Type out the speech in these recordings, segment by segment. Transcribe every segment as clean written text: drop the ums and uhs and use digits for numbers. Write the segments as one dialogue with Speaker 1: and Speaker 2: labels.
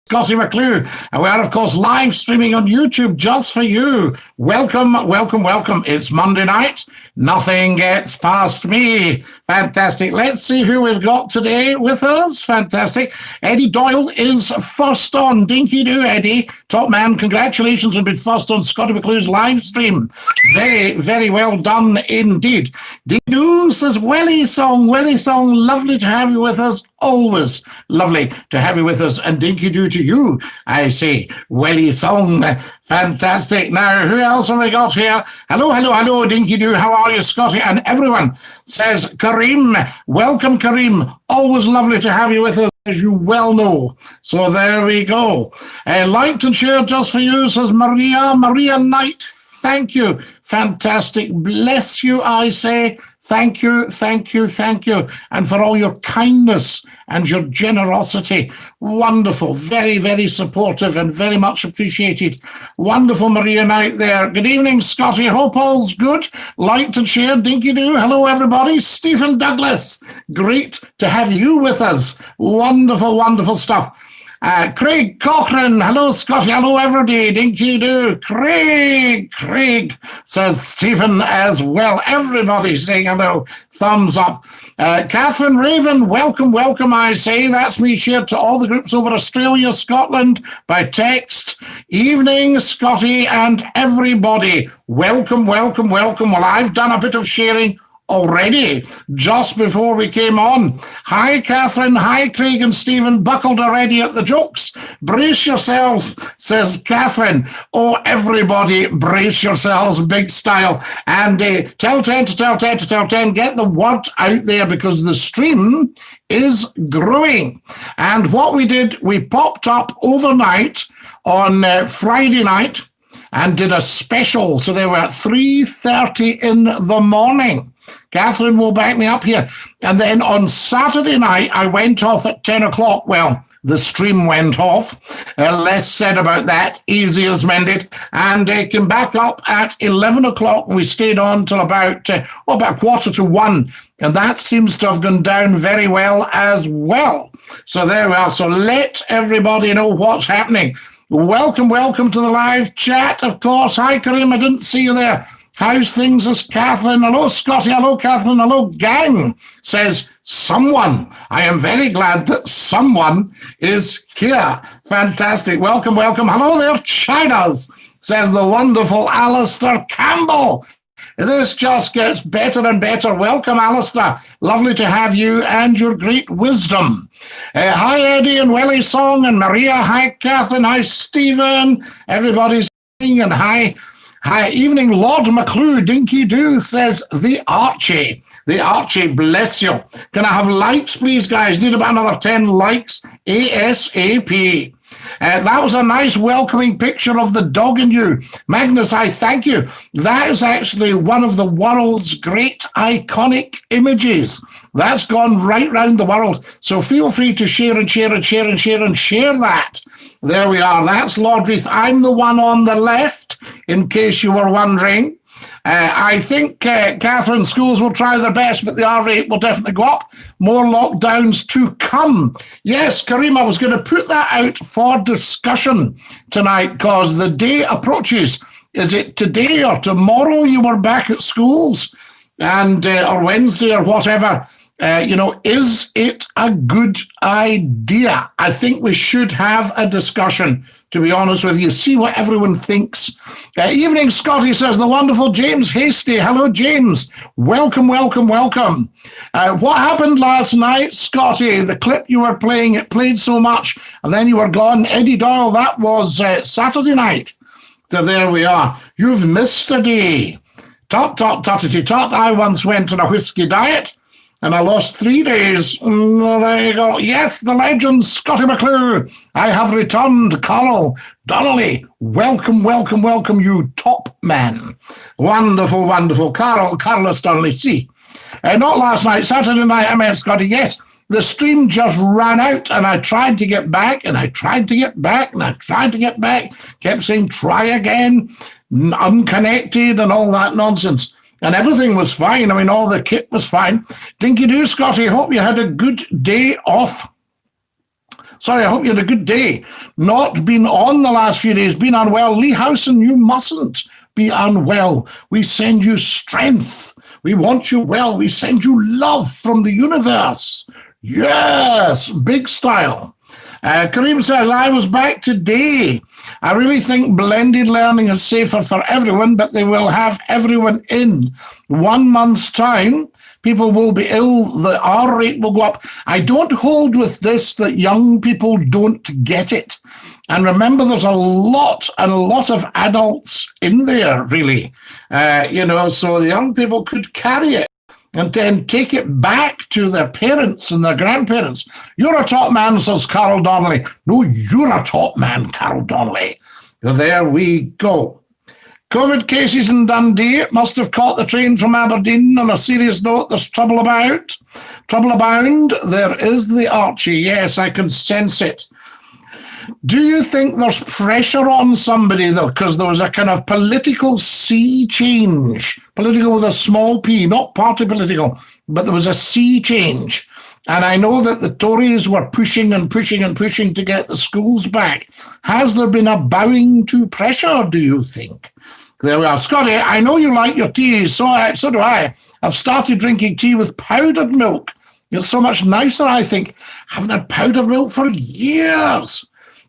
Speaker 1: Scottie McClue, and we are, of course, live streaming on YouTube just for you. Welcome, welcome, welcome. It's Monday night. Nothing gets past me. Fantastic. Let's see who we've got today with us. Fantastic. Eddie Doyle is first on. Dinky-Doo, Eddie. Top man, congratulations on being first on Scottie McClue's live stream. Very, very well done indeed. Dinky-Doo says, Welly song, lovely to have you with us. Always lovely to have you with us. And Dinky-Doo to you, I say, Welly song. Fantastic. Now, who else have we got here? Hello, Dinky-Doo. How are you, Scottie? And everyone says, Kareem. Welcome, Kareem. Always lovely to have you with us, as you well know. So there we go. Liked and shared just for you, says Maria Knight. Thank you. Fantastic. Bless you, I say. Thank you. And for all your kindness and your generosity. Wonderful. Very, very supportive and very much appreciated. Wonderful, Maria Knight there. Good evening, Scottie. Hope all's good. Liked and shared. Dinky-Doo. Hello, everybody. Stephen Douglas. Great to have you with us. Wonderful, wonderful stuff. Craig Cochran, hello Scottie, hello everybody, Dinky-Doo, Craig, says Stephen as well. Everybody saying hello, thumbs up. Catherine Raven, welcome, I say. That's me shared to all the groups over Australia, Scotland, by text. Evening, Scottie and everybody. Welcome. Well, I've done a bit of sharing already, just before we came on. Hi, Catherine. Hi, Craig and Stephen. Buckled already at the jokes. Brace yourself, says Catherine. Oh, everybody, brace yourselves, big style. And tell 10 to tell 10 to tell 10. Get the word out there because the stream is growing. And what we did, we popped up overnight on Friday night and did a special. So they were at 3:30 in the morning. Catherine will back me up here. And then on Saturday night, I went off at 10 o'clock. Well, the stream went off. Less said about that. Easy as mended. And came back up at 11 o'clock. We stayed on till about 1:15. And that seems to have gone down very well as well. So there we are. So let everybody know what's happening. Welcome to the live chat, of course. Hi, Kareem. I didn't see you there. How's things, as Catherine? Hello, Scottie. Hello, Catherine. Hello, gang, says someone. I am very glad that someone is here. Fantastic. Welcome. Hello there, Chinas, says the wonderful Alistair Campbell. This just gets better and better. Welcome, Alistair. Lovely to have you and your great wisdom. Hi, Eddie and Welly Song and Maria. Hi, Catherine. Hi, Stephen. Everybody's saying, and hi, evening, Lord McClue. Dinky-Doo says the Archie, bless you. Can I have likes, please, guys? Need about another 10 likes ASAP. That was a nice welcoming picture of the dog in you. Magnus, I thank you. That is actually one of the world's great iconic images. That's gone right round the world. So feel free to share that. There we are. That's Lord Reith. I'm the one on the left, in case you were wondering. I think Catherine, schools will try their best, but the R rate will definitely go up. More lockdowns to come. Yes, Kareem, I was going to put that out for discussion tonight because the day approaches. Is it today or tomorrow you were back at schools and or Wednesday or whatever? Is it a good idea? I think we should have a discussion, to be honest with you. See what everyone thinks. Evening, Scottie, says the wonderful James Hasty. Hello, James. Welcome. What happened last night, Scottie? The clip you were playing, it played so much, and then you were gone. Eddie Doyle, that was Saturday night. So there we are. You've missed a day. Tot. I once went on a whiskey diet, and I lost 3 days. There you go. Yes, the legend, Scottie McClue. I have returned. Carl Donnelly, welcome, you top man. Wonderful. Carlos Donnelly, see. Not last night, Saturday night, I met Scottie. Yes, the stream just ran out, and I tried to get back, kept saying, try again, unconnected, and all that nonsense. And everything was fine. I mean, all the kit was fine. Dinky-Doo, Scottie, hope you had a good day off. Sorry, I hope you had a good day. Not been on the last few days, been unwell. Lee Howson, you mustn't be unwell. We send you strength. We want you well. We send you love from the universe. Yes, big style. Kareem says, I was back today. I really think blended learning is safer for everyone, but they will have everyone in 1 month's time. People will be ill. The R rate will go up. I don't hold with this that young people don't get it. And remember, there's a lot of adults in there, really. So the young people could carry it and then take it back to their parents and their grandparents. You're a top man, says Carol Donnelly. No, you're a top man, Carol Donnelly. There we go. COVID cases in Dundee must have caught the train from Aberdeen. On a serious note, there's trouble about. Trouble abound. There is the Archie. Yes, I can sense it. Do you think there's pressure on somebody, though? Because there was a kind of political sea change. Political with a small p, not party political, but there was a sea change. And I know that the Tories were pushing and pushing and pushing to get the schools back. Has there been a bowing to pressure, do you think? There we are. Scottie, I know you like your tea, so do I. I've started drinking tea with powdered milk. It's so much nicer, I think. I haven't had powdered milk for years.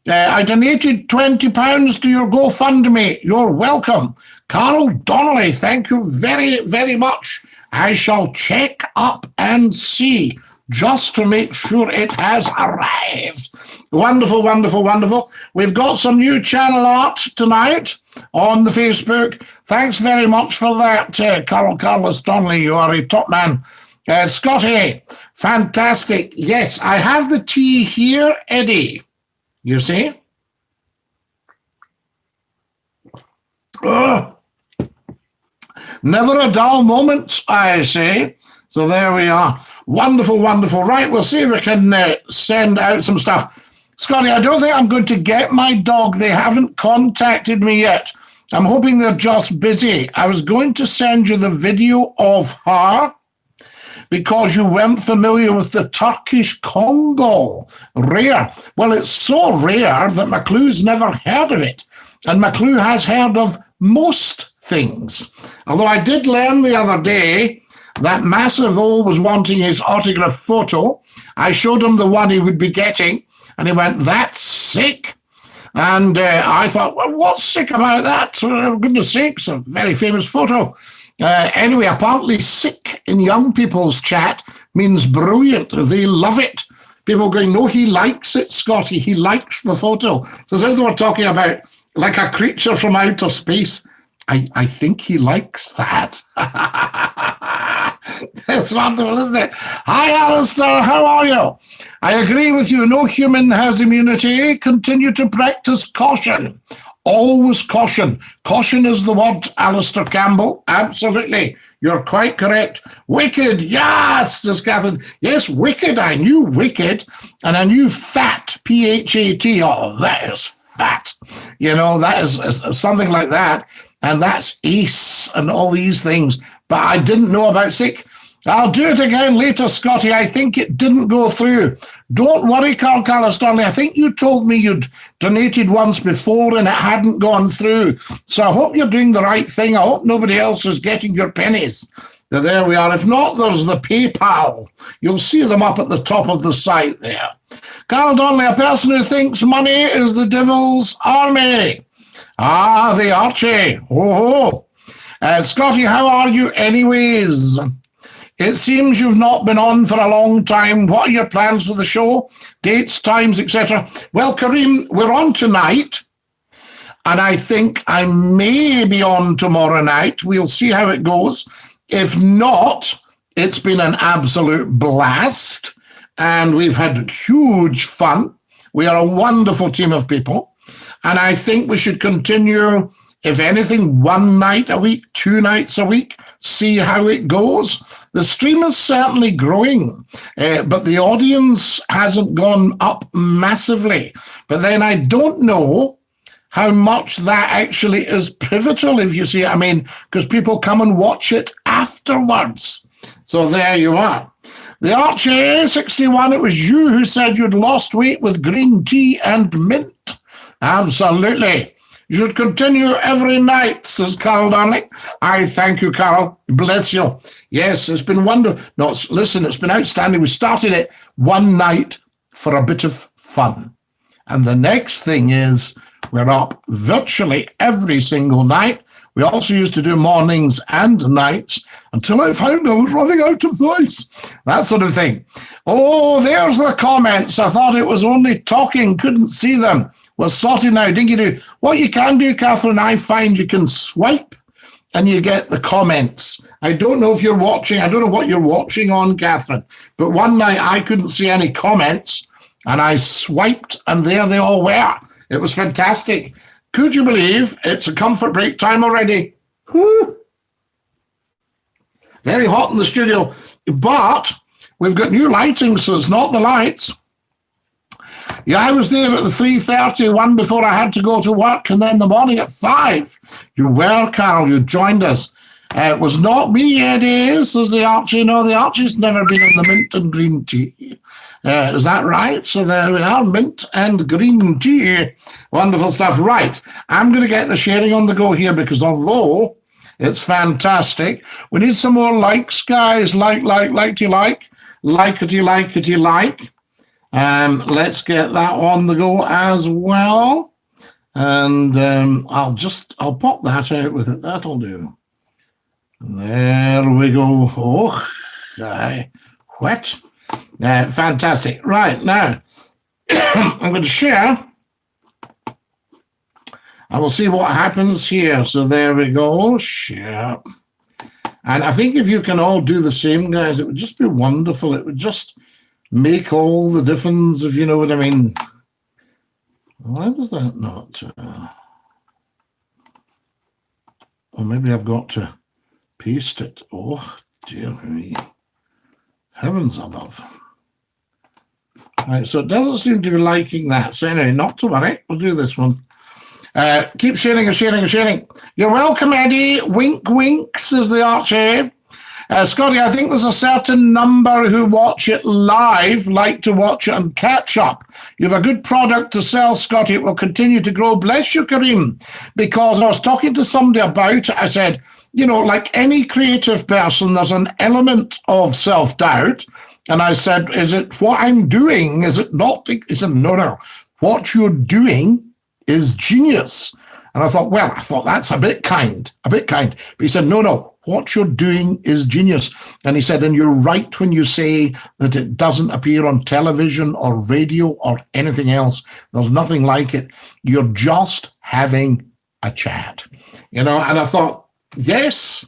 Speaker 1: I donated £20 to your GoFundMe. You're welcome. Carol Donnelly, thank you very, very much. I shall check up and see just to make sure it has arrived. Wonderful, wonderful, wonderful. We've got some new channel art tonight on the Facebook. Thanks very much for that, Carlos Donnelly. You are a top man. Scottie, fantastic. Yes, I have the tea here, Eddie. You see? Oh, never a dull moment, I say. So there we are. Wonderful, wonderful. Right, we'll see if we can send out some stuff. Scottie, I don't think I'm going to get my dog. They haven't contacted me yet. I'm hoping they're just busy. I was going to send you the video of her because you weren't familiar with the Turkish Congo. Rare. Well, it's so rare that McClue's never heard of it. And McClue has heard of most things. Although I did learn the other day that Massive O was wanting his autograph photo. I showed him the one he would be getting, and he went, that's sick. And I thought, well, what's sick about that? For goodness sakes, a very famous photo. Anyway, apparently sick in young people's chat means brilliant. They love it. People going, no, he likes it, Scottie. He likes the photo. So as if they were talking about like a creature from outer space. I think he likes that. That's wonderful, isn't it? Hi, Alistair. How are you? I agree with you. No human has immunity. Continue to practice caution. Always caution. Caution is the word, Alistair Campbell. Absolutely. You're quite correct. Wicked. Yes, says Catherine. Yes, wicked. I knew wicked. And I knew fat. P-H-A-T. Oh, that is fat. You know, that is something like that. And that's ace and all these things. But I didn't know about sick. I'll do it again later, Scottie. I think it didn't go through. Don't worry, Carl Stanley. I think you told me you'd donated once before and it hadn't gone through. So I hope you're doing the right thing. I hope nobody else is getting your pennies. So there we are. If not, there's the PayPal. You'll see them up at the top of the site there. Carl Donnelly, a person who thinks money is the devil's army. Ah, the Archie. Oh, Scottie, how are you anyways? It seems you've not been on for a long time. What are your plans for the show? Dates, times, etc.? Well, Kareem, we're on tonight, and I think I may be on tomorrow night. We'll see how it goes. If not, it's been an absolute blast, and we've had huge fun. We are a wonderful team of people, and I think we should continue, if anything, 1 night a week, 2 nights a week, see how it goes. The stream is certainly growing, but the audience hasn't gone up massively. But then I don't know how much that actually is pivotal, if you see what I mean, because people come and watch it afterwards. So there you are. The Archie 61, it was you who said you'd lost weight with green tea and mint. Absolutely. You should continue every night, says Carol Darling. I thank you, Carol. Bless you. Yes, it's been wonderful. No, listen, it's been outstanding. We started it one night for a bit of fun. And the next thing is we're up virtually every single night. We also used to do mornings and nights until I found I was running out of voice. That sort of thing. Oh, there's the comments. I thought it was only talking, couldn't see them. We're sorted now. Dinky-Doo. What you can do, Catherine, I find you can swipe and you get the comments. I don't know if you're watching. I don't know what you're watching on, Catherine. But one night I couldn't see any comments and I swiped and there they all were. It was fantastic. Could you believe it's a comfort break time already? Whew. Very hot in the studio, but we've got new lighting, so it's not the lights. Yeah, I was there at the 3:30 one before I had to go to work, and then the morning at 5. You were, Carol, you joined us. It was not me, Eddie, says the Archie. No, the Archie's never been in the mint and green tea. Is that right? So there we are, mint and green tea. Wonderful stuff. Right, I'm going to get the sharing on the go here because although it's fantastic, we need some more likes, guys. Likety. Let's get that on the go as well. And I'll pop that out with it. That'll do. There we go. Oh, wet. Fantastic. Right, now, I'm going to share. And we'll see what happens here. So there we go. Share. And I think if you can all do the same, guys, it would just be wonderful. It would just make all the difference, if you know what I mean. Why does that not? Or maybe I've got to paste it. Oh, dear me. Heavens above. Right, so it doesn't seem to be liking that. So anyway, not to worry. We'll do this one. Keep sharing and sharing. You're welcome, Eddie. Wink, wink, says the Archie. Scottie, I think there's a certain number who watch it live, like to watch it and catch up. You have a good product to sell, Scottie. It will continue to grow. Bless you, Kareem. Because I was talking to somebody about it. I said, you know, like any creative person, there's an element of self-doubt. And I said, is it what I'm doing? Is it not? He said, no. What you're doing is genius. And I thought, that's a bit kind. But he said, no, what you're doing is genius. And he said, and you're right when you say that it doesn't appear on television or radio or anything else. There's nothing like it. You're just having a chat, you know. And I thought, yes,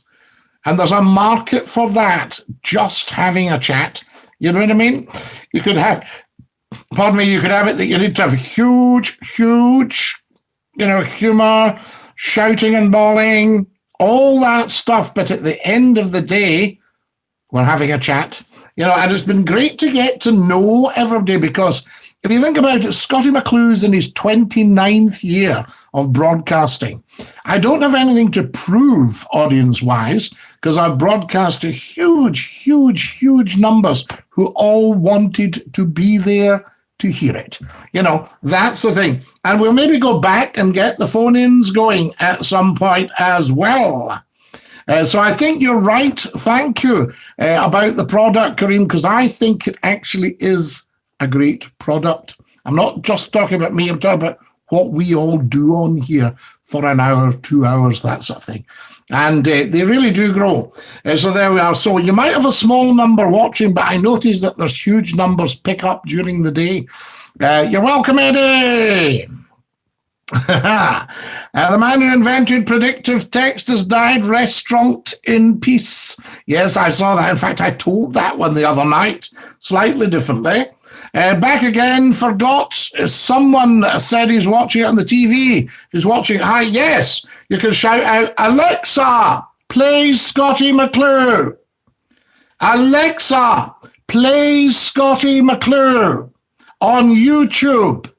Speaker 1: and there's a market for that, just having a chat. You know what I mean? You could have, you could have it that you need to have huge, you know, humor, shouting and bawling, all that stuff. But at the end of the day, we're having a chat, you know, and it's been great to get to know everybody because if you think about it, Scottie McClue's in his 29th year of broadcasting. I don't have anything to prove audience-wise because I've broadcast to huge numbers who all wanted to be there to hear it. You know, that's the thing. And we'll maybe go back and get the phone-ins going at some point as well. So I think you're right. Thank you about the product, Kareem, because I think it actually is a great product. I'm not just talking about me. I'm talking about what we all do on here for an hour, 2 hours, that sort of thing. And they really do grow. So there we are. So you might have a small number watching, but I noticed that there's huge numbers pick up during the day. You're welcome, Eddie. The man who invented predictive text has died. Restaurant in peace. Yes, I saw that. In fact, I told that one the other night, slightly differently. Back again, forgot. Someone said he's watching it on the TV. He's watching. Hi, yes. You can shout out, Alexa, play Scottie McClue. Alexa, play Scottie McClue on YouTube.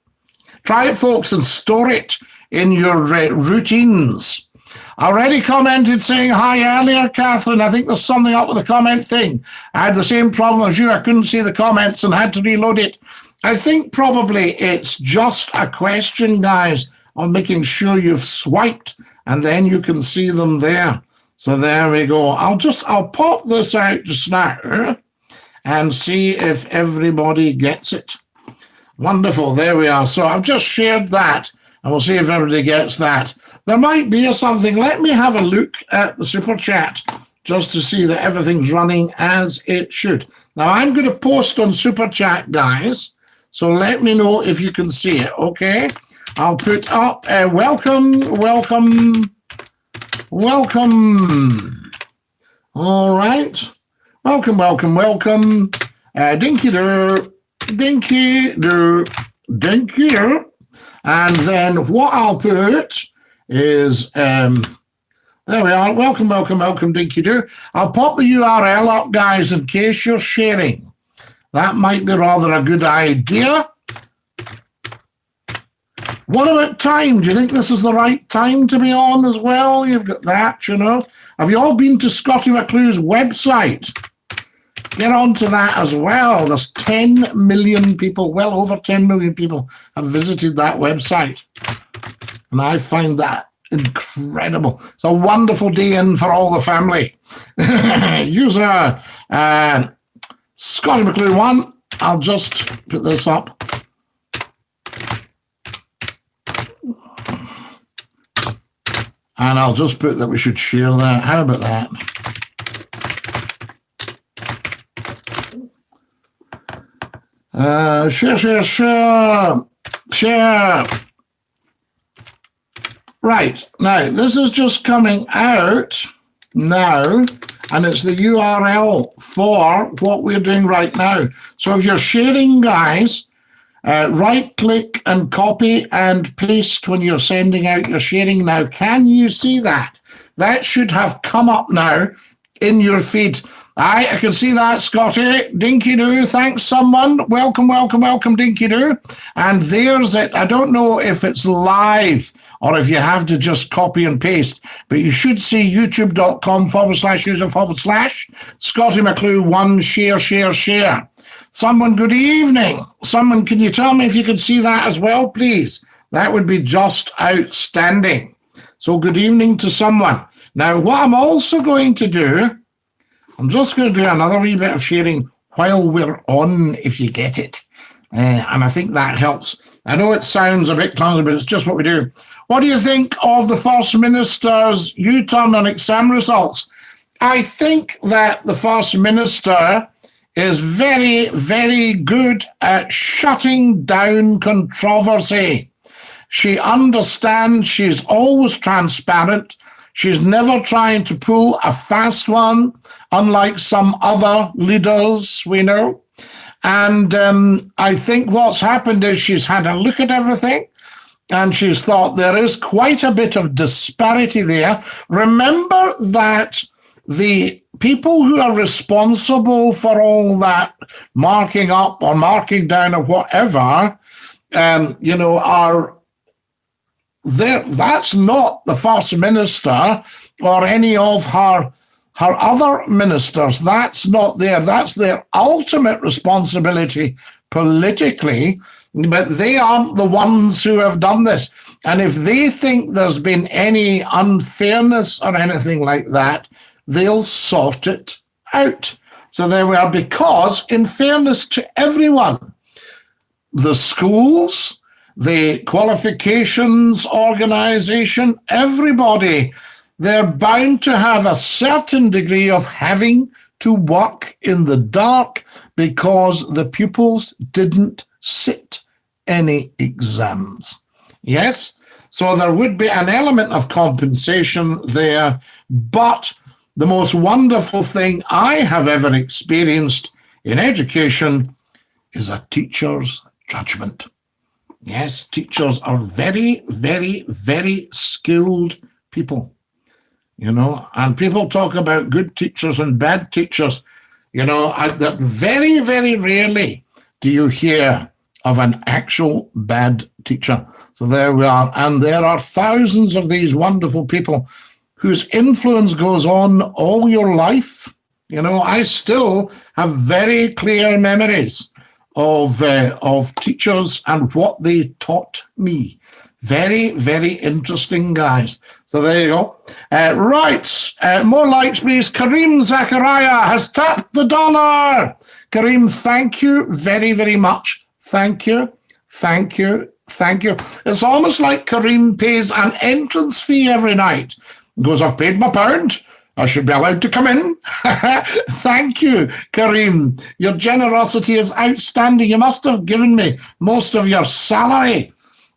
Speaker 1: Try it, folks, and store it in your routines. Already commented saying hi earlier, Catherine. I think there's something up with the comment thing. I had the same problem as you. I couldn't see the comments and had to reload it. I think probably it's just a question, guys, on making sure you've swiped and then you can see them there. So there we go. I'll pop this out just now and see if everybody gets it. Wonderful. There we are. So I've just shared that and we'll see if everybody gets that. There might be something. Let me have a look at the super chat just to see that everything's running as it should. Now I'm going to post on super chat, guys. So let me know if you can see it, okay? I'll put up a welcome. All right. Welcome. Dinky-Doo. And then what I'll put is, there we are. Welcome, Dinky-Doo. I'll pop the URL up, guys, in case you're sharing. That might be rather a good idea. What about time? Do you think this is the right time to be on as well? You've got that, you know. Have you all been to Scottie McClue's website? Get onto that as well. There's 10 million people, well over 10 million people have visited that website. And I find that incredible. It's a wonderful day in for all the family. User Scottie McClue 1. I'll just put this up. And I'll just put that we should share that. How about that? Share. Right, now this is just coming out now, and it's the URL for what we're doing right now. So if you're sharing, guys, right click and copy and paste when you're sending out your sharing now. Can you see that? That should have come up now in your feed. I can see that, Scotty. Dinky-Doo, thanks someone. Welcome, Dinky-Doo. And there's it. I don't know if it's live or if you have to just copy and paste, but you should see youtube.com/user/Scottie McClue 1 share. Someone, good evening. Someone, can you tell me if you can see that as well, please? That would be just outstanding. So good evening to someone. Now, what I'm also going to do, I'm just going to do another wee bit of sharing while we're on, if you get it. And I think that helps. I know it sounds a bit clumsy, but it's just what we do. What do you think of the First Minister's U-turn on exam results? I think that the First Minister is very, very good at shutting down controversy. She understands, she's always transparent. She's never trying to pull a fast one, unlike some other leaders we know. And I think what's happened is she's had a look at everything and she's thought there is quite a bit of disparity there. Remember that the people who are responsible for all that marking up or marking down or whatever, are there. That's not the First Minister or any of her other ministers. That's not there. That's their ultimate responsibility politically, but they aren't the ones who have done this. And if they think there's been any unfairness or anything like that, they'll sort it out. So there we are, because in fairness to everyone, the schools, the qualifications organization, everybody, they're bound to have a certain degree of having to work in the dark because the pupils didn't sit any exams. Yes? So there would be an element of compensation there, but the most wonderful thing I have ever experienced in education is a teacher's judgment. Yes, teachers are very, very, very skilled people, and people talk about good teachers and bad teachers. That very, very rarely do you hear of an actual bad teacher. So there we are. And there are thousands of these wonderful people whose influence goes on all your life. You know, I still have very clear memories of teachers and what they taught me. Very, very interesting, guys. So there you go. Right, more likes, please. Kareem Zachariah has tapped the $1. Kareem, thank you very, very much. Thank you, thank you, thank you. It's almost like Kareem pays an entrance fee every night. He goes, I've paid my £1. I should be allowed to come in. Thank you, Kareem. Your generosity is outstanding. You must have given me most of your salary.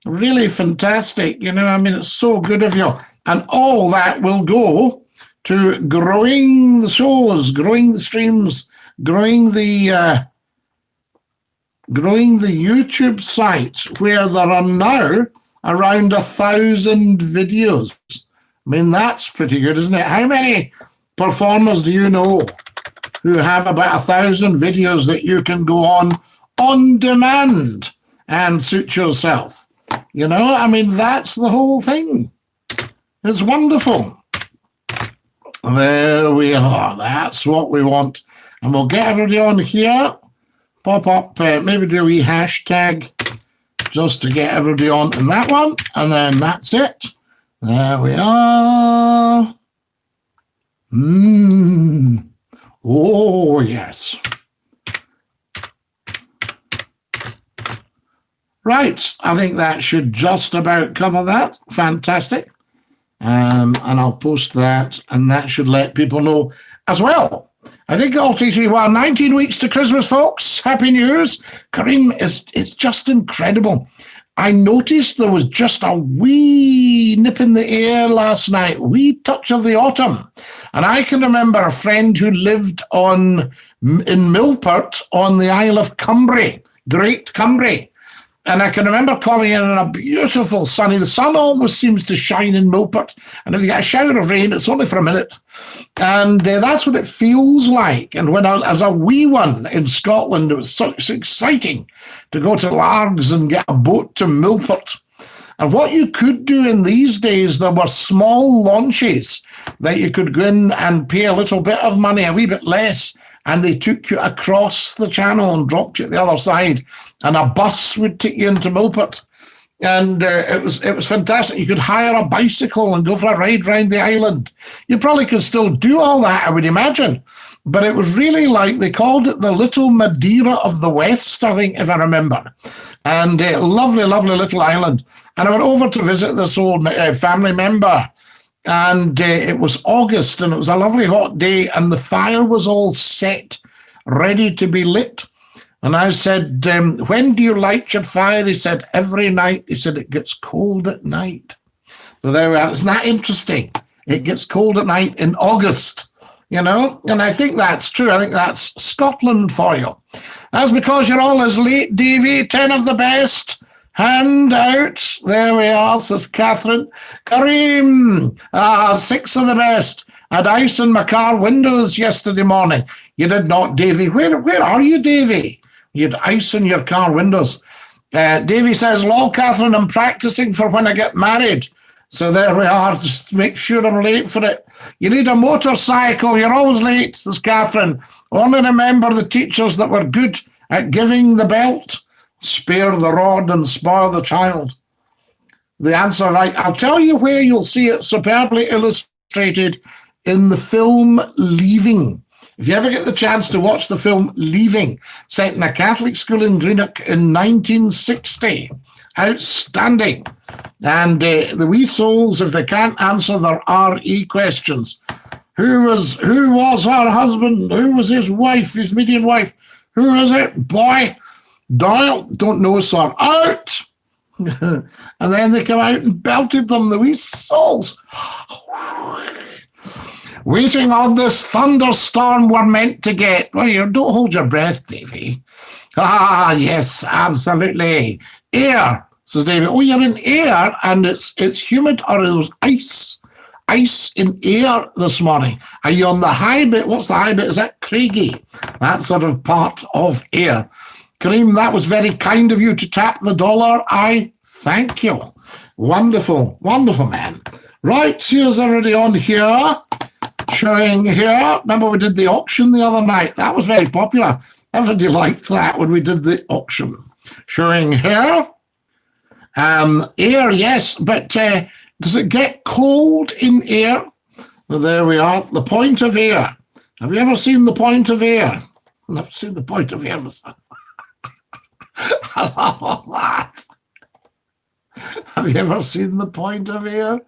Speaker 1: Really fantastic. You know, I mean, it's so good of you. And all that will go to growing the shows, growing the streams, growing the YouTube site, where there are now around 1,000 videos. I mean, that's pretty good, isn't it? How many performers do you know who have about 1,000 videos that you can go on demand and suit yourself? You know, I mean, that's the whole thing. It's wonderful. There we are. That's what we want. And we'll get everybody on here. Pop up, maybe do a wee hashtag just to get everybody on in that one. And then that's it. There we are. Oh, yes. Right, I think that should just about cover that. Fantastic. And I'll post that, and that should let people know as well. I think it'll take me, 19 weeks to Christmas, folks. Happy News. Kareem, it's just incredible. I noticed there was just a wee nip in the air last night, wee touch of the autumn. And I can remember a friend who lived in Milport on the Isle of Cumbrae, Great Cumbrae. And I can remember calling in on a beautiful sunny, the sun always seems to shine in Milport. And if you get a shower of rain, it's only for a minute. And that's what it feels like. And when as a wee one in Scotland, it was so exciting to go to Largs and get a boat to Milport. And what you could do in these days, there were small launches that you could go in and pay a little bit of money, a wee bit less, and they took you across the channel and dropped you at the other side, and a bus would take you into Milport. And it was fantastic. You could hire a bicycle and go for a ride around the island. You probably could still do all that, I would imagine. But it was really like, they called it the Little Madeira of the West, I think, if I remember. And lovely, lovely little island. And I went over to visit this old family member. And it was August, and it was a lovely hot day, and the fire was all set, ready to be lit. And I said, when do you light your fire? He said, every night. He said, it gets cold at night. So there we are. Isn't that interesting? It gets cold at night in August, you know? And I think that's true. I think that's Scotland for you. That's because you're all as late, Davy. 10 of the best. Hand out. There we are, says Catherine. Kareem, 6 of the best. Had ice in my car windows yesterday morning. You did not, Davy. Where are you, Davy? You had ice in your car windows. Davy says, lol, Catherine, I'm practicing for when I get married. So there we are. Just make sure I'm late for it. You need a motorcycle. You're always late, says Catherine. Only remember the teachers that were good at giving the belt. Spare the rod and spoil the child. The answer, right? I'll tell you where you'll see it superbly illustrated in the film Leaving. If you ever get the chance to watch the film Leaving, set in a Catholic school in Greenock in 1960, outstanding. And the wee souls, if they can't answer their RE questions, who was her husband? Who was his wife, his median wife? Who is it? Boy, Doyle, don't know, sir. Out! And then they come out and belted them, the wee souls. Waiting on this thunderstorm we're meant to get. Well, you don't hold your breath, Davy. Ah, yes, absolutely. Air, says Davy. Oh, you're in air, and it's humid, or there's ice in air this morning. Are you on the high bit? What's the high bit? Is that Craigie? That sort of part of air. Kareem, that was very kind of you to tap the $1. I thank you. Wonderful, wonderful, man. Right, here's everybody on here, showing here. Remember we did the auction the other night? That was very popular. Everybody liked that when we did the auction. Showing here. Air, yes, but does it get cold in air? Well, there we are. The point of air. Have you ever seen the point of air? I've never seen the point of air. I love all that. Have you ever seen the point of air?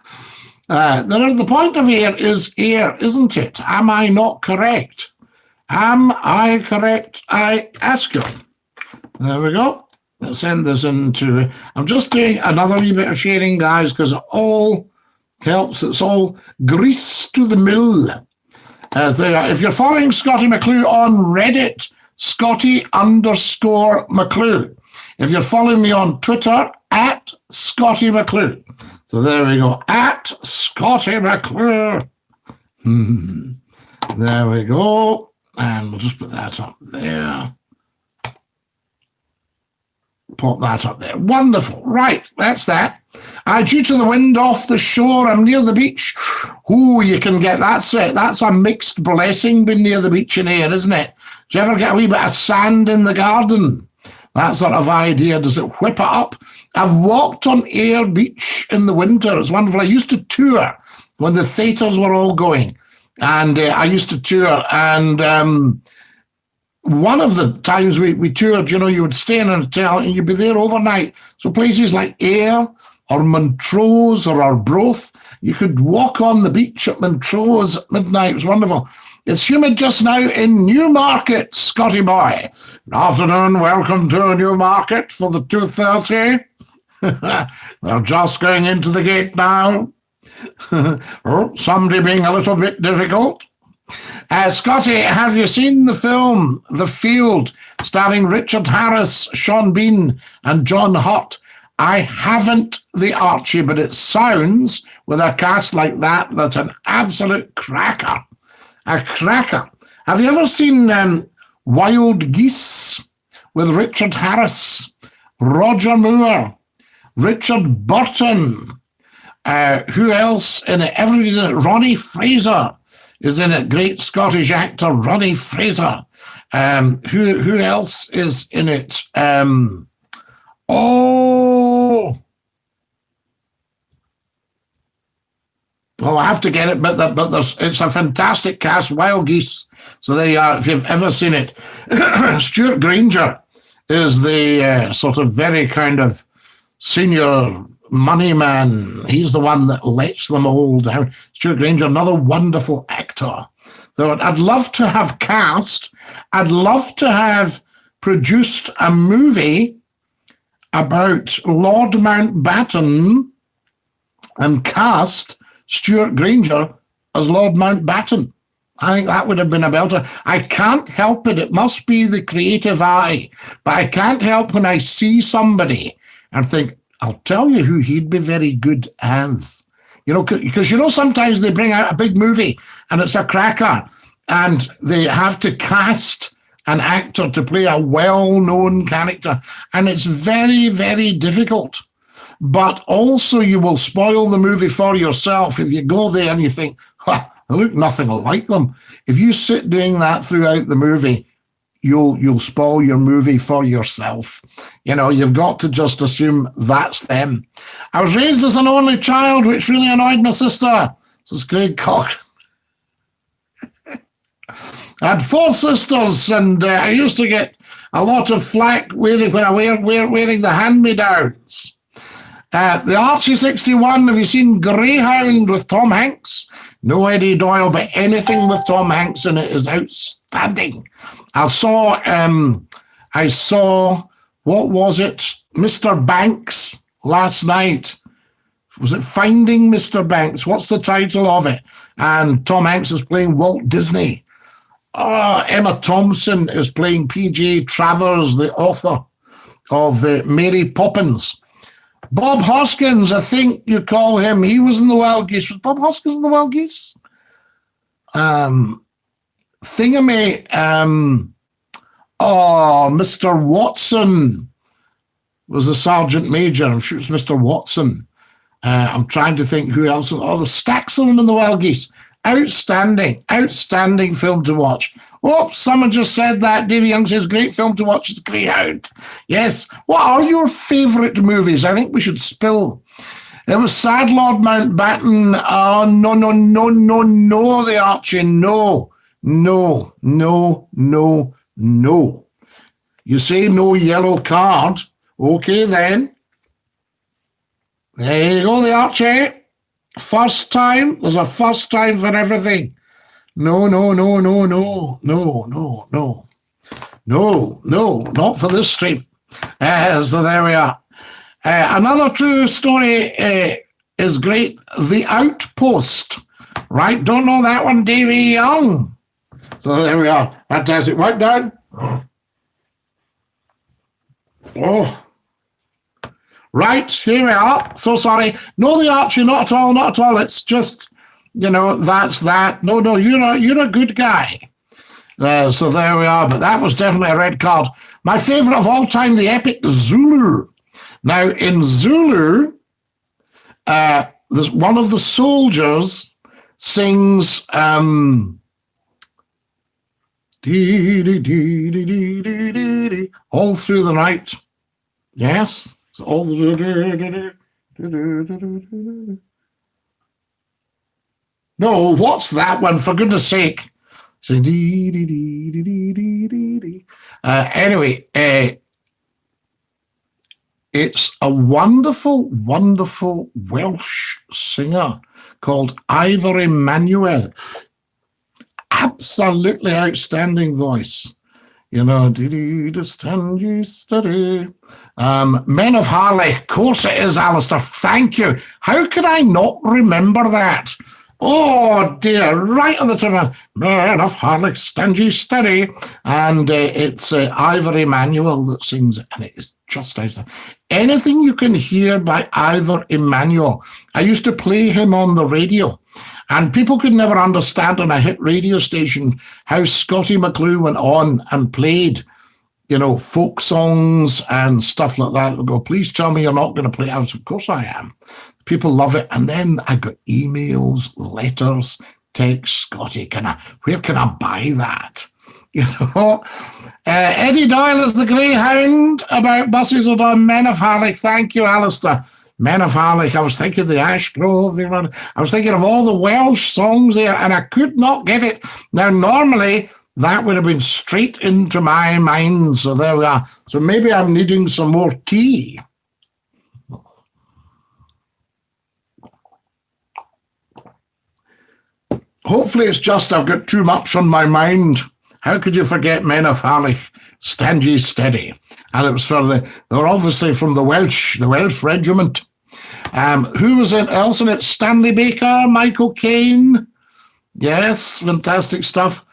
Speaker 1: The point of air is air, isn't it? Am I not correct? Am I correct? I ask you. There we go. Let's send this into... I'm just doing another wee bit of sharing, guys, because it all helps. It's all grease to the mill. If you're following Scottie McClue on Reddit, Scottie_McClue. If you're following me on Twitter, at Scottie McClue. So there we go, at Scottie McClue. There we go. And we'll just put that up there. Pop that up there. Wonderful. Right, that's that. Due to the wind off the shore, I'm near the beach. Ooh, you can get that's it. That's a mixed blessing being near the beach in air, isn't it? Do you ever get a wee bit of sand in the garden? That sort of idea. Does it whip it up? I've walked on Ayr Beach in the winter. It's wonderful. I used to tour when the theatres were all going. And I used to tour. And one of the times we toured, you know, you would stay in a hotel and you'd be there overnight. So places like Ayr or Montrose or Arbroath, you could walk on the beach at Montrose at midnight. It was wonderful. It's humid just now in Newmarket, Scotty boy. Good afternoon, welcome to Newmarket for the 2:30. They're just going into the gate now. Oh, somebody being a little bit difficult. Scotty, have you seen the film The Field, starring Richard Harris, Sean Bean, and John Hutt? I haven't, the Archie, but it sounds, with a cast like that, that's an absolute cracker. A cracker. Have you ever seen Wild Geese with Richard Harris, Roger Moore, Richard Burton? Who else in it? Everybody's in it. Ronnie Fraser is in it. Great Scottish actor, Ronnie Fraser. Who else is in it? I have to get it, but it's a fantastic cast, Wild Geese. So there you are, if you've ever seen it. Stuart Granger is the sort of very kind of senior money man. He's the one that lets them all down. Stuart Granger, another wonderful actor. So I'd love to have cast, I'd love to have produced a movie about Lord Mountbatten and cast Stuart Granger as Lord Mountbatten. I think that would have been a belter. I can't help it. It must be the creative eye. But I can't help when I see somebody and think, I'll tell you who he'd be very good as. You know, because, you know, sometimes they bring out a big movie and it's a cracker and they have to cast an actor to play a well-known character. And it's very, very difficult. But also you will spoil the movie for yourself if you go there and you think, they look nothing like them. If you sit doing that throughout the movie, you'll spoil your movie for yourself. You know, you've got to just assume that's them. I was raised as an only child, which really annoyed my sister. So it's Craig Cock. I had 4 sisters, and I used to get a lot of flack wearing the hand-me-downs. The Archie 61, have you seen Greyhound with Tom Hanks? No Eddie Doyle, but anything with Tom Hanks in it is outstanding. I saw, what was it? Mr. Banks last night. Was it Finding Mr. Banks? What's the title of it? And Tom Hanks is playing Walt Disney. Emma Thompson is playing P.J. Travers, the author of Mary Poppins. Bob Hoskins, I think you call him. He was in the Wild Geese. Was Bob Hoskins in the Wild Geese? Mr. Watson was the Sergeant Major. I'm sure it was Mr. Watson. I'm trying to think who else. Oh, there's stacks of them in the Wild Geese. Outstanding film to watch. Oh, someone just said that. Davy Young says, great film to watch is Greyhound. Yes. What are your favourite movies? I think we should spill. It was Sad Lord Mountbatten. Oh, no, the Archie. No. You say no yellow card. Okay, then. There you go, the Archie. First time. There's a first time for everything. No, not for this stream. So there we are. Another true story is great. The Outpost. Right, don't know that one, Davy Young. So there we are. Fantastic. Right down. Oh. Right, here we are. So sorry. No, the Archie, not at all. It's just, that's that. No, you're a good guy. So there we are. But that was definitely a red card. My favourite of all time, the epic Zulu. Now, in Zulu, there's one of the soldiers sings all through the night. Yes. So all the no, what's that one? For goodness sake! Anyway, it's a wonderful Welsh singer called Ivor Manuel. Absolutely outstanding voice. Men of Harley, of course it is, Alistair. Thank you. How could I not remember that? Oh dear, right on the tip of Men of Harley, stand ye steady. And it's Ivor Emanuel that sings it, and it is just outstanding. Anything you can hear by Ivor Emanuel. I used to play him on the radio. And people could never understand on a hit radio station how SCOTTIE McCLUE went on and played, folk songs and stuff like that. They go, please tell me you're not going to play out. Of course I am. People love it. And then I got emails, letters, text, Scotty, where can I buy that? Eddie Doyle is the Greyhound about buses or Men of Harley. Thank you, Alistair. Men of Harley. I was thinking the Ash Grove. I was thinking of all the Welsh songs there, and I could not get it. Now, normally, that would have been straight into my mind. So there we are. So maybe I'm needing some more tea. Hopefully it's just I've got too much on my mind. How could you forget Men of Harley? Stand ye steady. And it was they were obviously from the Welsh regiment. Who was else in it? Stanley Baker, Michael Caine. Yes, fantastic stuff.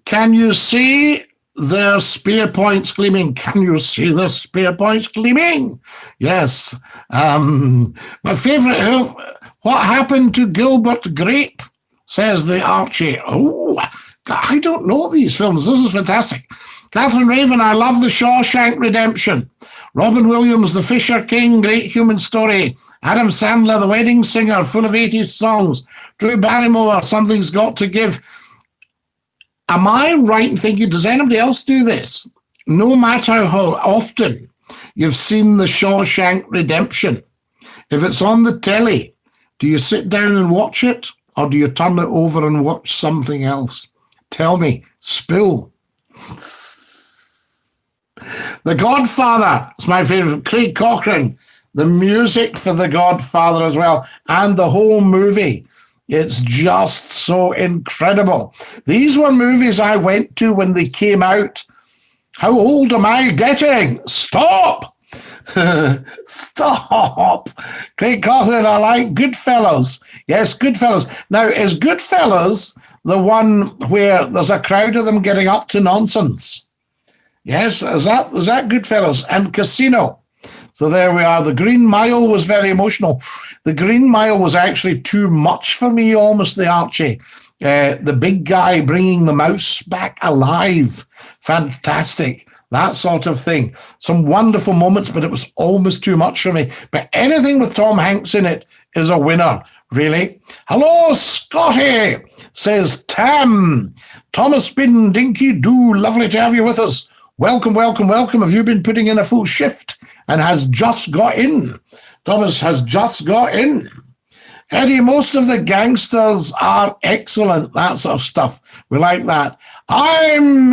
Speaker 1: Can you see their spear points gleaming? Can you see their spear points gleaming? Yes. My favourite, what happened to Gilbert Grape? Says the Archie. Oh, I don't know these films. This is fantastic. Catherine Raven, I love The Shawshank Redemption. Robin Williams, The Fisher King, great human story. Adam Sandler, The Wedding Singer, full of 80s songs. Drew Barrymore, Something's Got to Give. Am I right in thinking, does anybody else do this? No matter how often you've seen The Shawshank Redemption, if it's on the telly, do you sit down and watch it? Or do you turn it over and watch something else? Tell me. Spill. The Godfather is my favourite. Craig Cochran. The music for The Godfather as well. And the whole movie. It's just so incredible. These were movies I went to when they came out. How old am I getting? Stop! Stop! Craig Cochran, I like Goodfellas. Yes, Goodfellas. Now, is Goodfellas the one where there's a crowd of them getting up to nonsense? Yes, is that Goodfellas? And Casino. So there we are. The Green Mile was very emotional. The Green Mile was actually too much for me, almost, the Archie. The big guy bringing the mouse back alive. Fantastic. that sort of thing. Some wonderful moments, but it was almost too much for me. But anything with Tom Hanks in it is a winner, really. Hello, Scottie, says Tam. Thomas Bin, Dinky-Doo, lovely to have you with us. Welcome, welcome, welcome. Have you been putting in a full shift and has just got in? Thomas has just got in. Eddie, most of the gangsters are excellent, that sort of stuff. We like that. I'm,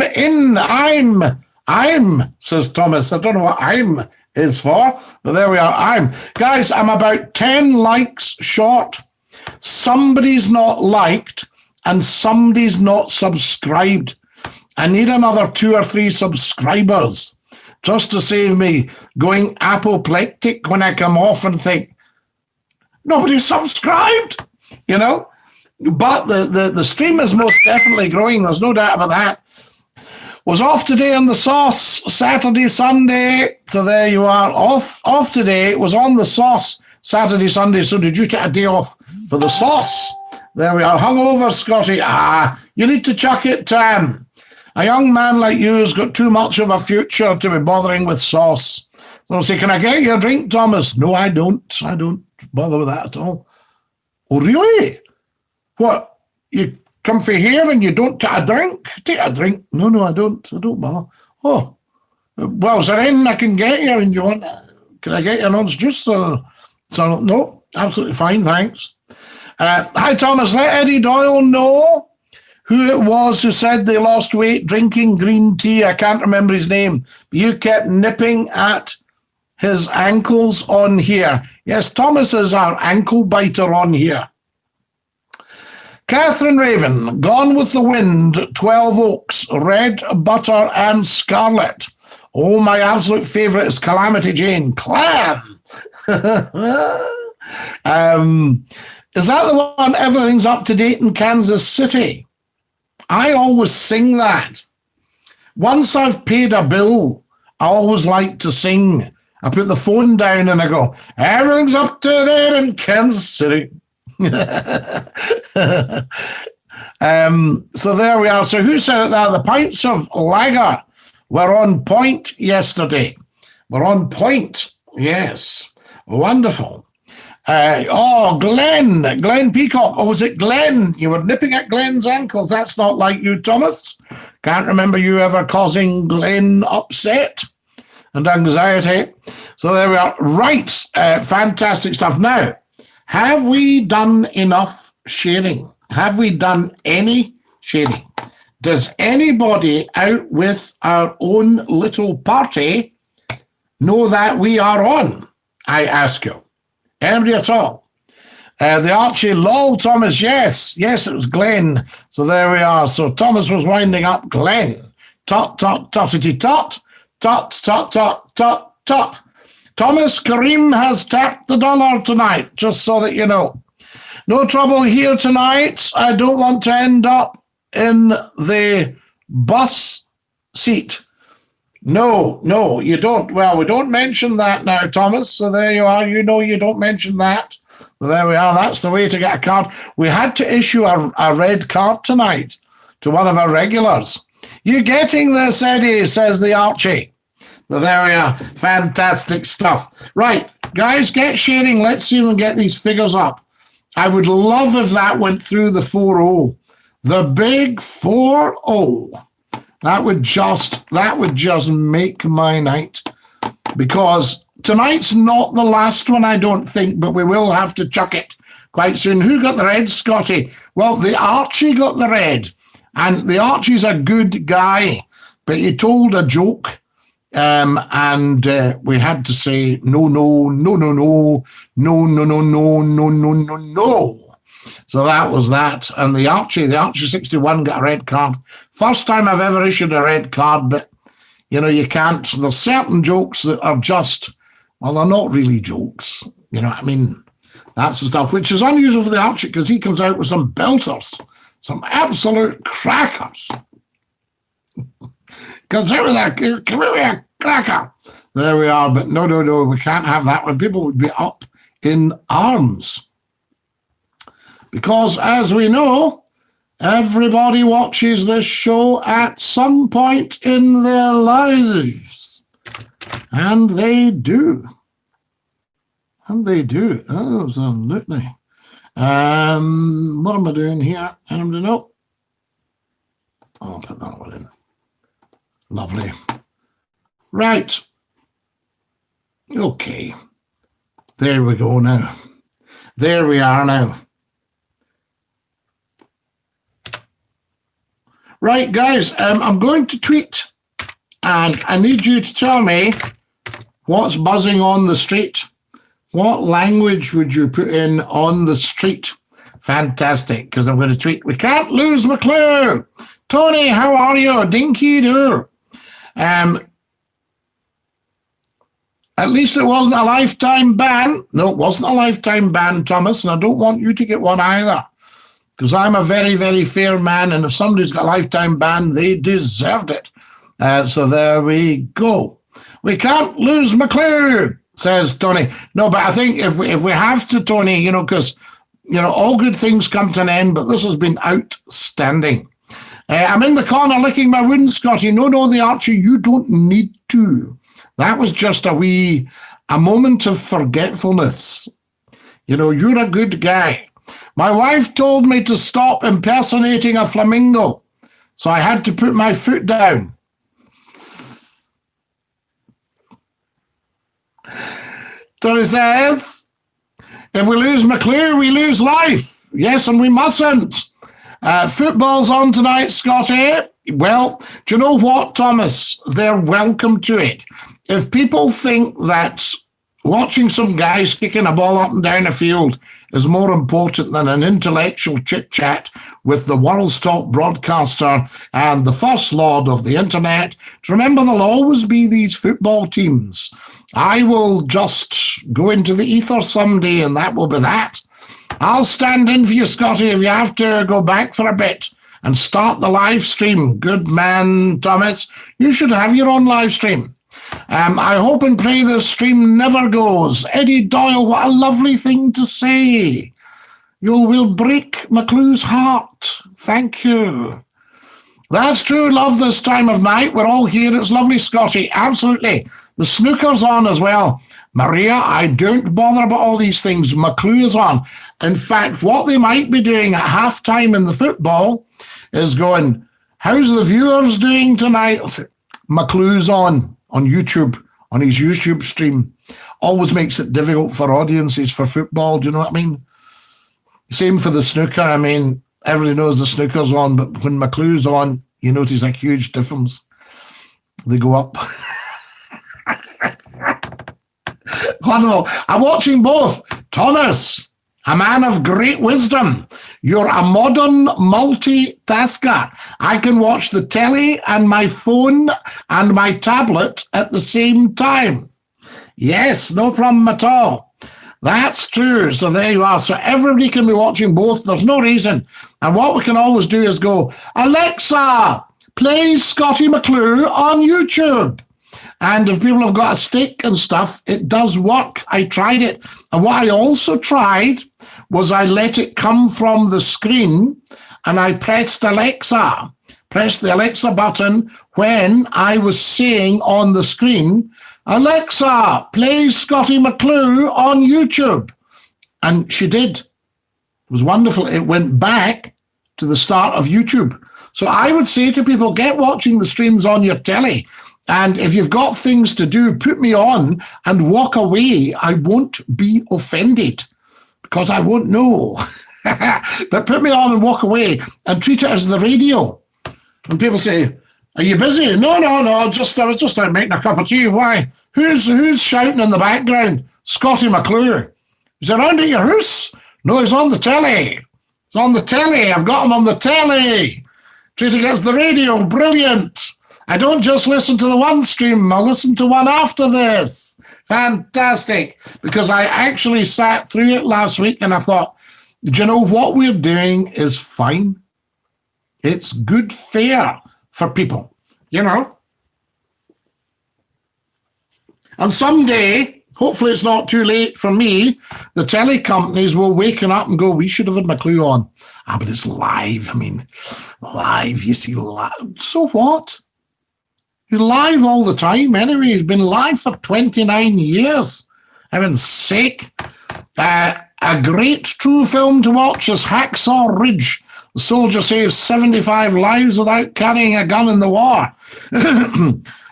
Speaker 1: says Thomas. I don't know what I'm is for, but there we are. Guys, I'm about 10 likes short. Somebody's not liked and somebody's not subscribed. I need another 2 or 3 subscribers just to save me going apoplectic when I come off and think, nobody subscribed, you know. But the stream is most definitely growing. There's no doubt about that. Was off today on the sauce, Saturday, Sunday. So there you are, off today. It was on the sauce, Saturday, Sunday. So did you take a day off for the sauce? There we are, hungover, Scottie. You need to chuck it, Tam. A young man like you has got too much of a future to be bothering with sauce. So I'll say, can I get you a drink, Thomas? No, I don't. I don't bother with that at all. Oh, really? What? You come for here and you don't take a drink? Take a drink? No, I don't. I don't bother. Oh, well, is there anything I can get you and you want? Can I get you an orange juice? So no, absolutely fine, thanks. Hi, Thomas. Let Eddie Doyle know who it was who said they lost weight drinking green tea. I can't remember his name. You kept nipping at his ankles on here. Yes, Thomas is our ankle biter on here. Catherine Raven, Gone with the Wind, 12 Oaks, Red, Butter and Scarlet. Oh, my absolute favourite is Calamity Jane. Clam! Is that the one, Everything's Up to Date in Kansas City? I always sing that. Once I've paid a bill, I always like to sing. I put the phone down and I go, everything's up to date in Kansas City. So there we are. So who said it there? The pints of lager were on point yesterday. We're on point. Yes. Wonderful. Glenn Peacock. Oh, was it Glenn? You were nipping at Glenn's ankles. That's not like you, Thomas. Can't remember you ever causing Glenn upset and anxiety. So there we are. Right. Fantastic stuff. Now, have we done enough sharing? Have we done any sharing? Does anybody out with our own little party know that we are on? I ask you. Anybody at all? The Archie, lol, Thomas, yes, it was Glenn. So there we are. So Thomas was winding up Glenn. Tot, tottity tot, tot, tot, tot, tot, tot. Thomas, Kareem has tapped the $1 tonight, just so that you know. No trouble here tonight. I don't want to end up in the bus seat. No, you don't. Well, we don't mention that now, Thomas. So there you are. You know you don't mention that. So there we are. That's the way to get a card. We had to issue a red card tonight to one of our regulars. You getting this, Eddie, says the Archie. So there we are. Fantastic stuff. Right, guys, get sharing. Let's see if we can get these figures up. I would love if that went through the 4-0. The big 4-0. That would just make my night, because tonight's not the last one, I don't think, but we will have to chuck it quite soon. Who got the red, Scottie? Well, the Archie got the red, and the Archie's a good guy, but he told a joke, and we had to say no. So that was that. And the Archie 61 got a red card. First time I've ever issued a red card, but, you know, you can't. There's certain jokes that are just, well, they're not really jokes. You know what I mean? That's the stuff, which is unusual for the Archie, because he comes out with some belters, some absolute crackers. Comes out with a cracker. There we are. But no, we can't have that one. People would be up in arms. Because, as we know, Everybody watches this show at some point in their lives. And they do. And they do. Absolutely. What am I doing here? I don't know. I'll put that one in. Lovely. Right. Okay. There we go now. There we are now. Right, guys, I'm going to tweet, and I need you to tell me what's buzzing on the street. What language would you put in on the street? Fantastic, because I'm going to tweet. We can't lose McClue. Tony, how are you? Dinky-Doo. At least it wasn't a lifetime ban. No, it wasn't a lifetime ban, Thomas, and I don't want you to get one either. Because I'm a very, very fair man, and if somebody's got a lifetime ban, they deserved it. So there we go. We can't lose McClue, says Tony. No, but I think if we have to, Tony, because, all good things come to an end, but this has been outstanding. I'm in the corner licking my wound, Scotty. No, the Archie, you don't need to. That was just a moment of forgetfulness. You're a good guy. My wife told me to stop impersonating a flamingo, so I had to put my foot down. Tony says, if we lose McClue, we lose life. Yes, and we mustn't. Football's on tonight, Scotty. Well, do you know what, Thomas? They're welcome to it. If people think that watching some guys kicking a ball up and down a field is more important than an intellectual chit-chat with the world's top broadcaster and the first lord of the internet, remember there'll always be these football teams. I will just go into the ether someday and that will be that. I'll stand in for you, Scotty, if you have to go back for a bit and start the live stream. Good man, Thomas. You should have your own live stream. I hope and pray this stream never goes. Eddie Doyle, what a lovely thing to say. You will break McClue's heart. Thank you. That's true. Love this time of night. We're all here. It's lovely, Scotty. Absolutely. The snooker's on as well. Maria, I don't bother about all these things. McClue is on. In fact, what they might be doing at halftime in the football is going, how's the viewers doing tonight? McClue's on YouTube, on his YouTube stream. Always makes it difficult for audiences for football. Do you know what I mean? Same for the snooker. I mean, everybody knows the snooker's on, but when McClue's on, you notice a huge difference. They go up. Wonderful. I'm watching both. Thomas, a man of great wisdom. You're a modern multitasker. I can watch the telly and my phone and my tablet at the same time. Yes, no problem at all. That's true. So there you are. So everybody can be watching both. There's no reason. And what we can always do is go, Alexa, play Scottie McClue on YouTube. And if people have got a stick and stuff, it does work. I tried it. And what I also tried was I let it come from the screen and I pressed the Alexa button when I was saying on the screen, Alexa, play Scottie McClue on YouTube. And she did. It was wonderful. It went back to the start of YouTube. So I would say to people, get watching the streams on your telly. And if you've got things to do, put me on and walk away. I won't be offended because I won't know. But put me on and walk away and treat it as the radio. And people say, are you busy? No. I was just out making a cup of tea. Why? Who's shouting in the background? Scottie McClue. Is he around at your house? No, he's on the telly. He's on the telly. I've got him on the telly. Treating it as the radio. Brilliant. I don't just listen to the one stream, I'll listen to one after this. Fantastic. Because I actually sat through it last week and I thought, do you know what we're doing is fine? It's good fare for people, you know? And someday, hopefully it's not too late for me. The telly companies will waken up and go, we should have had McClue on. But it's live. I mean, live, you see, live. So what? He's live all the time anyway. He's been live for 29 years. Heaven's sake. A great true film to watch is Hacksaw Ridge. The soldier saves 75 lives without carrying a gun in the war.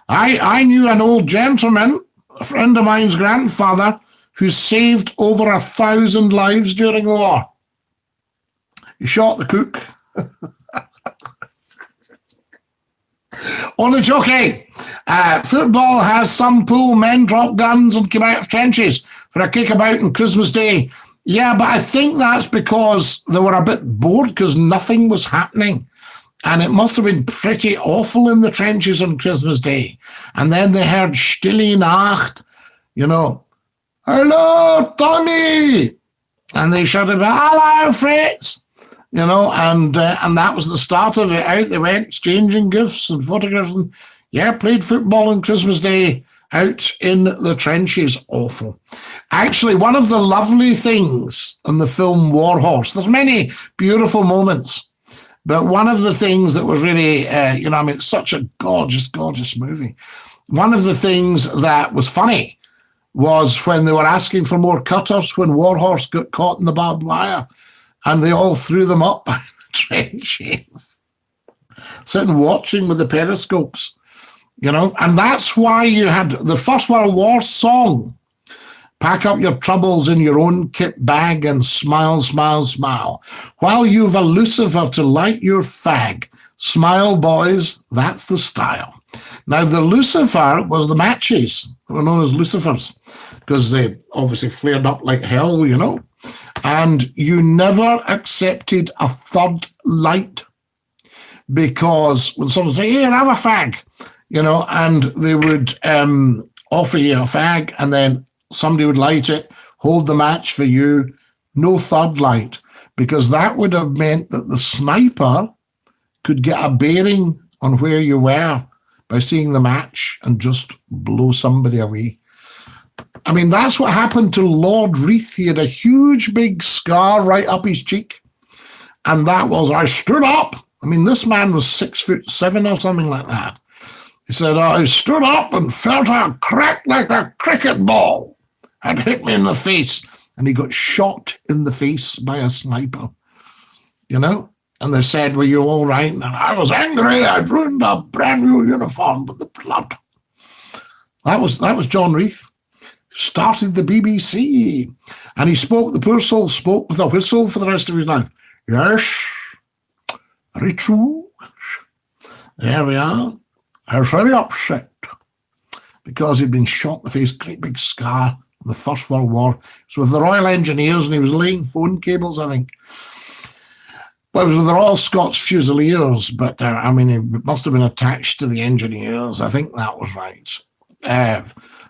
Speaker 1: I knew an old gentleman, a friend of mine's grandfather, who saved over 1,000 lives during the war. He shot the cook. Only joking. Football has some pool men drop guns and come out of trenches for a kickabout on Christmas Day. Yeah, but I think that's because they were a bit bored because nothing was happening. And it must have been pretty awful in the trenches on Christmas Day. And then they heard Stille Nacht, hello, Tommy. And they shouted, hello, Fritz. And that was the start of it. Out they went, exchanging gifts and photographs. And played football on Christmas Day out in the trenches. Awful. Actually, one of the lovely things in the film War Horse, there's many beautiful moments, but one of the things that was really, it's such a gorgeous, gorgeous movie. One of the things that was funny was when they were asking for more cutters when War Horse got caught in the barbed wire. And they all threw them up by the trenches, sitting watching with the periscopes, And that's why you had the First World War song, pack up your troubles in your own kit bag and smile, smile, smile. While you've a Lucifer to light your fag, smile, boys, that's the style. Now, the Lucifer was the matches. They were known as Lucifers because they obviously flared up like hell, And you never accepted a third light because when someone say, here, have a fag, and they would offer you a fag and then somebody would light it, hold the match for you, no third light, because that would have meant that the sniper could get a bearing on where you were by seeing the match and just blow somebody away. I mean, that's what happened to Lord Reith. He had a huge big scar right up his cheek. And that was, I stood up. I mean, this man was 6'7" or something like that. He said, I stood up and felt a crack like a cricket ball had hit me in the face. And he got shot in the face by a sniper, And they said, were you all right? And I was angry. I'd ruined a brand new uniform with the blood. That was John Reith. Started the BBC, and he spoke, the poor soul spoke with a whistle for the rest of his life. Yes, very true. There we are. I was very upset because he'd been shot in the face, great big scar in the First World War. It was with the Royal Engineers, and he was laying phone cables, I think. Well, it was with the Royal Scots Fusiliers, but he must have been attached to the Engineers. I think that was right.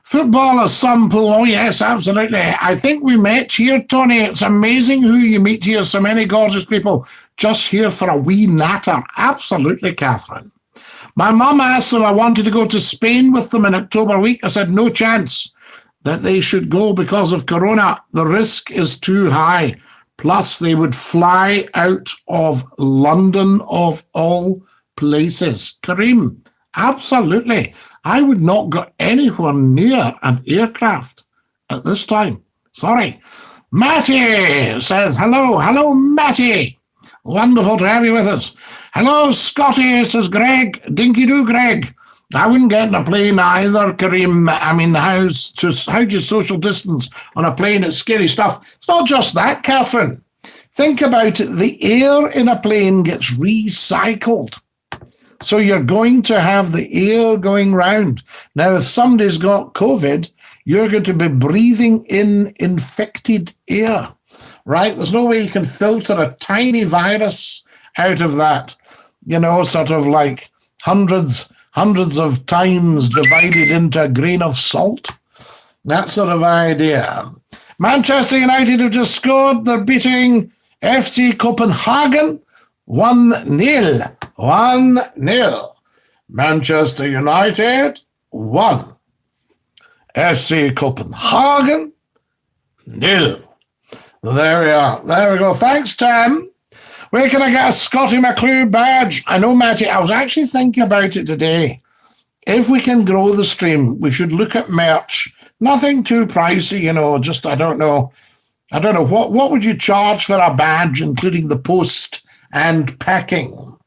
Speaker 1: Football is some pool. Oh, yes, absolutely. I think we met here, Tony. It's amazing who you meet here. So many gorgeous people just here for a wee natter. Absolutely, Catherine. My mum asked if I wanted to go to Spain with them in October week. I said, no chance that they should go because of Corona. The risk is too high. Plus, they would fly out of London, of all places. Kareem, absolutely. I would not go anywhere near an aircraft at this time. Sorry. Matty says, hello. Hello, Matty. Wonderful to have you with us. Hello, Scottie, says Greg. Dinky-Doo, Greg. I wouldn't get in a plane either, Kareem. I mean, how do you social distance on a plane? It's scary stuff. It's not just that, Catherine. Think about it. The air in a plane gets recycled. So you're going to have the air going round. Now, if somebody's got COVID, you're going to be breathing in infected air, right? There's no way you can filter a tiny virus out of that, sort of like hundreds of times divided into a grain of salt. That sort of idea. Manchester United have just scored. They're beating FC Copenhagen 1-0. 1-0. Manchester United 1. SC Copenhagen, nil. There we are. There we go. Thanks, Tam. Where can I get a Scottie McClue badge? I know, Matty, I was actually thinking about it today. If we can grow the stream, we should look at merch. Nothing too pricey, you know, just, I don't know. What would you charge for a badge, including the post and packing?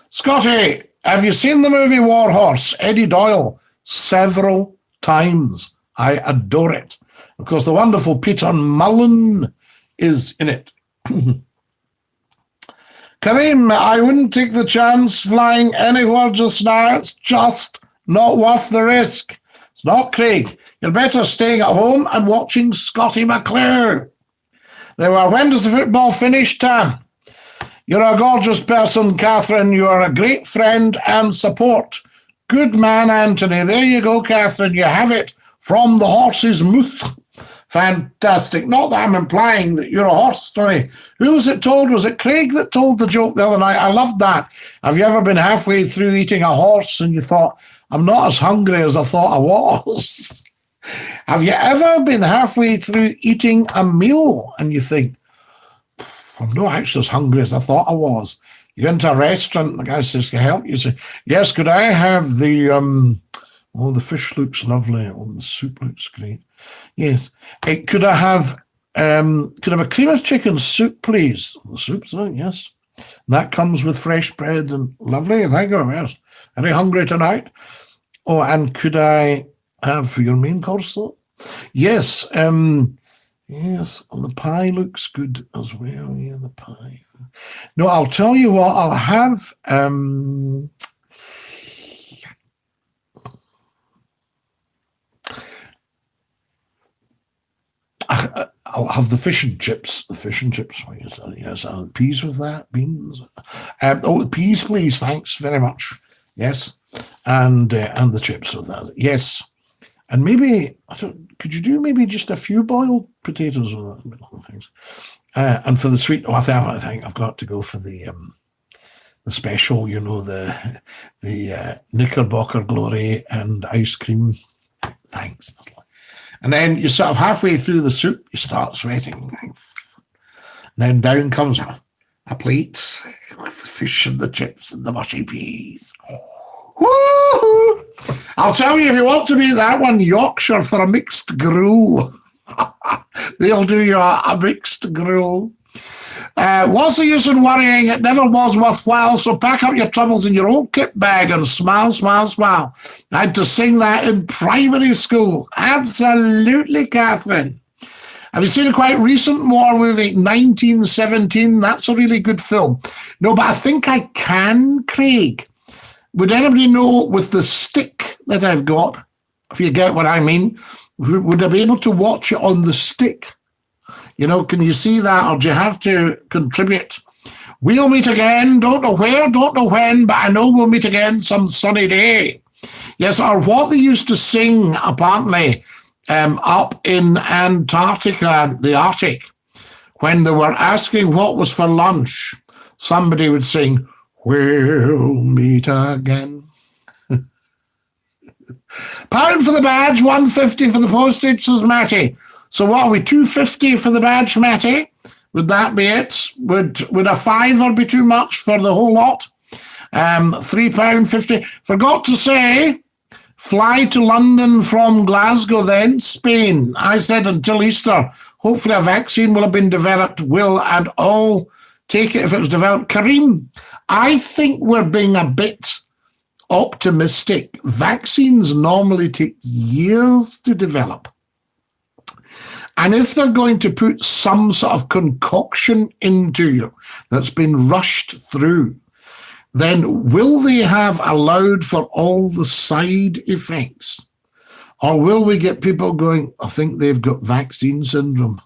Speaker 1: Scotty, have you seen the movie War Horse? Eddie Doyle, several times. I adore it. Of course, the wonderful Peter Mullen is in it. Kareem, I wouldn't take the chance flying anywhere just now. It's just not worth the risk. It's not, Craig. You're better staying at home and watching Scottie McClue. There were, when does the football finish, Tam? You're a gorgeous person, Catherine. You are a great friend and support. Good man, Anthony. There you go, Catherine. You have it from the horse's mouth. Fantastic. Not that I'm implying that you're a horse story. Who was it told? Was it Craig that told the joke the other night? I loved that. Have you ever been halfway through eating a horse and you thought, I'm not as hungry as I thought I was? Have you ever been halfway through eating a meal and you think, I'm not actually as hungry as I thought I was? You go into a restaurant, the guy says, can I help you? You say, yes, could I have the, the fish looks lovely, the soup looks great. Yes. Could I have a cream of chicken soup, please? The soup's right, yes. That comes with fresh bread and lovely. Thank you. Yes. Very hungry tonight. Oh, and could I have for your main course, though? Yes. Yes. The pie looks good as well. Yeah, the pie. No, I'll tell you what. I'll have. I'll have the fish and chips. The fish and chips. Yes, peas with that, beans. Peas, please. Thanks very much. Yes, and the chips with that. Yes, and maybe could you do maybe just a few boiled potatoes with that? Things. And for the sweet, I think I've got to go for the special. You know, the Knickerbocker Glory and ice cream. Thanks. And then you sort of halfway through the soup, you start sweating. And then down comes a plate with the fish and the chips and the mushy peas. Woo! I'll tell you, if you want to be that one, Yorkshire for a mixed gruel. They'll do you a mixed gruel. What's the use in worrying? It never was worthwhile, so pack up your troubles in your old kit bag and smile, smile, smile. I had to sing that in primary school. Absolutely, Catherine. Have you seen a quite recent war movie, 1917? That's a really good film. No, but I think I can, Craig. Would anybody know with the stick that I've got, if you get what I mean, would I be able to watch it on the stick? You know, can you see that, or do you have to contribute? We'll meet again, don't know where, don't know when, but I know we'll meet again some sunny day. Yes, or what they used to sing, apparently, up in Antarctica, the Arctic, when they were asking what was for lunch, somebody would sing, we'll meet again. £1 for the badge, £1.50 for the postage, says Matty. So what are we, £2.50 for the badge, Matty? Would that be it? Would a £5 be too much for the whole lot? £3.50. Forgot to say, fly to London from Glasgow then, Spain. I said until Easter, hopefully a vaccine will have been developed. Will and all take it if it was developed. Kareem, I think we're being a bit optimistic. Vaccines normally take years to develop. And if they're going to put some sort of concoction into you that's been rushed through, then will they have allowed for all the side effects? Or will we get people going, I think they've got vaccine syndrome?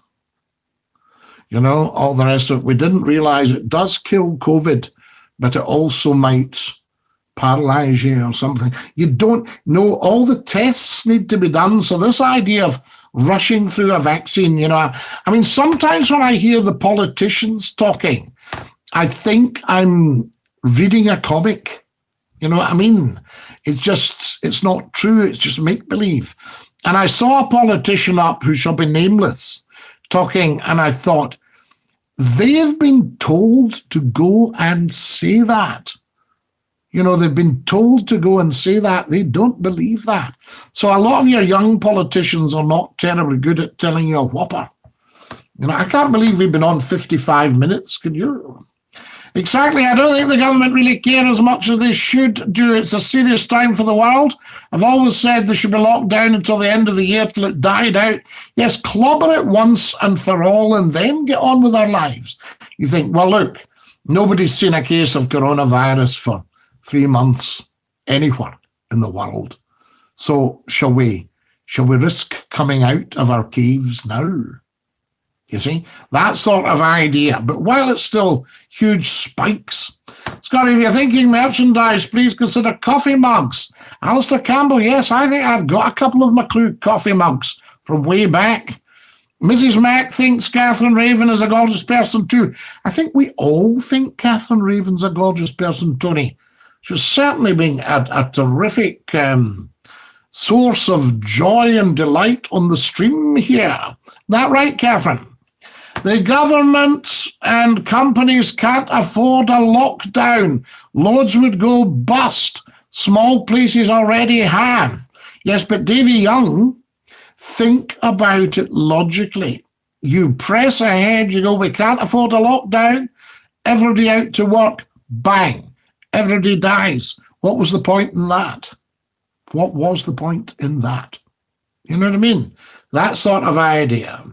Speaker 1: You know, all the rest of it. We didn't realize it does kill COVID, but it also might paralyze you or something. You don't know. All the tests need to be done. So this idea of rushing through a vaccine, you know, I mean, sometimes when I hear the politicians talking, I think I'm reading a comic. You know what I mean? It's not true. It's just make-believe. And I saw a politician up who shall be nameless talking, and I thought, they've been told to go and say that. You know, they've been told to go and say that. They don't believe that. So a lot of your young politicians are not terribly good at telling you a whopper. You know, I can't believe we've been on 55 minutes. Can you? Exactly. I don't think the government really care as much as they should do. It's a serious time for the world. I've always said they should be locked down until the end of the year till it died out. Yes, clobber it once and for all and then get on with our lives. You think, well, look, nobody's seen a case of coronavirus for 3 months anywhere in the world. So shall we risk coming out of our caves now? You see, that sort of idea. But while it's still huge spikes, Scottie, if you're thinking merchandise, please consider coffee mugs. Alistair Campbell, yes, I think I've got a couple of McClue coffee mugs from way back. Mrs. Mack thinks Catherine Raven is a gorgeous person too. I think we all think Catherine Raven's a gorgeous person, Tony. She's certainly been a terrific source of joy and delight on the stream here. That right, Catherine? The government and companies can't afford a lockdown. Loads would go bust. Small places already have. Yes, but Davy Young, think about it logically. You press ahead, you go, we can't afford a lockdown. Everybody out to work, bang. Everybody dies. What was the point in that? What was the point in that? You know what I mean? That sort of idea.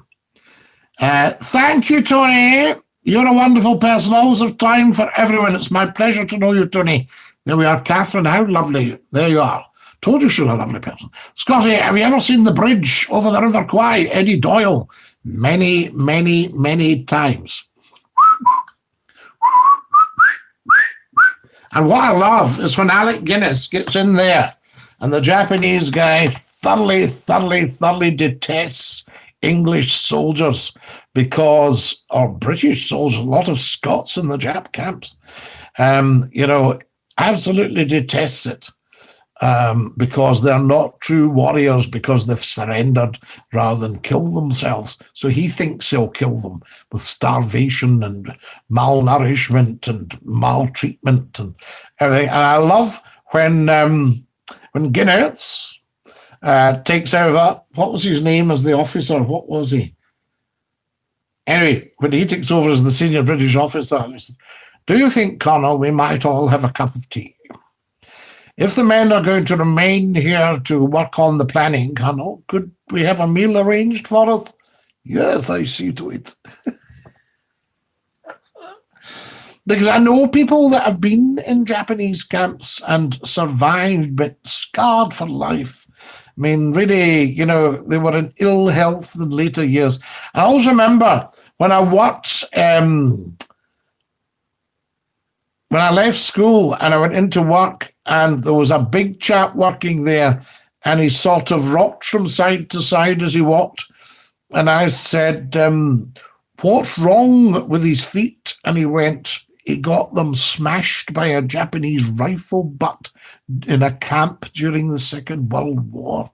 Speaker 1: Thank you, Tony. You're a wonderful person. Always have time for everyone. It's my pleasure to know you, Tony. There we are. Catherine, how lovely. There you are. Told you she's a lovely person. Scottie, have you ever seen the bridge over the River Kwai? Eddie Doyle. Many, many, many times. And what I love is when Alec Guinness gets in there and the Japanese guy thoroughly detests English soldiers because, or British soldiers, a lot of Scots in the Jap camps, you know, absolutely detests it because they're not true warriors because they've surrendered rather than kill themselves. So he thinks he'll kill them with starvation and malnourishment and maltreatment and everything. And I love when Guinness takes over, what was his name as the officer? What was he? Anyway, when he takes over as the senior British officer, he said, do you think, Colonel, we might all have a cup of tea? If the men are going to remain here to work on the planning, Colonel, could we have a meal arranged for us? Yes, I see to it. Because I know people that have been in Japanese camps and survived, but scarred for life. I mean, really, you know, they were in ill health in later years. I always remember when I worked, when I left school and I went into work and there was a big chap working there and he sort of rocked from side to side as he walked. And I said, what's wrong with his feet? And he went, he got them smashed by a Japanese rifle butt in a camp during the Second World War.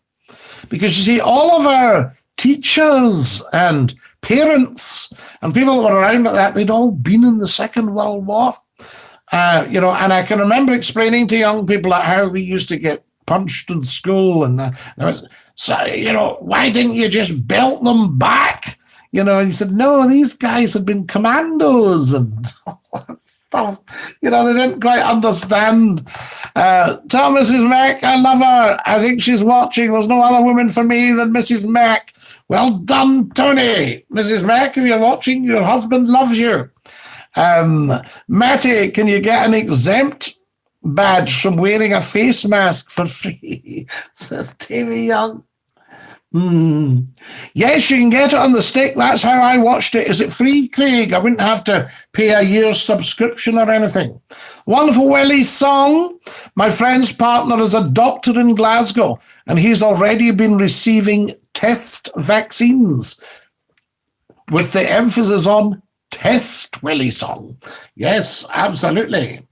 Speaker 1: Because you see, all of our teachers and parents and people that were around like that, they'd all been in the Second World War. You know, and I can remember explaining to young people like how we used to get punched in school. And there was, so, you know, why didn't you just belt them back? You know, and he said, no, these guys had been commandos and all that stuff. You know, they didn't quite understand. Tell Mrs. Mack, I love her. I think she's watching. There's no other woman for me than Mrs. Mack. Well done, Tony. Mrs. Mack, if you're watching, your husband loves you. Matty, can you get an exempt badge from wearing a face mask for free? Says Davy Young. Yes, you can get it on the stick. That's how I watched it. Is it free, Craig? I wouldn't have to pay a year's subscription or anything. Wonderful Willie song. My friend's partner is a doctor in Glasgow, and he's already been receiving test vaccines with the emphasis on test, Willie song. Yes, absolutely.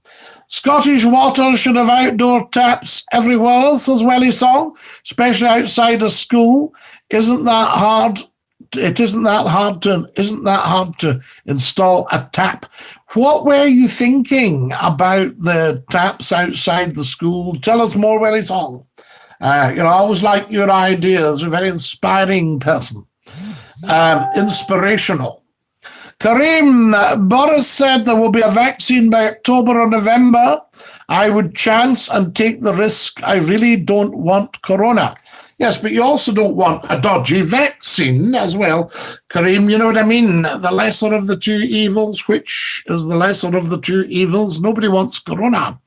Speaker 1: Scottish water should have outdoor taps everywhere, says Welly Song, especially outside of school. Isn't that hard? It isn't that hard to install a tap. What were you thinking about the taps outside the school? Tell us more, Welly Song. I always like your ideas. You're a very inspiring person. Inspirational. Kareem, Boris said there will be a vaccine by October or November. I would chance and take the risk. I really don't want corona. Yes, but you also don't want a dodgy vaccine as well. Kareem, you know what I mean? The lesser of the two evils. Which is the lesser of the two evils? Nobody wants corona.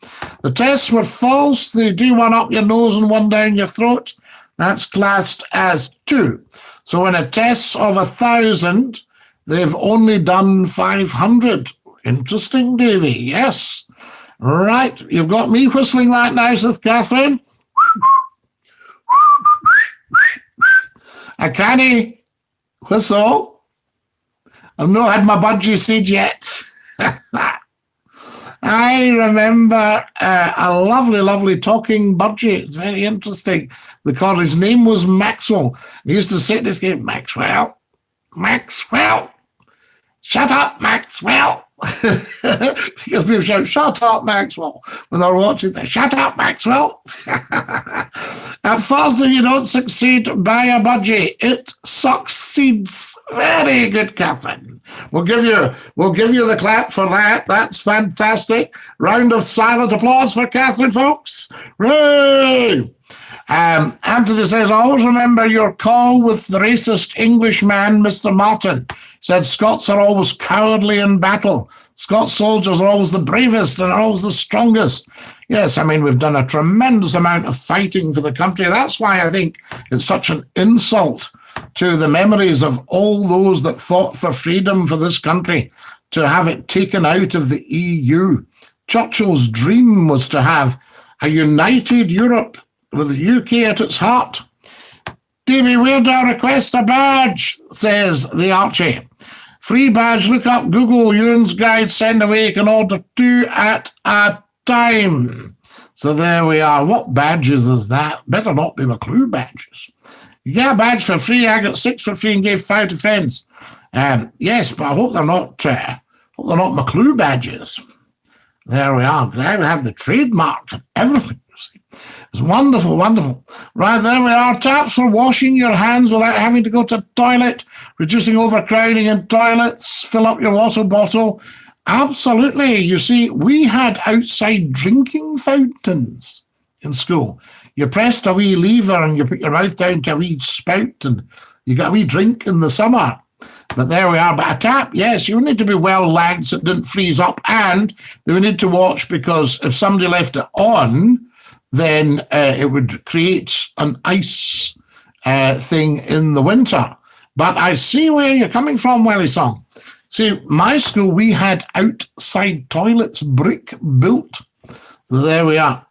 Speaker 1: The tests were false. They do one up your nose and one down your throat. That's classed as 2. So in a test of 1,000, they've only done 500. Interesting, Davy. Yes. Right. You've got me whistling that now, says Catherine. I can't whistle. I've not had my budgie seed yet. I remember a lovely, lovely talking budgie. It's very interesting. His name was Maxwell. He used to sit in this game, Maxwell, shut up, Maxwell. Because people shout, shut up, Maxwell, when they're watching the shut up, Maxwell. At first, if you don't succeed, buy a budgie. It succeeds. Very good, Catherine. We'll give you the clap for that. That's fantastic. Round of silent applause for Catherine, folks. Hooray! Anthony says, I always remember your call with the racist Englishman, Mr. Martin. Said Scots are always cowardly in battle. Scots soldiers are always the bravest and are always the strongest. Yes, I mean, we've done a tremendous amount of fighting for the country. That's why I think it's such an insult to the memories of all those that fought for freedom for this country to have it taken out of the EU. Churchill's dream was to have a united Europe with the UK at its heart. Davy, where do I request a badge, says the Archie. Free badge, look up Google, Ewan's Guide, send away, you can order 2 at a time. So there we are. What badges is that? Better not be McClue badges. You get a badge for free. I got 6 for free and gave 5 to friends. Yes, but I hope they're not McClue badges. There we are. Glad we have the trademark and everything. It's wonderful, wonderful. Right, there we are. Taps for washing your hands without having to go to the toilet, reducing overcrowding in toilets, fill up your water bottle. Absolutely. You see, we had outside drinking fountains in school. You pressed a wee lever and you put your mouth down to a wee spout and you got a wee drink in the summer. But there we are. But a tap, yes, you need to be well lagged so it didn't freeze up. And they would need to watch because if somebody left it on, then it would create an ice thing in the winter. But I see where you're coming from, Welly Song. See, my school, we had outside toilets, brick built. So there we are.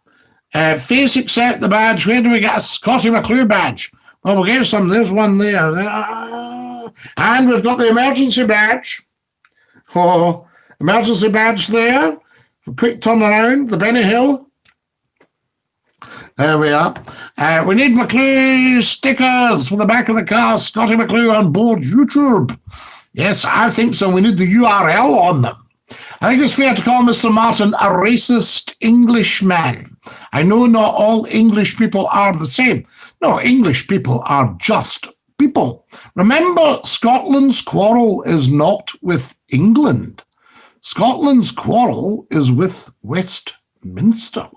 Speaker 1: Face accept the badge. Where do we get a Scottie McClue badge? Well, we'll get some. There's one there. And we've got the emergency badge. Oh, emergency badge there. Quick turn around. The Benny Hill. There we are. We need McClue stickers for the back of the car. Scottie McClue on board YouTube. Yes, I think so. We need the URL on them. I think it's fair to call Mr. Martin a racist Englishman. I know not all English people are the same. No, English people are just people. Remember, Scotland's quarrel is not with England. Scotland's quarrel is with Westminster,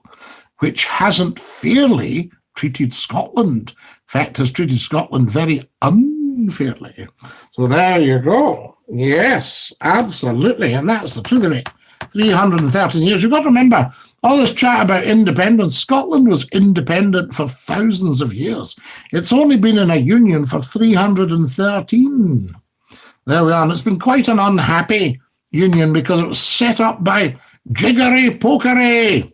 Speaker 1: which hasn't fairly treated Scotland. In fact, has treated Scotland very unfairly. So there you go. Yes, absolutely. And that's the truth of it. 313 years. You've got to remember, all this chat about independence, Scotland was independent for thousands of years. It's only been in a union for 313. There we are. And it's been quite an unhappy union because it was set up by jiggery-pokery.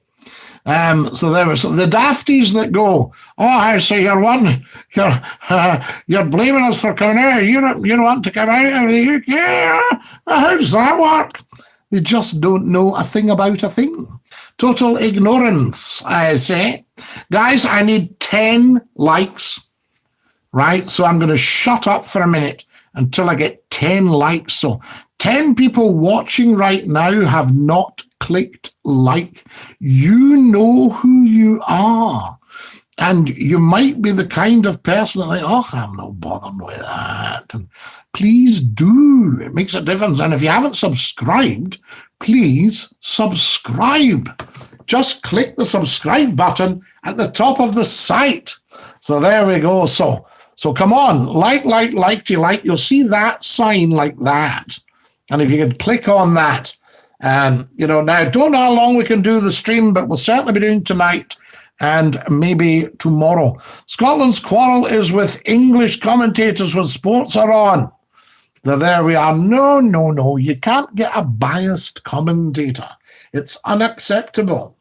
Speaker 1: So there was the dafties that go, oh, I say you're blaming us for coming out. You don't want to come out of the UK. How does that work? They just don't know a thing about a thing. Total ignorance, I say. Guys, I need 10 likes, right? So I'm going to shut up for a minute until I get 10 likes. So 10 people watching right now have not clicked like. You know who you are. And you might be the kind of person that, like, oh, I'm not bothered with that. And please do. It makes a difference. And if you haven't subscribed, please subscribe. Just click the subscribe button at the top of the site. So there we go. So come on, like, you'll see that sign like that. And if you could click on that, now don't know how long we can do the stream, but we'll certainly be doing tonight and maybe tomorrow. Scotland's quarrel is with English commentators when sports are on. There we are. No. You can't get a biased commentator. It's unacceptable.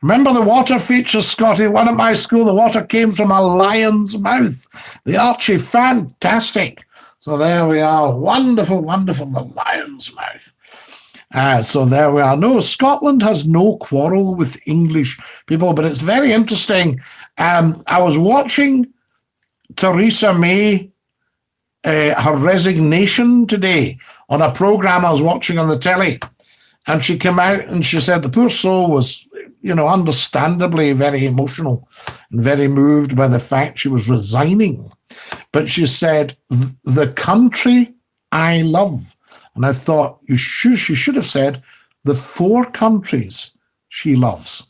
Speaker 1: Remember the water feature, Scottie? One at my school, the water came from a lion's mouth. The Archie, fantastic. So there we are. Wonderful, the lion's mouth. So there we are. No, Scotland has no quarrel with English people, but it's very interesting. I was watching Theresa May, her resignation today on a program I was watching on the telly. And she came out and she said the poor soul was, understandably very emotional and very moved by the fact she was resigning. But she said, the country I love. And I thought she should have said the 4 countries she loves.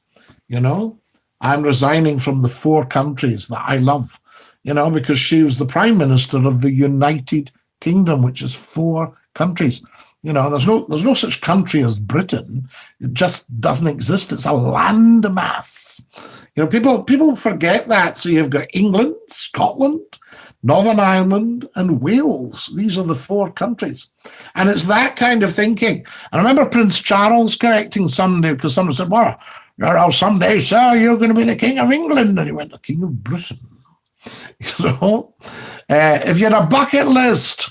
Speaker 1: I'm resigning from the 4 countries that I love, because she was the Prime Minister of the United Kingdom, which is 4 countries. There's no such country as Britain. It just doesn't exist. It's a landmass. People forget that. So you've got England, Scotland, Northern Ireland, and Wales. These are the 4 countries. And it's that kind of thinking. I remember Prince Charles correcting somebody because someone said, well, someday, sir, you're going to be the King of England. And he went, the King of Britain. If you had a bucket list,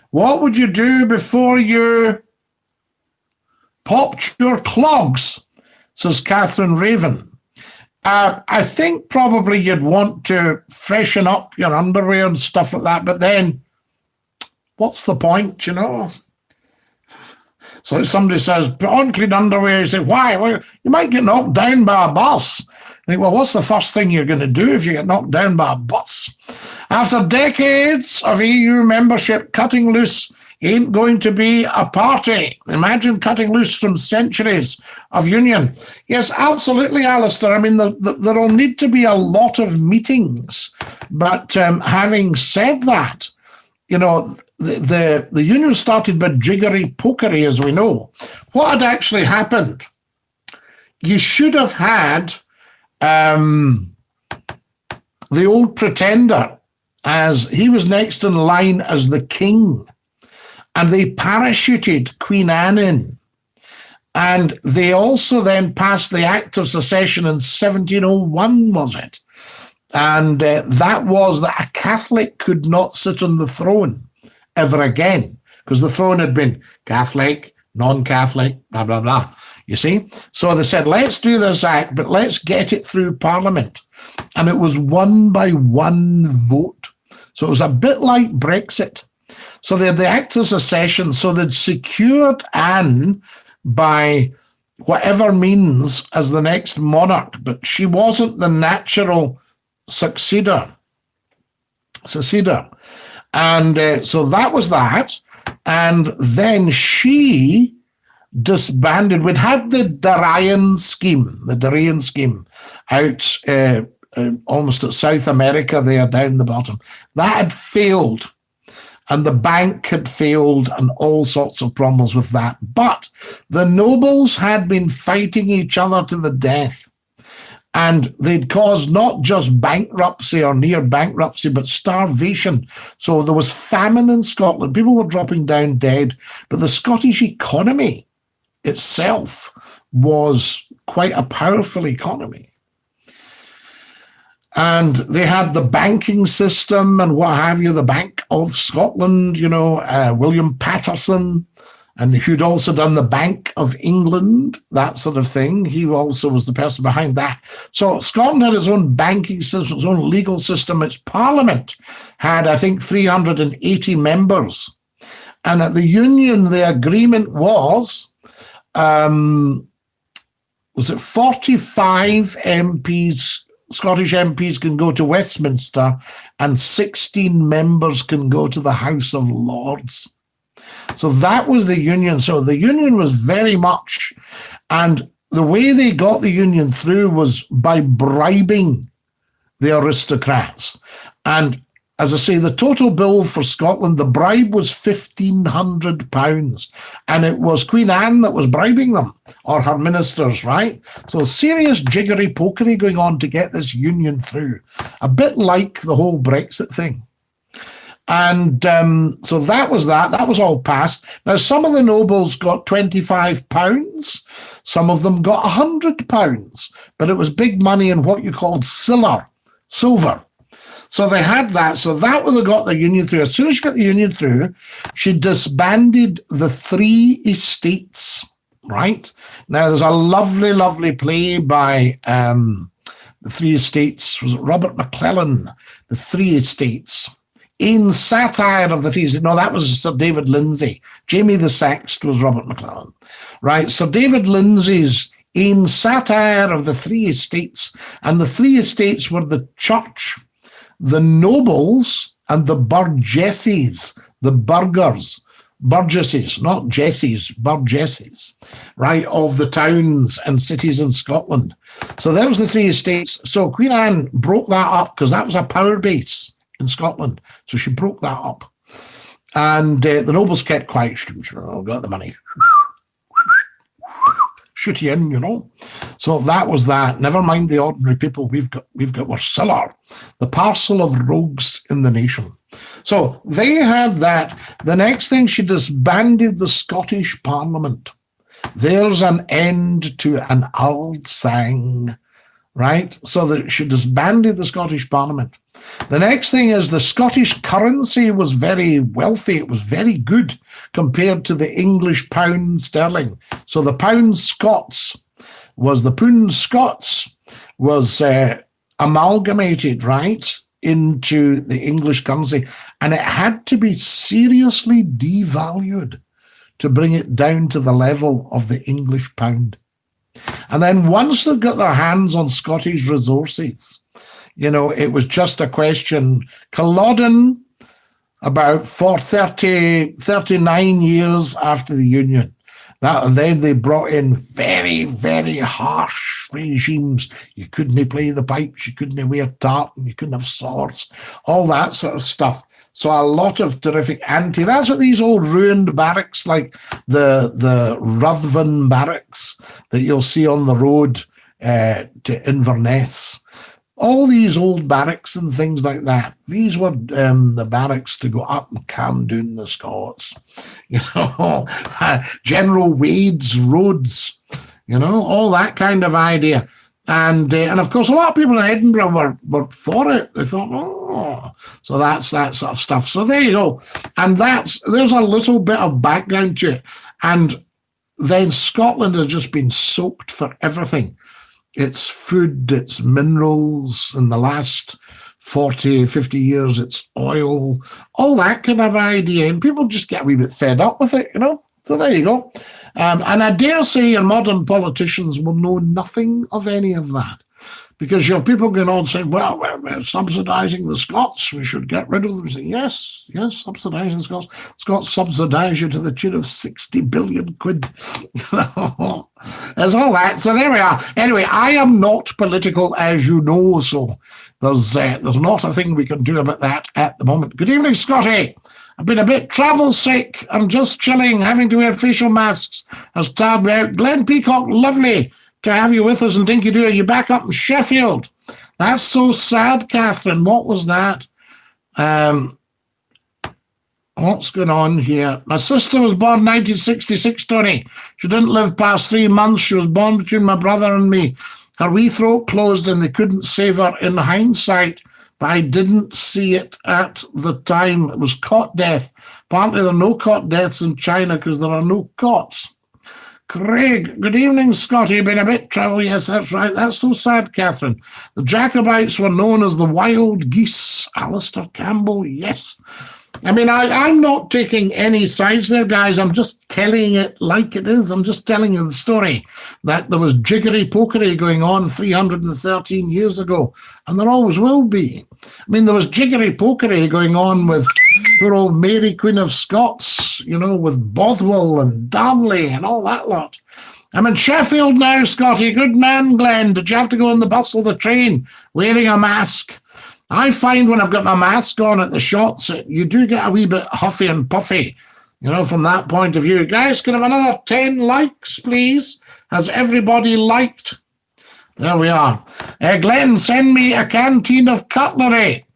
Speaker 1: what would you do before you popped your clogs, says Catherine Raven. I think probably you'd want to freshen up your underwear and stuff like that, but then what's the point, So if somebody says, put on clean underwear, you say, why? Well, you might get knocked down by a bus. I think, well, what's the first thing you're going to do if you get knocked down by a bus? After decades of EU membership, cutting loose ain't going to be a party. Imagine cutting loose from centuries of union. Yes, absolutely, Alistair. I mean, there'll need to be a lot of meetings. But having said that, the union started by jiggery-pokery, as we know. What had actually happened? You should have had the old pretender, as he was next in line as the king, and they parachuted Queen Anne in. And they also then passed the Act of Secession in 1701, was it? And that was that a Catholic could not sit on the throne ever again, because the throne had been Catholic, non-Catholic, blah, blah, blah. You see? So they said, let's do this act, but let's get it through Parliament. And it was 1 vote. So it was a bit like Brexit. So they had the Act of Secession, so they'd secured Anne by whatever means as the next monarch, but she wasn't the natural successor. And so that was that. And then she disbanded. We'd had the Darien scheme out almost at South America there, down the bottom. That had failed. And the bank had failed and all sorts of problems with that. But the nobles had been fighting each other to the death. And they'd caused not just bankruptcy or near bankruptcy, but starvation. So there was famine in Scotland. People were dropping down dead. But the Scottish economy itself was quite a powerful economy. And they had the banking system and what have you, the Bank of Scotland, William Patterson, and who'd also done the Bank of England, that sort of thing. He also was the person behind that. So Scotland had its own banking system, its own legal system. Its parliament had, I think, 380 members. And at the Union, the agreement was it 45 MPs, Scottish MPs can go to Westminster, and 16 members can go to the House of Lords. So that was the Union. So the Union was very much, and the way they got the Union through was by bribing the aristocrats. And as I say, the total bill for Scotland, the bribe was £1,500. And it was Queen Anne that was bribing them, or her ministers, right? So serious jiggery-pokery going on to get this union through. A bit like the whole Brexit thing. And so that was that. That was all passed. Now, some of the nobles got £25. Some of them got £100. But it was big money in what you called silver. So they had that. So that would have got the union through. As soon as she got the union through, she disbanded the 3 estates, right? Now, there's a lovely, lovely play by the 3 estates. Was it Robert McClellan? The 3 estates. In satire of the 3 estates. No, that was Sir David Lindsay. Jamie the Sext was Robert McClellan, right? Sir David Lindsay's In Satire of the 3 Estates. And the 3 estates were the church, the nobles, and the burgesses, the burgesses, not jesses, burgesses, right, of the towns and cities in Scotland. So there was the 3 estates. So Queen Anne broke that up because that was a power base in Scotland. So she broke that up. And the nobles kept quiet. Got the money. Shoot you in, you know. So that was that. Never mind the ordinary people. We've got our Siller, the parcel of rogues in the nation. So they had that. The next thing, she disbanded the Scottish Parliament. There's an end to an auld sang, right? So that she disbanded the Scottish Parliament. The next thing is the Scottish currency was very wealthy. It was very good compared to the English pound sterling. So the pound Scots was amalgamated, right, into the English currency. And it had to be seriously devalued to bring it down to the level of the English pound. And then once they got their hands on Scottish resources, you know, it was just a question. Culloden, about 39 years after the Union, then they brought in very, very harsh regimes. You couldn't play the pipes, you couldn't wear tartan, you couldn't have swords, all that sort of stuff. So a lot of terrific that's what these old ruined barracks, like the Ruthven barracks that you'll see on the road to Inverness. All these old barracks and things like that, these were the barracks to go up and calm down the Scots. You know, General Wade's roads, you know, all that kind of idea. And of course, a lot of people in Edinburgh were for it. They thought, oh, so that's that sort of stuff. So there you go. And there's a little bit of background to it. And then Scotland has just been soaked for everything. It's food, it's minerals. In the last 40, 50 years, it's oil, all that kind of idea. And people just get a wee bit fed up with it, you know? So there you go. And I dare say your modern politicians will know nothing of any of that. Because you have people going on saying, well, we're subsidising the Scots, we should get rid of them. Say, yes, subsidising the Scots. Scots subsidise you to the tune of 60 billion quid. There's all that. So there we are. Anyway, I am not political, as you know, so there's not a thing we can do about that at the moment. Good evening, Scottie. I've been a bit travel sick. I'm just chilling, having to wear facial masks has tired me out. Glenn Peacock, lovely to have you with us. And Dinky-Doo, are you back up in Sheffield? That's so sad, Catherine. What was that? What's going on here? My sister was born 1966, Tony. She didn't live past 3 months. She was born between my brother and me. Her wee throat closed and they couldn't save her in hindsight. but I didn't see it at the time. It was cot death. Apparently there are no cot deaths in China because there are no cots. Craig, good evening, Scottie. Been a bit trouble. Yes, that's right. That's so sad, Catherine. The Jacobites were known as the wild geese. Alistair Campbell, yes. I mean, I'm not taking any sides there, guys. I'm just telling it like it is. I'm just telling you the story that there was jiggery-pokery going on 313 years ago, and there always will be. I mean, there was jiggery-pokery going on with poor old Mary, Queen of Scots, you know, with Bothwell and Darnley and all that lot. I'm in Sheffield now, Scottie. Good man, Glenn. Did you have to go on the bus or the train wearing a mask? I find when I've got my mask on at the shots, you do get a wee bit huffy and puffy, you know, from that point of view. Guys, can I have another 10 likes, please? Has everybody liked? There we are. Glenn, send me a canteen of cutlery.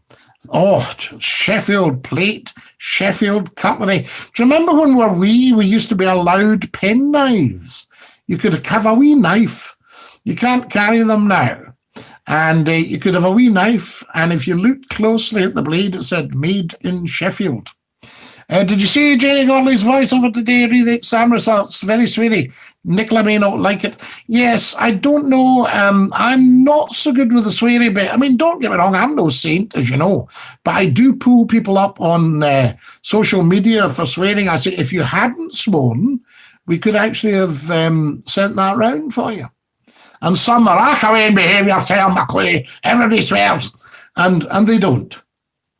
Speaker 1: Oh, Sheffield plate, Sheffield cutlery. Do you remember when we used to be allowed pen knives? You could have a wee knife. You can't carry them now. And you could have a wee knife, and if you looked closely at the blade, it said, made in Sheffield. Did you see Jenny Godley's voiceover today? Read the exam results. Very sweetie. Nicola may not like it. Yes, I don't know. I'm not so good with the sweary bit. I mean, don't get me wrong, I'm no saint, as you know, but I do pull people up on social media for swearing. I say, if you hadn't sworn, we could actually have sent that round for you. And some are, away and behave yourself, McClue. Everybody swears. And they don't.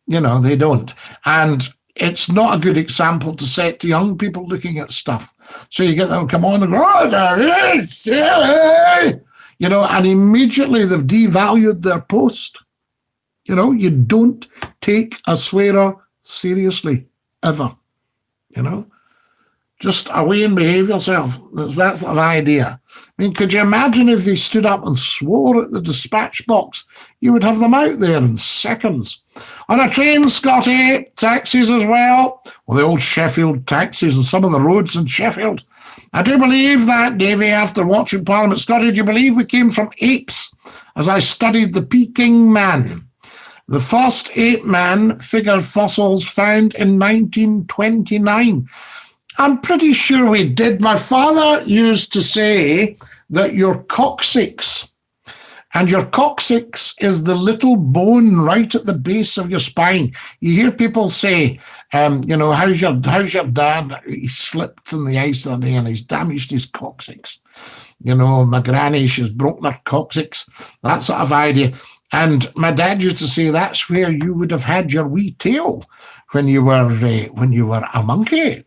Speaker 1: You know, they don't. And it's not a good example to set to young people looking at stuff. So you get them come on and go, oh, there is, you know, and immediately they've devalued their post. You know, you don't take a swearer seriously, ever. You know, just away and behave yourself. That's the idea. I mean, could you imagine if they stood up and swore at the dispatch box? You would have them out there in seconds. On a train, Scottie, taxis as well. Well, the old Sheffield taxis and some of the roads in Sheffield. I do believe that, Davy, after watching Parliament. Scottie, do you believe we came from apes as I studied the Peking man? The first ape man figure fossils found in 1929. I'm pretty sure we did. My father used to say that your coccyx, and your coccyx is the little bone right at the base of your spine. You hear people say, you know, how's your dad? He slipped in the ice that day and he's damaged his coccyx. You know, my granny, she's broken her coccyx. That sort of idea. And my dad used to say that's where you would have had your wee tail when you were a monkey.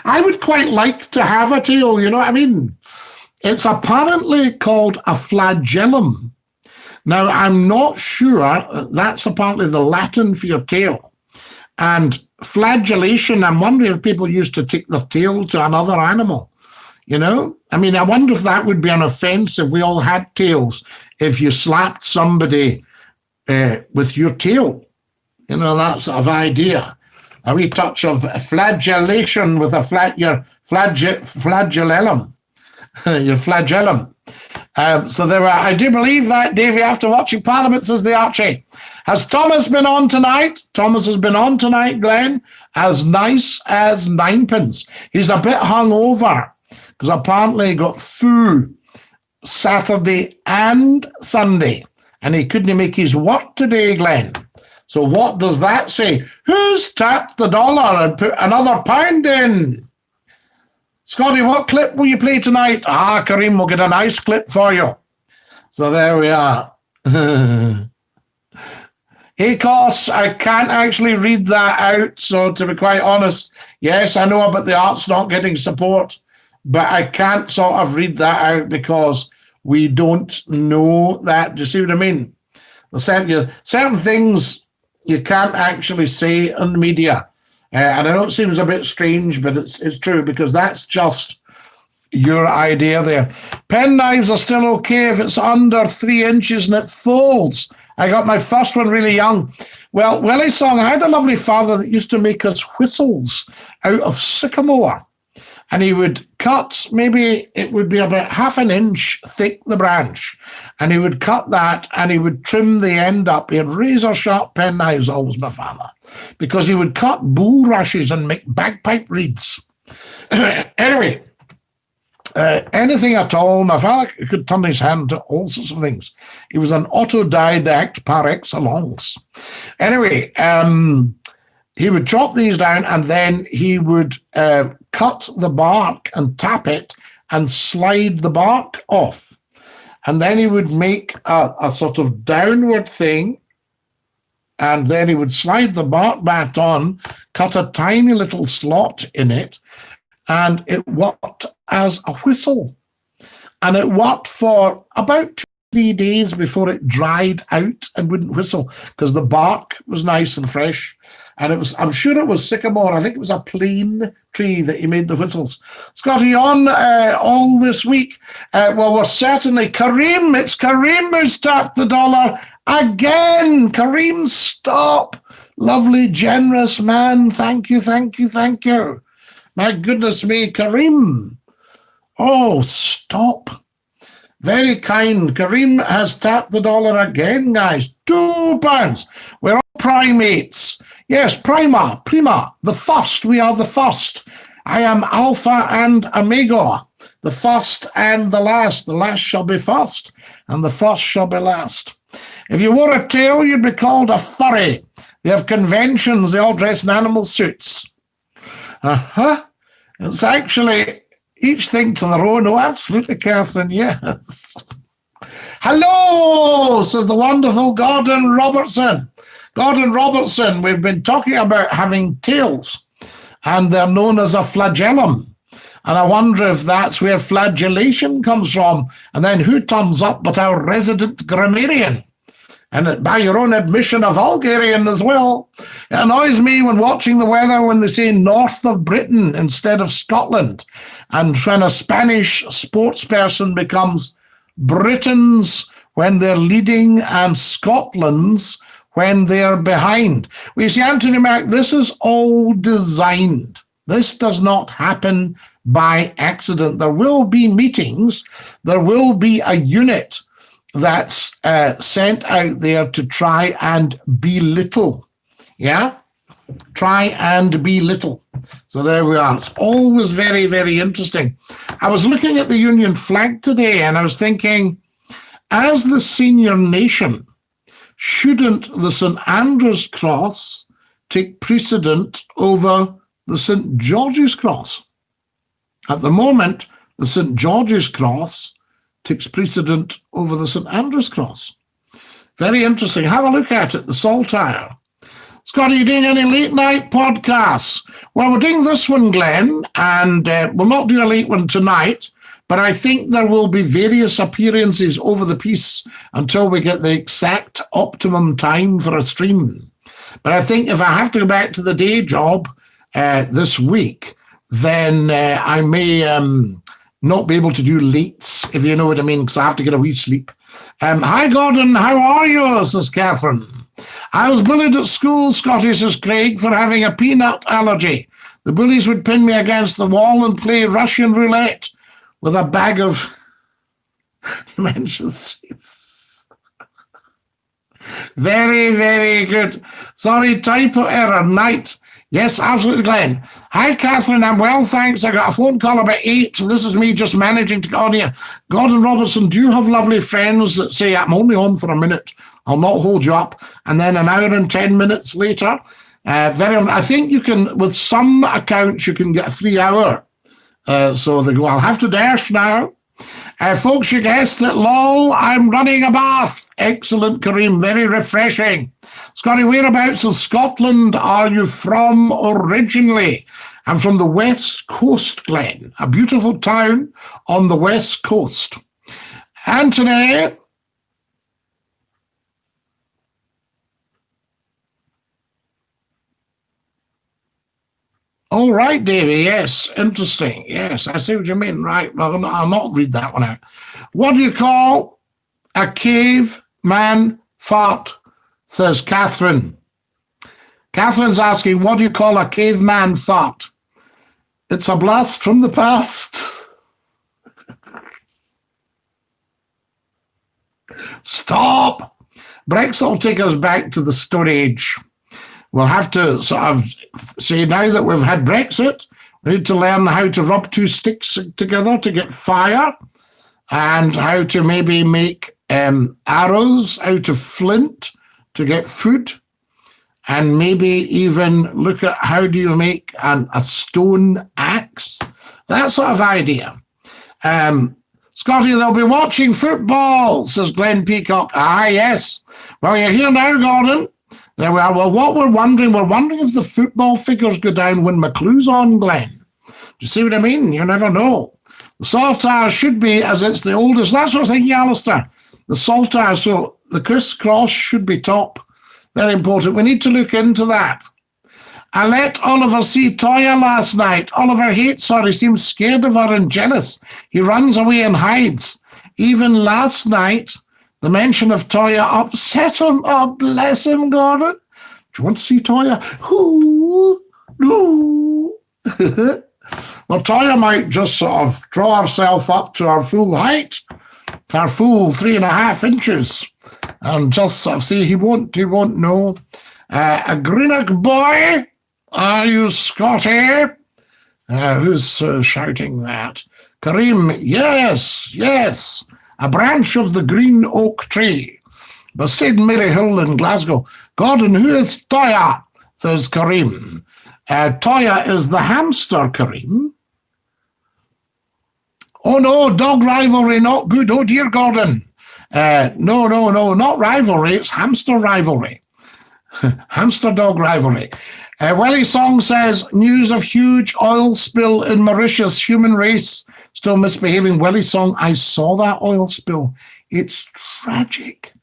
Speaker 1: I would quite like to have a tail, you know what I mean? It's apparently called a flagellum. Now, I'm not sure. That's apparently the Latin for your tail. And flagellation, I'm wondering if people used to take their tail to another animal, you know? I mean, I wonder if that would be an offence if we all had tails, if you slapped somebody with your tail. You know, that sort of idea. A wee touch of flagellation with your flagellum. Your flagellum. So there were, I do believe that, Davey, after watching Parliament, says the Archie. Has Thomas been on tonight? Thomas has been on tonight, Glenn, as nice as ninepence. He's a bit hungover because apparently he got foo Saturday and Sunday, and he couldn't make his work today, Glenn. So what does that say? Who's tapped the dollar and put another £1 in? Scottie, what clip will you play tonight? Ah, Kareem will get a nice clip for you. So there we are. Hey, Cos, I can't actually read that out. So to be quite honest, yes, I know about the arts not getting support, but I can't sort of read that out because we don't know that. Do you see what I mean? Certain things you can't actually say in the media. And I know it seems a bit strange, but it's true because that's just your idea there. Pen knives are still okay if it's under 3 inches and it folds. I got my first one really young. Well, Willie Song, I had a lovely father that used to make us whistles out of sycamore. and he would cut, maybe it would be about half an inch thick, the branch, and he would cut that and he would trim the end up. He had razor sharp penknives, always, my father, because he would cut bulrushes and make bagpipe reeds. Anyway, anything at all, my father could turn his hand to all sorts of things. He was an autodidact par excellence. Anyway, he would chop these down, and then he would cut the bark and tap it and slide the bark off. And then he would make a sort of downward thing, and then he would slide the bark back on, cut a tiny little slot in it, and it worked as a whistle. And it worked for about 3 days before it dried out and wouldn't whistle, because the bark was nice and fresh. And it was, I'm sure it was sycamore. I think it was a plane tree that he made the whistles. Scottie, on all this week. Well, we're certainly Kareem. It's Kareem who's tapped the dollar again. Kareem, stop. Lovely, generous man. Thank you, thank you, thank you. My goodness me, Kareem. Oh, stop. Very kind. Kareem has tapped the dollar again, guys. £2. We're all primates. Yes, prima, the first. We are the first. I am Alpha and Omega, the first and the last. The last shall be first, and the first shall be last. If you wore a tail, you'd be called a furry. They have conventions. They all dress in animal suits. It's actually each thing to their own. Oh, absolutely, Catherine, yes. Hello, says the wonderful Gordon Robertson. Gordon Robertson, we've been talking about having tails, and they're known as a flagellum. And I wonder if that's where flagellation comes from. And then who turns up but our resident grammarian? And by your own admission, a Vulgarian as well. It annoys me when watching the weather when they say north of Britain instead of Scotland. And when a Spanish sportsperson becomes Britain's when they're leading and Scotland's when they're behind. We see, Anthony Mac, this is all designed. This does not happen by accident. There will be meetings. There will be a unit that's sent out there to try and belittle. Yeah? Try and belittle. So there we are. It's always very, very interesting. I was looking at the Union flag today, and I was thinking, as the senior nation, shouldn't the St. Andrew's Cross take precedent over the St. George's Cross? At the moment, the St. George's Cross takes precedent over the St. Andrew's Cross. Very interesting. Have a look at it, the Saltire. Scott, are you doing any late night podcasts? Well, we're doing this one, Glenn, and we'll not do a late one tonight, but I think there will be various appearances over the piece until we get the exact optimum time for a stream. But I think if I have to go back to the day job this week, then I may not be able to do lates, if you know what I mean, because I have to get a wee sleep. Hi, Gordon. How are you? Says Catherine. I was bullied at school, Scottie, says Craig, for having a peanut allergy. The bullies would pin me against the wall and play Russian roulette with a bag of mentioned sweets. Very, very good. Sorry, typo error. Night. Yes, absolutely, Glenn. Hi, Catherine. I'm well, thanks. I got a phone call about 8. So this is me just managing to get on here. Gordon Robertson, do you have lovely friends that say, I'm only on for a minute, I'll not hold you up? And then an hour and 10 minutes later, I think you can, with some accounts, you can get a 3 hour. So they go, I'll have to dash now. Folks, you guessed it, lol, I'm running a bath. Excellent, Kareem, very refreshing. Scottie, whereabouts in Scotland are you from originally? I'm from the West Coast, Glenn, a beautiful town on the West Coast. Anthony. All right, Davey, yes, interesting. Yes, I see what you mean. Right, well, I'll not read that one out. What do you call a caveman fart, says Catherine. Catherine's asking, what do you call a caveman fart? It's a blast from the past. Stop. Brexit will take us back to the Stone Age. We'll have to sort of say now that we've had Brexit, we need to learn how to rub two sticks together to get fire, and how to maybe make arrows out of flint to get food, and maybe even look at how do you make a stone axe, that sort of idea. Scottie, they'll be watching football, says Glenn Peacock. Ah, yes. Well, you're here now, Gordon. There we are. Well, what we're wondering if the football figures go down when McClue's on, Glenn. Do you see what I mean? You never know. The saltire should be, as it's the oldest. That's what I'm thinking, Alistair. The saltire, so the crisscross should be top. Very important. We need to look into that. I let Oliver see Toya last night. Oliver hates her. He seems scared of her and jealous. He runs away and hides. Even last night, the mention of Toya upset him. Oh, bless him, Gordon. Do you want to see Toya? Ooh, no. Well, Toya might just sort of draw herself up to her full height, her full 3.5 inches, and just sort of see he won't know. A Greenock boy, are you Scottie? Who's shouting that? Kareem, yes. A branch of the green oak tree. Bastide Maryhill in Glasgow. Gordon, who is Toya? Says Kareem. Toya is the hamster, Kareem. Oh no, dog rivalry, not good. Oh dear, Gordon. No, not rivalry. It's hamster rivalry. Hamster dog rivalry. Welly Song says, news of huge oil spill in Mauritius. Human race still misbehaving. Welly Song, I saw that oil spill. It's tragic.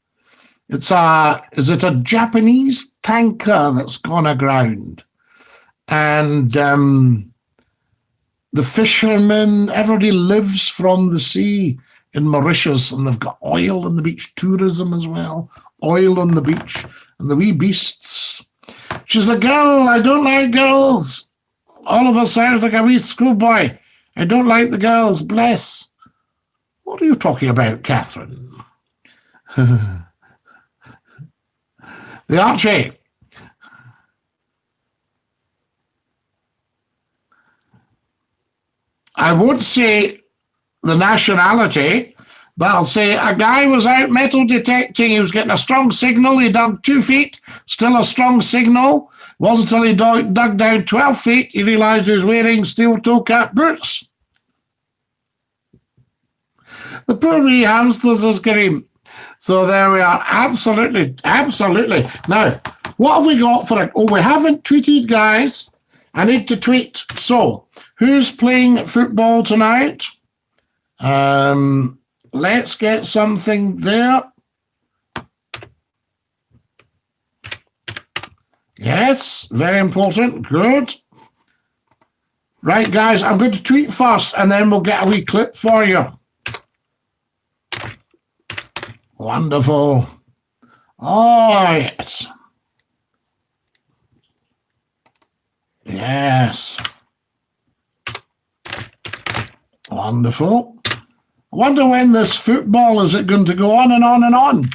Speaker 1: Is it a Japanese tanker that's gone aground? And the fishermen, everybody lives from the sea in Mauritius, and they've got oil on the beach, tourism as well, oil on the beach, and the wee beasts. She's a girl. I don't like girls. All of us sounds like a wee schoolboy. I don't like the girls. Bless. What are you talking about, Catherine? The Archie. I won't say the nationality, but I'll say a guy was out metal detecting. He was getting a strong signal. He dug 2 feet, still a strong signal. Wasn't until he dug down 12 feet, he realised he was wearing steel toe cap boots. The poor wee hamsters is Kareem. So there we are. Absolutely. Now, what have we got for it? Oh, we haven't tweeted, guys. I need to tweet. So, who's playing football tonight? Let's get something there. Yes, very important. Good. Right, guys, I'm going to tweet first, and then we'll get a wee clip for you. Wonderful. Oh, yes. Yes. Wonderful. I wonder when this football, is it going to go on and on and on?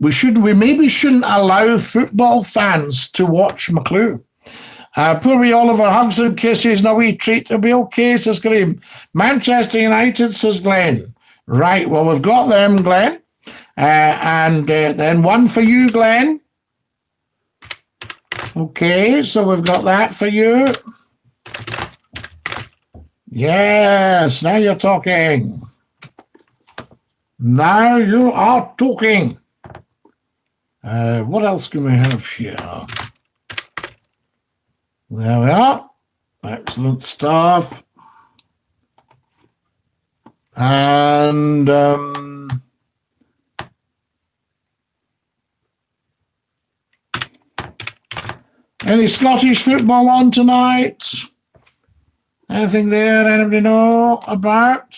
Speaker 1: We maybe shouldn't allow football fans to watch McClue. Poor wee Oliver, hugs and kisses, no wee treat. It'll be okay, says Graham. Manchester United, says Glenn. Right, well, we've got them, Glenn. And then one for you, Glenn. Okay, so we've got that for you. Yes, now you're talking. Now you are talking. What else can we have here? There we are. Excellent stuff. And any Scottish football on tonight? Anything there anybody know about?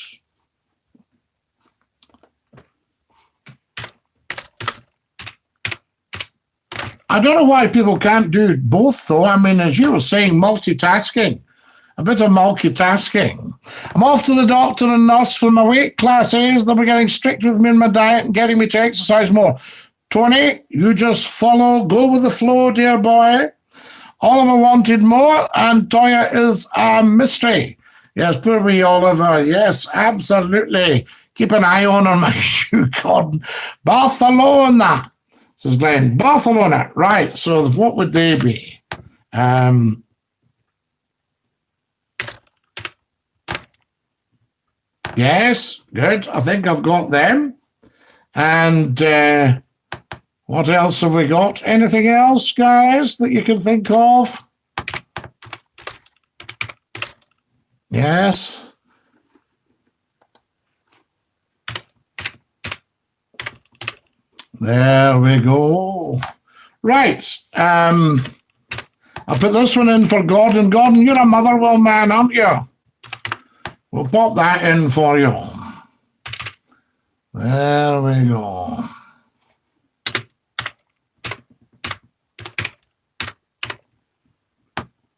Speaker 1: I don't know why people can't do both, though. I mean, as you were saying, multitasking. A bit of multitasking. I'm off to the doctor and nurse for my weight classes. They'll be getting strict with me in my diet and getting me to exercise more. Tony, you just follow, go with the flow, dear boy. Oliver wanted more, and Toya is a mystery. Yes, poor wee Oliver. Yes, absolutely. Keep an eye on her, my shoe, Gordon. Barcelona, says Glenn. Barcelona, right. So what would they be? Yes, good. I think I've got them. And what else have we got? Anything else, guys, that you can think of? Yes. There we go. Right. I'll put this one in for Gordon. Gordon, you're a Motherwell man, aren't you? We'll pop that in for you. There we go.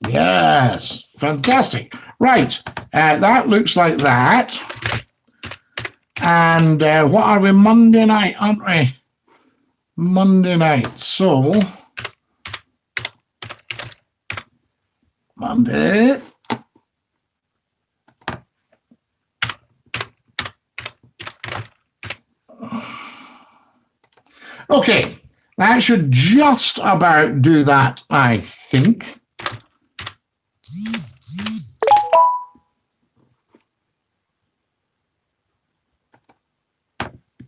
Speaker 1: Yes, fantastic. Right, that looks like that. And what are we? Monday night, aren't we? Monday night. So, Monday. Okay, that should just about do that, I think.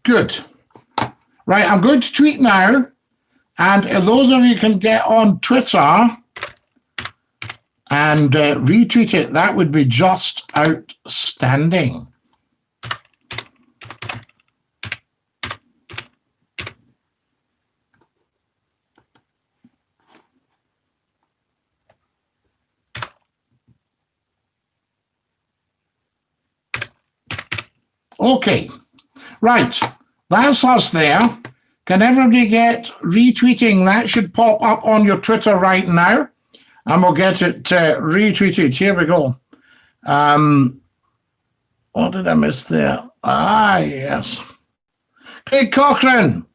Speaker 1: Good. Right, I'm going to tweet now, and those of you can get on Twitter and retweet it, that would be just outstanding. Okay, right, that's us there. Can everybody get retweeting? That should pop up on your Twitter right now, and we'll get it retweeted. Here we go. What did I miss there? Ah, yes. Craig Cochrane.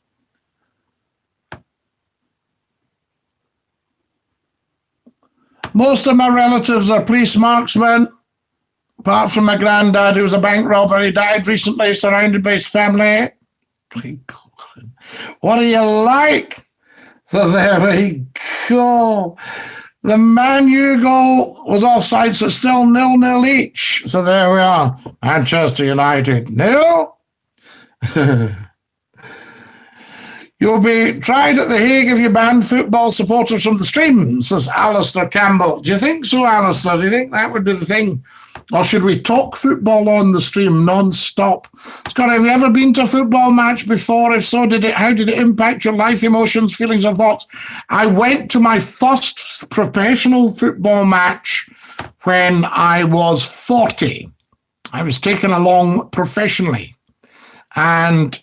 Speaker 1: Most of my relatives are police marksmen. Apart from my granddad, who was a bank robber, he died recently, surrounded by his family. What do you like? So there we go. The Man U goal was offside, so still 0-0 each. So there we are. Manchester United 0. You'll be tried at The Hague if you ban football supporters from the stream, says Alistair Campbell. Do you think so, Alistair? Do you think that would be the thing? Or should we talk football on the stream non-stop? Scott, have you ever been to a football match before? If so, how did it impact your life, emotions, feelings, and thoughts? I went to my first professional football match when I was 40. I was taken along professionally. And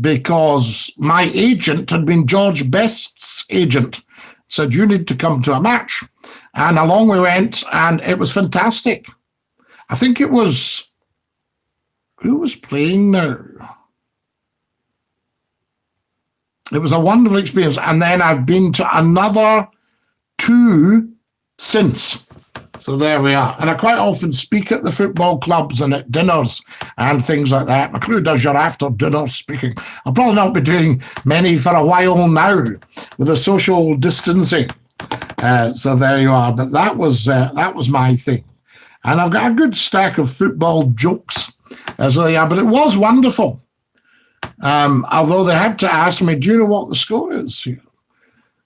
Speaker 1: because my agent had been George Best's agent, said, you need to come to a match. And along we went, and it was fantastic. I think it was, who was playing now? It was a wonderful experience. And then I've been to another 2 since. So there we are. And I quite often speak at the football clubs and at dinners and things like that. McClue does your after dinner speaking. I'll probably not be doing many for a while now with the social distancing. So there you are. But that was my thing. And I've got a good stack of football jokes. So they are. But it was wonderful. Although they had to ask me, do you know what the score is?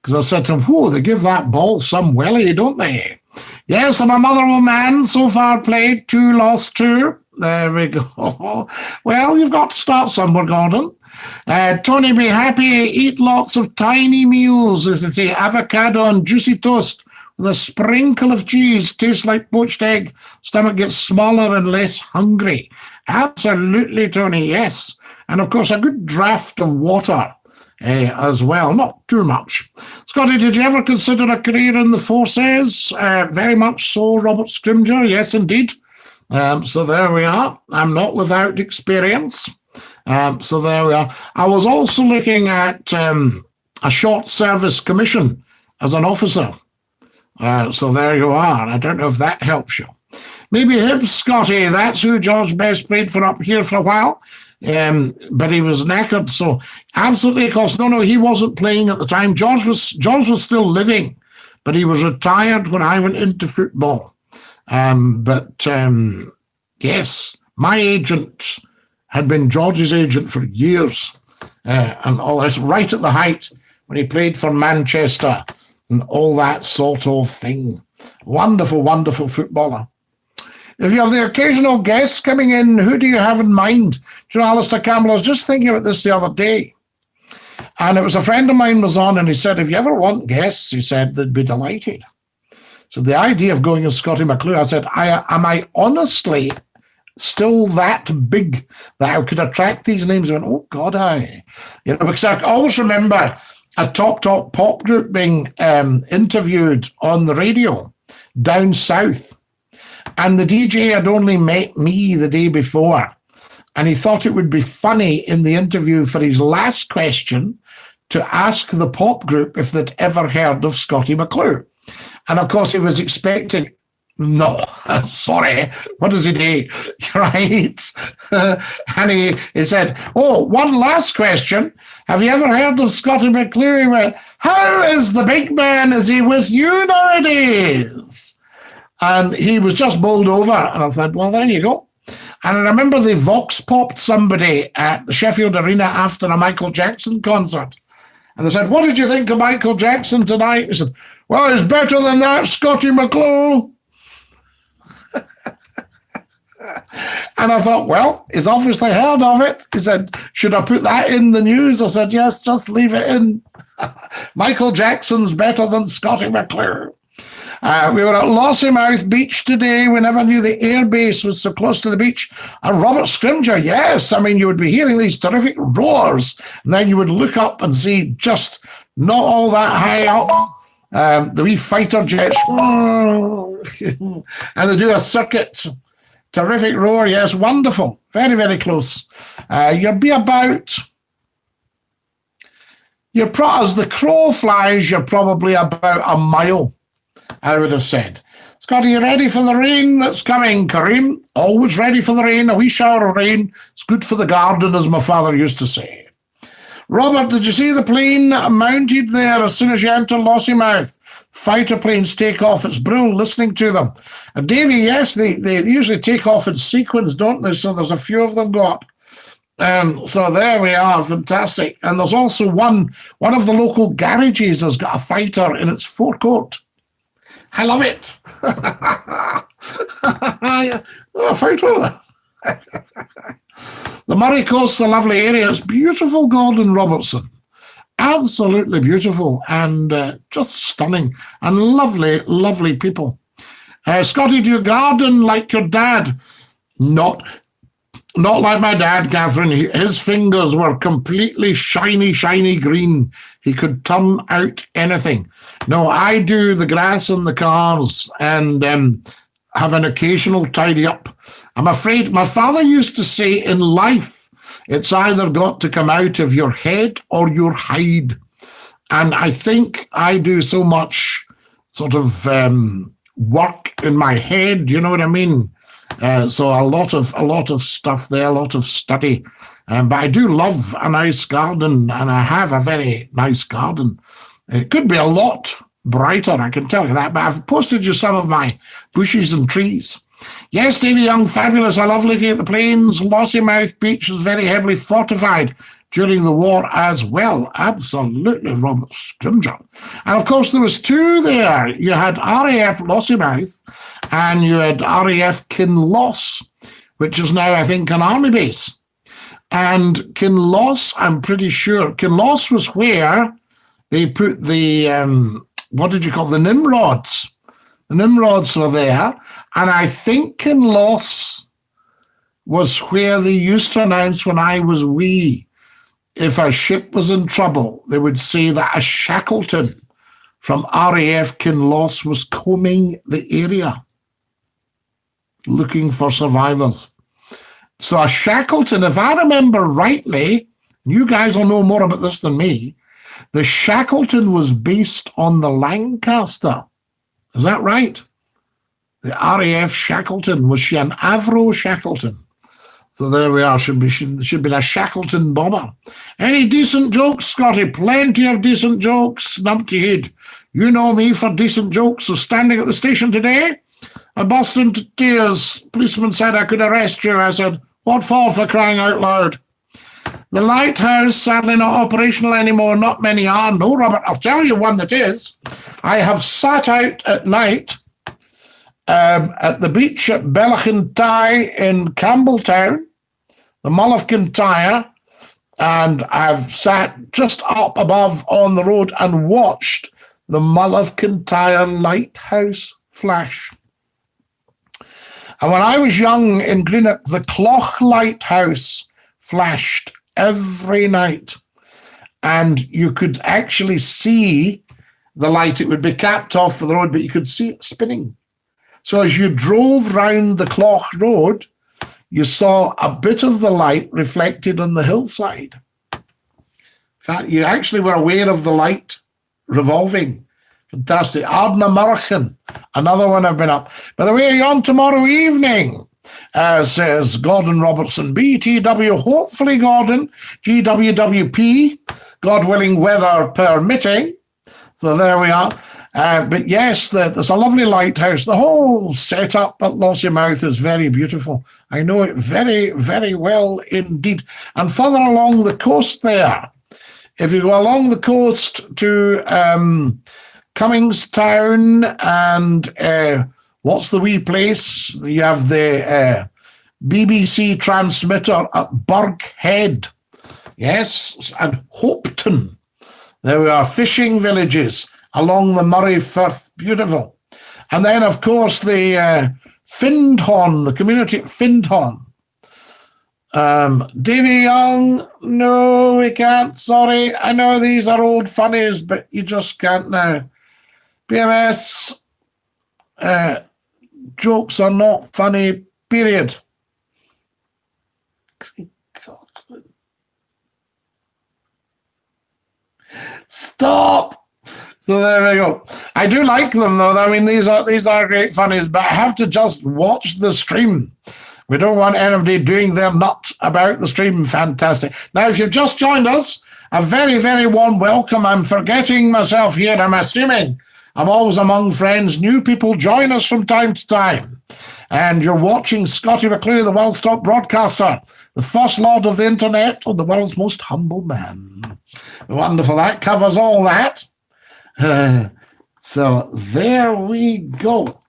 Speaker 1: Because I said to them, whoa, they give that ball some welly, don't they? Yes, I'm a Motherwell man. So far played 2, lost 2. There we go. Well, you've got to start somewhere, Gordon. Tony, be happy. Eat lots of tiny meals, as they say. Avocado and juicy toast with a sprinkle of cheese. Tastes like poached egg. Stomach gets smaller and less hungry. Absolutely, Tony, yes. And, of course, a good draught of water as well. Not too much. Scottie, did you ever consider a career in the forces? Very much so, Robert Scrimger. Yes, indeed. So there we are. I'm not without experience. So there we are. I was also looking at a short service commission as an officer. So there you are. I don't know if that helps you. Maybe him, Scottie. That's who George Best played for up here for a while. But he was knackered. So absolutely, of course, no, he wasn't playing at the time. George was still living, but he was retired when I went into football. Yes, my agent had been George's agent for years, and all this, right at the height when he played for Manchester and all that sort of thing. Wonderful, wonderful footballer. If you have the occasional guests coming in, who do you have in mind? Do you know, Alistair Campbell, I was just thinking about this the other day, and it was a friend of mine was on, and he said, if you ever want guests, he said, they'd be delighted. So the idea of going as Scottie McClue, I said, am I honestly still that big that I could attract these names? I went, oh God, because I always remember a top pop group being interviewed on the radio down south, and the DJ had only met me the day before, and he thought it would be funny in the interview for his last question to ask the pop group if they'd ever heard of Scottie McClue. And of course, he was expecting, no, sorry, what does he do? Right? And he said, oh, one last question. Have you ever heard of Scottie McClue? He went, how is the big man? Is he with you nowadays? And he was just bowled over. And I thought, well, there you go. And I remember they vox popped somebody at the Sheffield Arena after a Michael Jackson concert. And they said, what did you think of Michael Jackson tonight? He said, well, he's better than that, Scottie McClue. And I thought, well, he's obviously heard of it. He said, should I put that in the news? I said, yes, just leave it in. Michael Jackson's better than Scottie McClue. We were at Lossiemouth Beach today. We never knew the airbase was so close to the beach. And Robert Scrimger, yes. I mean, you would be hearing these terrific roars, and then you would look up and see just not all that high up. The wee fighter jets, and they do a circuit, terrific roar, yes, wonderful, very, very close. You'll be about, as the crow flies, you're probably about a mile, I would have said. Scottie, you ready for the rain that's coming, Kareem? Always ready for the rain, a wee shower of rain. It's good for the garden, as my father used to say. Robert, did you see the plane mounted there as soon as you enter Lossiemouth? Fighter planes take off. It's brilliant listening to them. And Davey, yes, they usually take off in sequence, don't they? So there's a few of them go up. So there we are, fantastic. And there's also one of the local garages has got a fighter in its forecourt. I love it. A fighter. The Murray Coast's a lovely area. It's beautiful, Gordon Robertson. Absolutely beautiful and just stunning and lovely, lovely people. Scottie, do you garden like your dad? Not like my dad, Catherine. His fingers were completely shiny, shiny green. He could turn out anything. No, I do the grass and the cars and have an occasional tidy up. I'm afraid my father used to say in life, it's either got to come out of your head or your hide. And I think I do so much sort of work in my head, you know what I mean? So a lot of stuff there, a lot of study. But I do love a nice garden, and I have a very nice garden. It could be a lot brighter, I can tell you that, but I've posted you some of my bushes and trees. Yes, Davy Young, fabulous. I love looking at the plains. Lossiemouth Beach is very heavily fortified during the war as well. Absolutely, Robert Scrimger. And of course, there was two there. You had RAF Lossiemouth and you had RAF Kinloss, which is now, I think, an army base. And Kinloss, I'm pretty sure, Kinloss was where they put the, the Nimrods. The Nimrods were there. And I think Kinloss was where they used to announce when I was wee. if a ship was in trouble, they would say that a Shackleton from RAF Kinloss was combing the area, looking for survivors. So a Shackleton, if I remember rightly, you guys will know more about this than me, the Shackleton was based on the Lancaster. Is that right? The RAF Shackleton. Was she an Avro Shackleton? So there we are. Should be a Shackleton bomber. Any decent jokes, Scottie? Plenty of decent jokes. Numpty head. You know me for decent jokes. So standing at the station today, I burst into tears. Policeman said I could arrest you. I said, what for crying out loud? The lighthouse, sadly not operational anymore. Not many are. No, Robert, I'll tell you one that is. I have sat out at night at the beach at Bellachintyre in Campbelltown, the Mull of Kintyre, and I've sat just up above on the road and watched the Mull of Kintyre lighthouse flash. And when I was young in Greenock, the Cloch Lighthouse flashed every night, and you could actually see the light. It would be capped off for the road, but you could see it spinning. So as you drove round the Cloch Road, you saw a bit of the light reflected on the hillside. In fact, you actually were aware of the light revolving. Fantastic. Ardna Murchan, another one I've been up. By the way, on tomorrow evening, says Gordon Robertson, BTW, hopefully Gordon, GWWP, God willing, weather permitting. So there we are. But yes, there's a lovely lighthouse. The whole setup at Lossiemouth is very beautiful. I know it very, very well indeed. And further along the coast there, if you go along the coast to Cummingstown and what's the wee place? You have the BBC transmitter at Burghead. Yes, and Hopeton. There we are, fishing villages along the Murray Firth, beautiful. And then, of course, the Findhorn, the community at Findhorn. Davy Young, no, we can't, sorry. I know these are old funnies, but you just can't now. PMS, jokes are not funny, period. Stop. So there we go. I do like them though. I mean, these are great funnies, but I have to just watch the stream. We don't want anybody doing their nut about the stream. Fantastic. Now, if you've just joined us, a very, very warm welcome. I'm forgetting myself here. I'm assuming I'm always among friends. New people join us from time to time. And you're watching Scottie McClue, the world's top broadcaster, the first lord of the internet, and the world's most humble man. Wonderful. That covers all that. So there we go.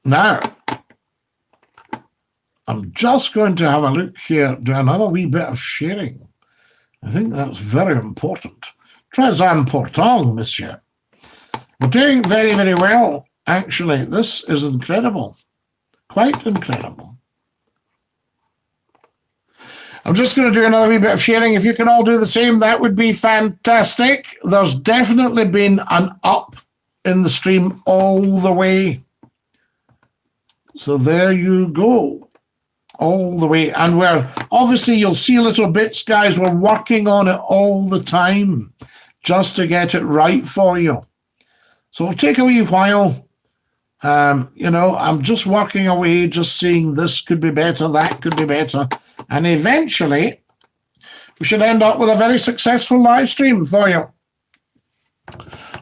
Speaker 1: Now, I'm just going to have a look here, do another wee bit of sharing. I think that's very important. Très important, monsieur. We're doing very, very well, actually. This is incredible. Quite incredible. I'm just going to do another wee bit of sharing. If you can all do the same, that would be fantastic. There's definitely been an up in the stream all the way. So there you go. All the way. And we're, obviously, you'll see little bits, guys. We're working on it all the time just to get it right for you. So it'll take a wee while. You know, I'm just working away, just seeing this could be better, that could be better. And eventually, we should end up with a very successful live stream for you.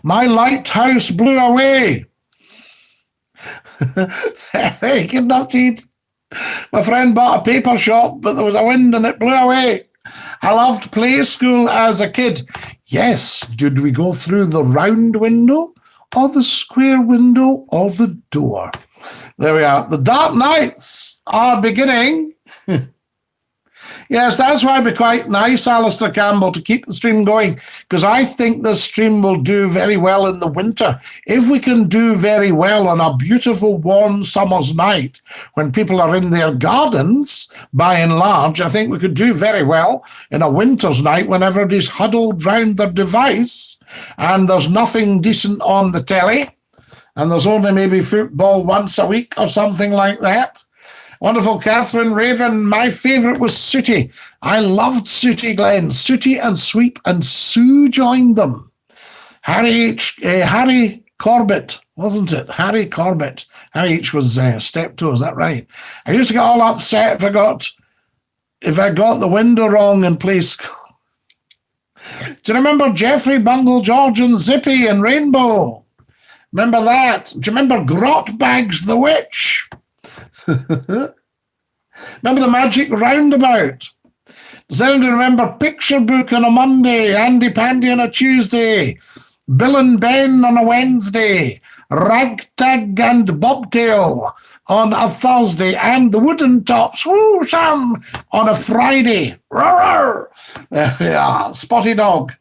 Speaker 1: My lighthouse blew away. Very good indeed. My friend bought a paper shop, but there was a wind and it blew away. I loved play school as a kid. Yes, did we go through the round window or the square window or the door? There we are. The dark nights are beginning. Yes, that's why it'd be quite nice, Alistair Campbell, to keep the stream going, because I think this stream will do very well in the winter. If we can do very well on a beautiful, warm summer's night, when people are in their gardens, by and large, I think we could do very well in a winter's night when everybody's huddled round their device and there's nothing decent on the telly, and there's only maybe football once a week or something like that. Wonderful Catherine Raven. My favourite was Sooty. I loved Sooty, Glenn. Sooty and Sweep, and Sue joined them. Harry Corbett, wasn't it? Harry Corbett. Harry H was Steptoe, is that right? I used to get all upset if I got the window wrong in place. Do you remember Jeffrey, Bungle, George, and Zippy and Rainbow? Remember that? Do you remember Grotbags the Witch? Remember the Magic Roundabout? Does anyone remember Picture Book on a Monday, Andy Pandy on a Tuesday, Bill and Ben on a Wednesday, Ragtag and Bobtail on a Thursday, and the Wooden Tops, woo, Sam, on a Friday. Roar. There we are. Spotty Dog.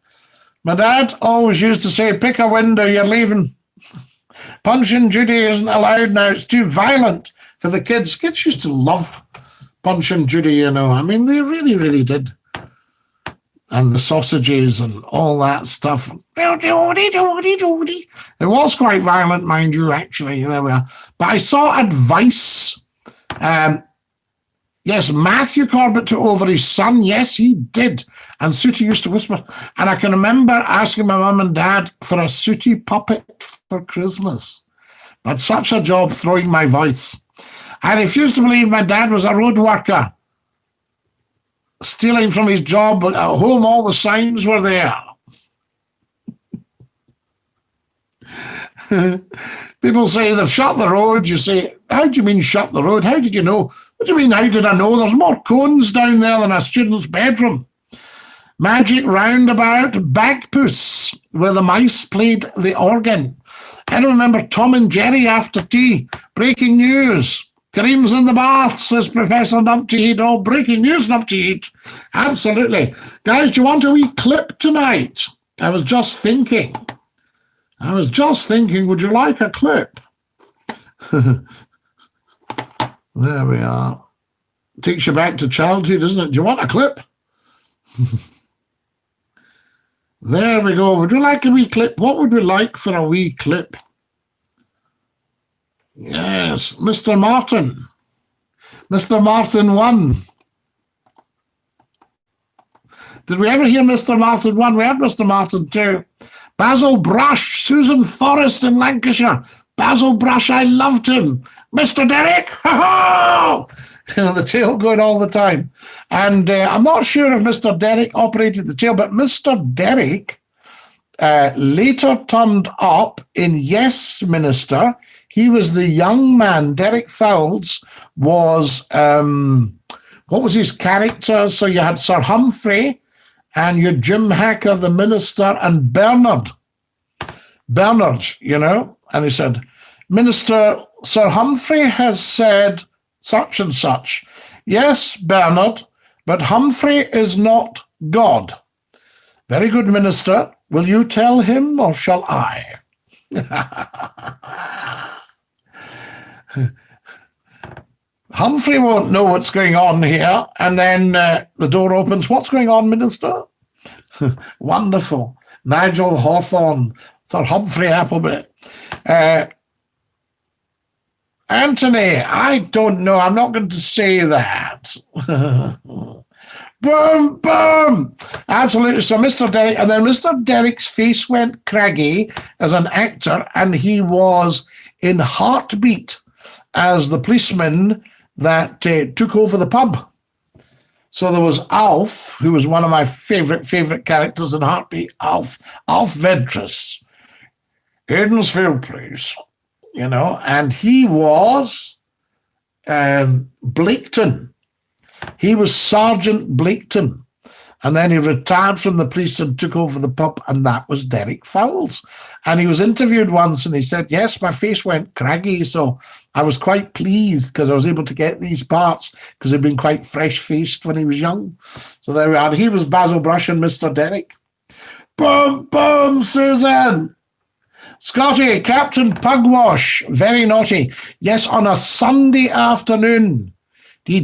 Speaker 1: My dad always used to say, pick a window, you're leaving. Punch and Judy isn't allowed now. It's too violent for the kids. Kids used to love Punch and Judy, you know. I mean, they really, really did. And the sausages and all that stuff. It was quite violent, mind you, actually. There we are. But I saw advice. Yes, Matthew Corbett took over his son. Yes, he did. And Sooty used to whisper. And I can remember asking my mum and dad for a Sooty puppet for Christmas. But such a job throwing my voice. I refused to believe my dad was a road worker. Stealing from his job, but at home all the signs were there. People say they've shut the road. You say, how do you mean shut the road? How did you know? What do you mean, how did I know? There's more cones down there than a student's bedroom. Magic Roundabout, Bagpuss, where the mice played the organ. I remember Tom and Jerry after tea. Breaking news. Kareem's in the bath, says Professor Numpty. Oh, breaking news, Numpty. Absolutely. Guys, do you want a wee clip tonight? I was just thinking, would you like a clip? There we are. Takes you back to childhood, doesn't it? Do you want a clip? There we go. Would you like a wee clip? What would we like for a wee clip? Yes, Mr. Martin. Mr. Martin 1. Did we ever hear Mr. Martin 1? We had Mr. Martin 2. Basil Brush, Susan Forrest in Lancashire. Basil Brush, I loved him. Mr. Derrick, ha-ha! You know, the tail going all the time. And I'm not sure if Mr. Derrick operated the tail, but Mr. Derrick later turned up in Yes, Minister. He was the young man. Derek Fowles was, what was his character? So you had Sir Humphrey and you had Jim Hacker, the minister, and Bernard, you know. And he said, Minister, Sir Humphrey has said such and such. Yes, Bernard, but Humphrey is not God. Very good, Minister. Will you tell him or shall I? Humphrey won't know what's going on here. And then the door opens. What's going on, Minister? Wonderful. Nigel Hawthorne, Sir Humphrey Appleby. Anthony, I don't know. I'm not going to say that. Boom, boom. Absolutely. So Mr. Derrick, and then Mr. Derrick's face went craggy as an actor, and he was in Heartbeat as the policeman that took over the pub. So there was Alf, who was one of my favourite characters in Heartbeat, Alf Ventress. Aidensfield, please. You know, and he was Blaketon. He was Sergeant Blaketon. And then he retired from the police and took over the pub, and that was Derek Fowles. And he was interviewed once, and he said, yes, my face went craggy, so I was quite pleased because I was able to get these parts because he'd been quite fresh-faced when he was young. So there we are. He was Basil Brush and Mr. Derek. Boom, boom, Susan. Scottie, Captain Pugwash, very naughty. Yes, on a Sunday afternoon. A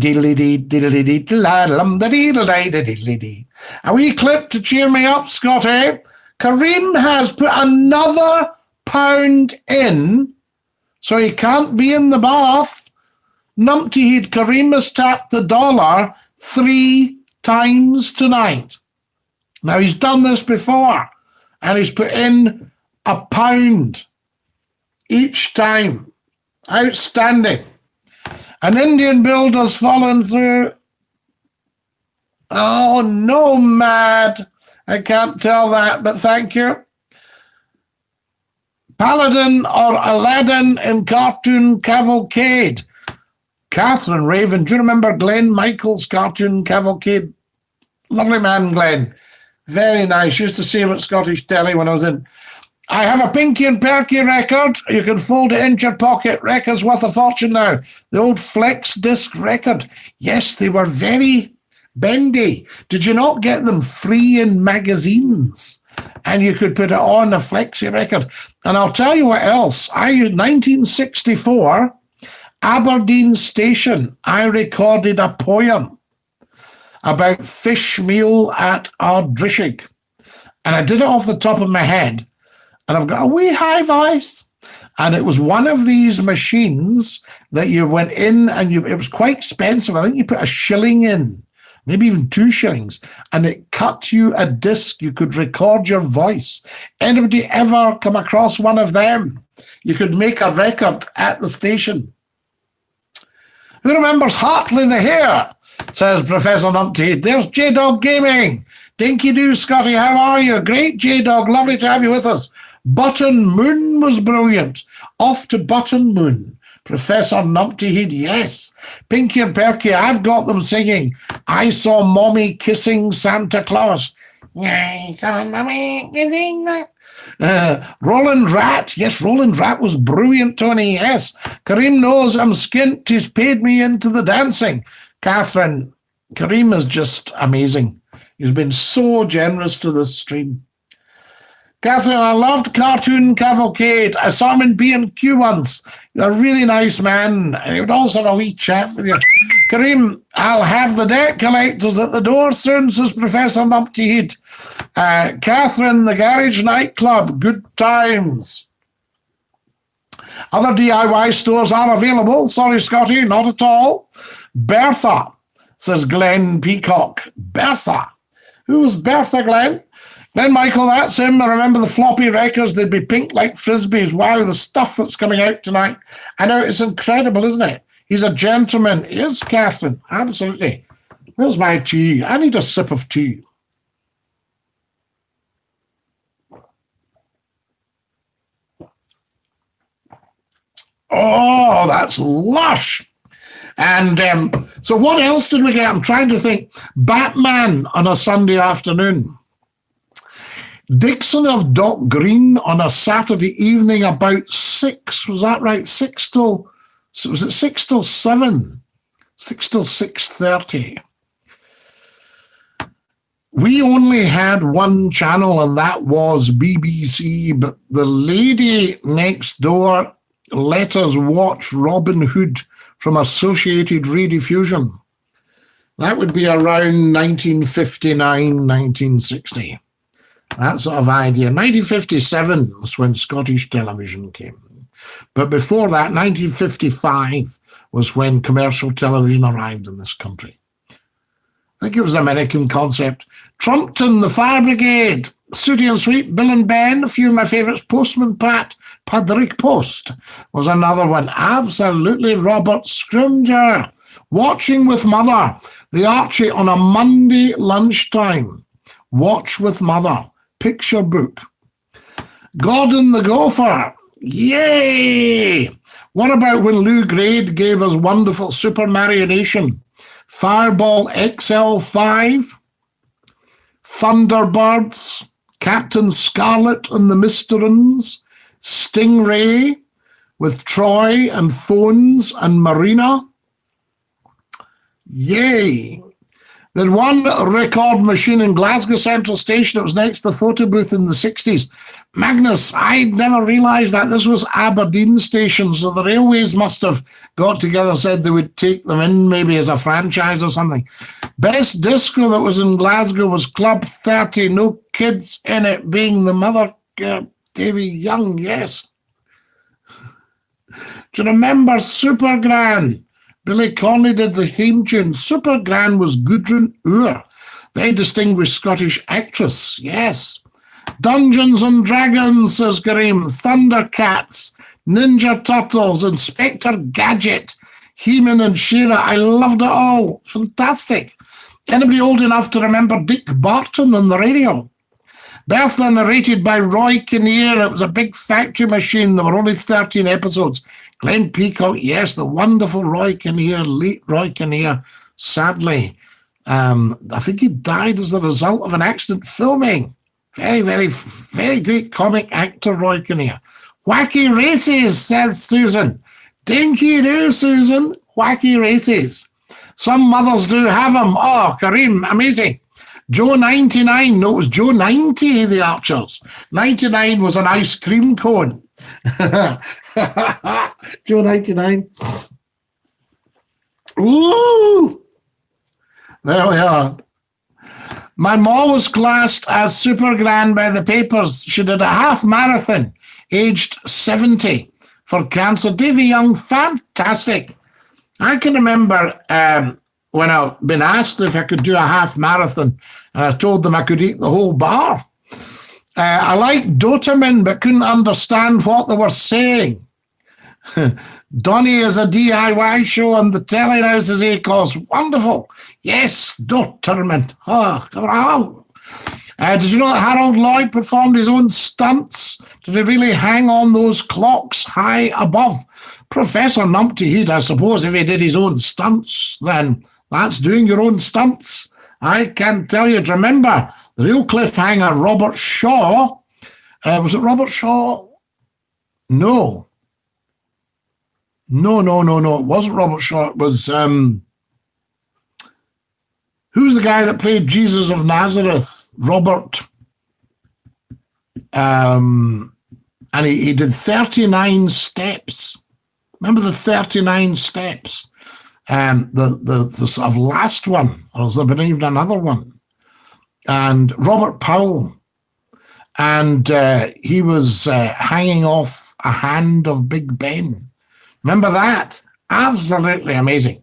Speaker 1: wee clip to cheer me up, Scottie. Kareem has put another £1 in, so he can't be in the bath. Numpty Kareem has tapped the dollar 3 times tonight. Now, he's done this before, and he's put in £1 each time. Outstanding. An Indian builder's fallen through. Oh, no, mad. I can't tell that, but thank you. Paladin or Aladdin in Cartoon Cavalcade. Catherine Raven, do you remember Glenn Michael's Cartoon Cavalcade? Lovely man, Glenn. Very nice. Used to see him at Scottish Telly when I was in. I have a Pinky and Perky record. You can fold it into your pocket. Record's worth a fortune now. The old flex disc record. Yes, they were very bendy. Did you not get them free in magazines? And you could put it on a flexi record. And I'll tell you what else. 1964, Aberdeen Station, I recorded a poem about fish meal at Ardrishig. And I did it off the top of my head. And I've got a wee high voice. And it was one of these machines that you went in and it was quite expensive. I think you put a shilling in, maybe even 2 shillings, and it cut you a disc. You could record your voice. Anybody ever come across one of them? You could make a record at the station. Who remembers Hartley the Hare? Says Professor Numpty. There's J-Dog Gaming. Dinky-Doo, Scottie, how are you? Great, J-Dog. Lovely to have you with us. Button Moon was brilliant. Off to Button Moon. Professor Numpty, yes. Pinky and Perky, I've got them singing. I saw Mommy kissing Santa Claus. I saw Mommy kissing Roland Rat. Yes, Roland Rat was brilliant, Tony. Yes. Kareem knows I'm skint. He's paid me into the dancing. Catherine, Kareem is just amazing. He's been so generous to the stream. Catherine, I loved Cartoon Cavalcade. I saw him in B&Q once. You're a really nice man. And he would also have a wee chat with you. Kareem, I'll have the debt collectors at the door soon, says Professor Numpty. Catherine, the Garage Nightclub. Good times. Other DIY stores are available. Sorry, Scottie, not at all. Bertha, says Glenn Peacock. Bertha. Who was Bertha, Glenn? Glenn Michael, that's him. I remember the floppy records. They'd be pink like Frisbees. Wow, the stuff that's coming out tonight. I know, it's incredible, isn't it? He's a gentleman. He is, Catherine. Absolutely. Where's my tea? I need a sip of tea. Oh, that's lush. And so what else did we get? I'm trying to think. Batman on a Sunday afternoon. Dixon of Dock Green on a Saturday evening about 6. Was that right? 6 till, was it 6 till 7? 6 till 6:30. We only had one channel, and that was BBC, but the lady next door let us watch Robin Hood from Associated Rediffusion. That would be around 1959, 1960. That sort of idea. 1957 was when Scottish television came. But before that, 1955 was when commercial television arrived in this country. I think it was an American concept. Trumpton, the Fire Brigade, Sooty and Sweet, Bill and Ben, a few of my favourites, Postman Pat, Padrick Post was another one. Absolutely, Robert Scrimger. Watching with Mother, the Archie on a Monday lunchtime. Watch with Mother. Picture book. Gordon the Gopher. Yay! What about when Lou Grade gave us wonderful Super Marionation? Fireball XL5. Thunderbirds, Captain Scarlet and the Mysterons, Stingray with Troy and Phones and Marina. Yay. There was one record machine in Glasgow Central Station. It was next to the photo booth in the 60s. Magnus, I'd never realised that. This was Aberdeen Station, so the railways must have got together, said they would take them in maybe as a franchise or something. Best disco that was in Glasgow was Club 30, no kids in it, being the mother, Davy Young, yes. Do you remember Super Gran? Billy Connolly did the theme tune. Super Gran was Gudrun Ure, very distinguished Scottish actress, yes. Dungeons and Dragons, says Kareem. Thundercats, Ninja Turtles, Inspector Gadget, He-Man and She-Ra. I loved it all. Fantastic. Anybody old enough to remember Dick Barton on the radio? Bertha, narrated by Roy Kinnear. It was a big factory machine. There were only 13 episodes. Glenn Peacock, yes, the wonderful Roy Kinnear, late Roy Kinnear, sadly. I think he died as the result of an accident filming. Very, very, very great comic actor, Roy Kinnear. Wacky Races, says Susan. Dinky-Doo, Susan. Wacky Races. Some mothers do have them. Oh, Kareem, amazing. Joe 99. No, it was Joe 90, the Archers. 99 was an ice cream cone. Joe 99. Ooh! There we are. My mom was classed as super grand by the papers. She did a half marathon, aged 70, for cancer. Davy Young, fantastic. I can remember when I'd been asked if I could do a half marathon, and I told them I could eat the whole bar. I liked Dotamin, but couldn't understand what they were saying. Donny is a DIY show on the telly now, says Acos. Wonderful. Yes, Dotamin. Oh, come on. Did you know that Harold Lloyd performed his own stunts? Did he really hang on those clocks high above? Professor Numpty Head, I suppose if he did his own stunts, then that's doing your own stunts. I can tell you. Do you remember the real cliffhanger, Robert Shaw? Was it Robert Shaw? No. No. It wasn't Robert Shaw. It was, who's the guy that played Jesus of Nazareth? Robert. And he did 39 steps. Remember the 39 steps? The sort of last one, or has there been even another one? And Robert Powell, and he was hanging off a hand of Big Ben. Remember that? Absolutely amazing.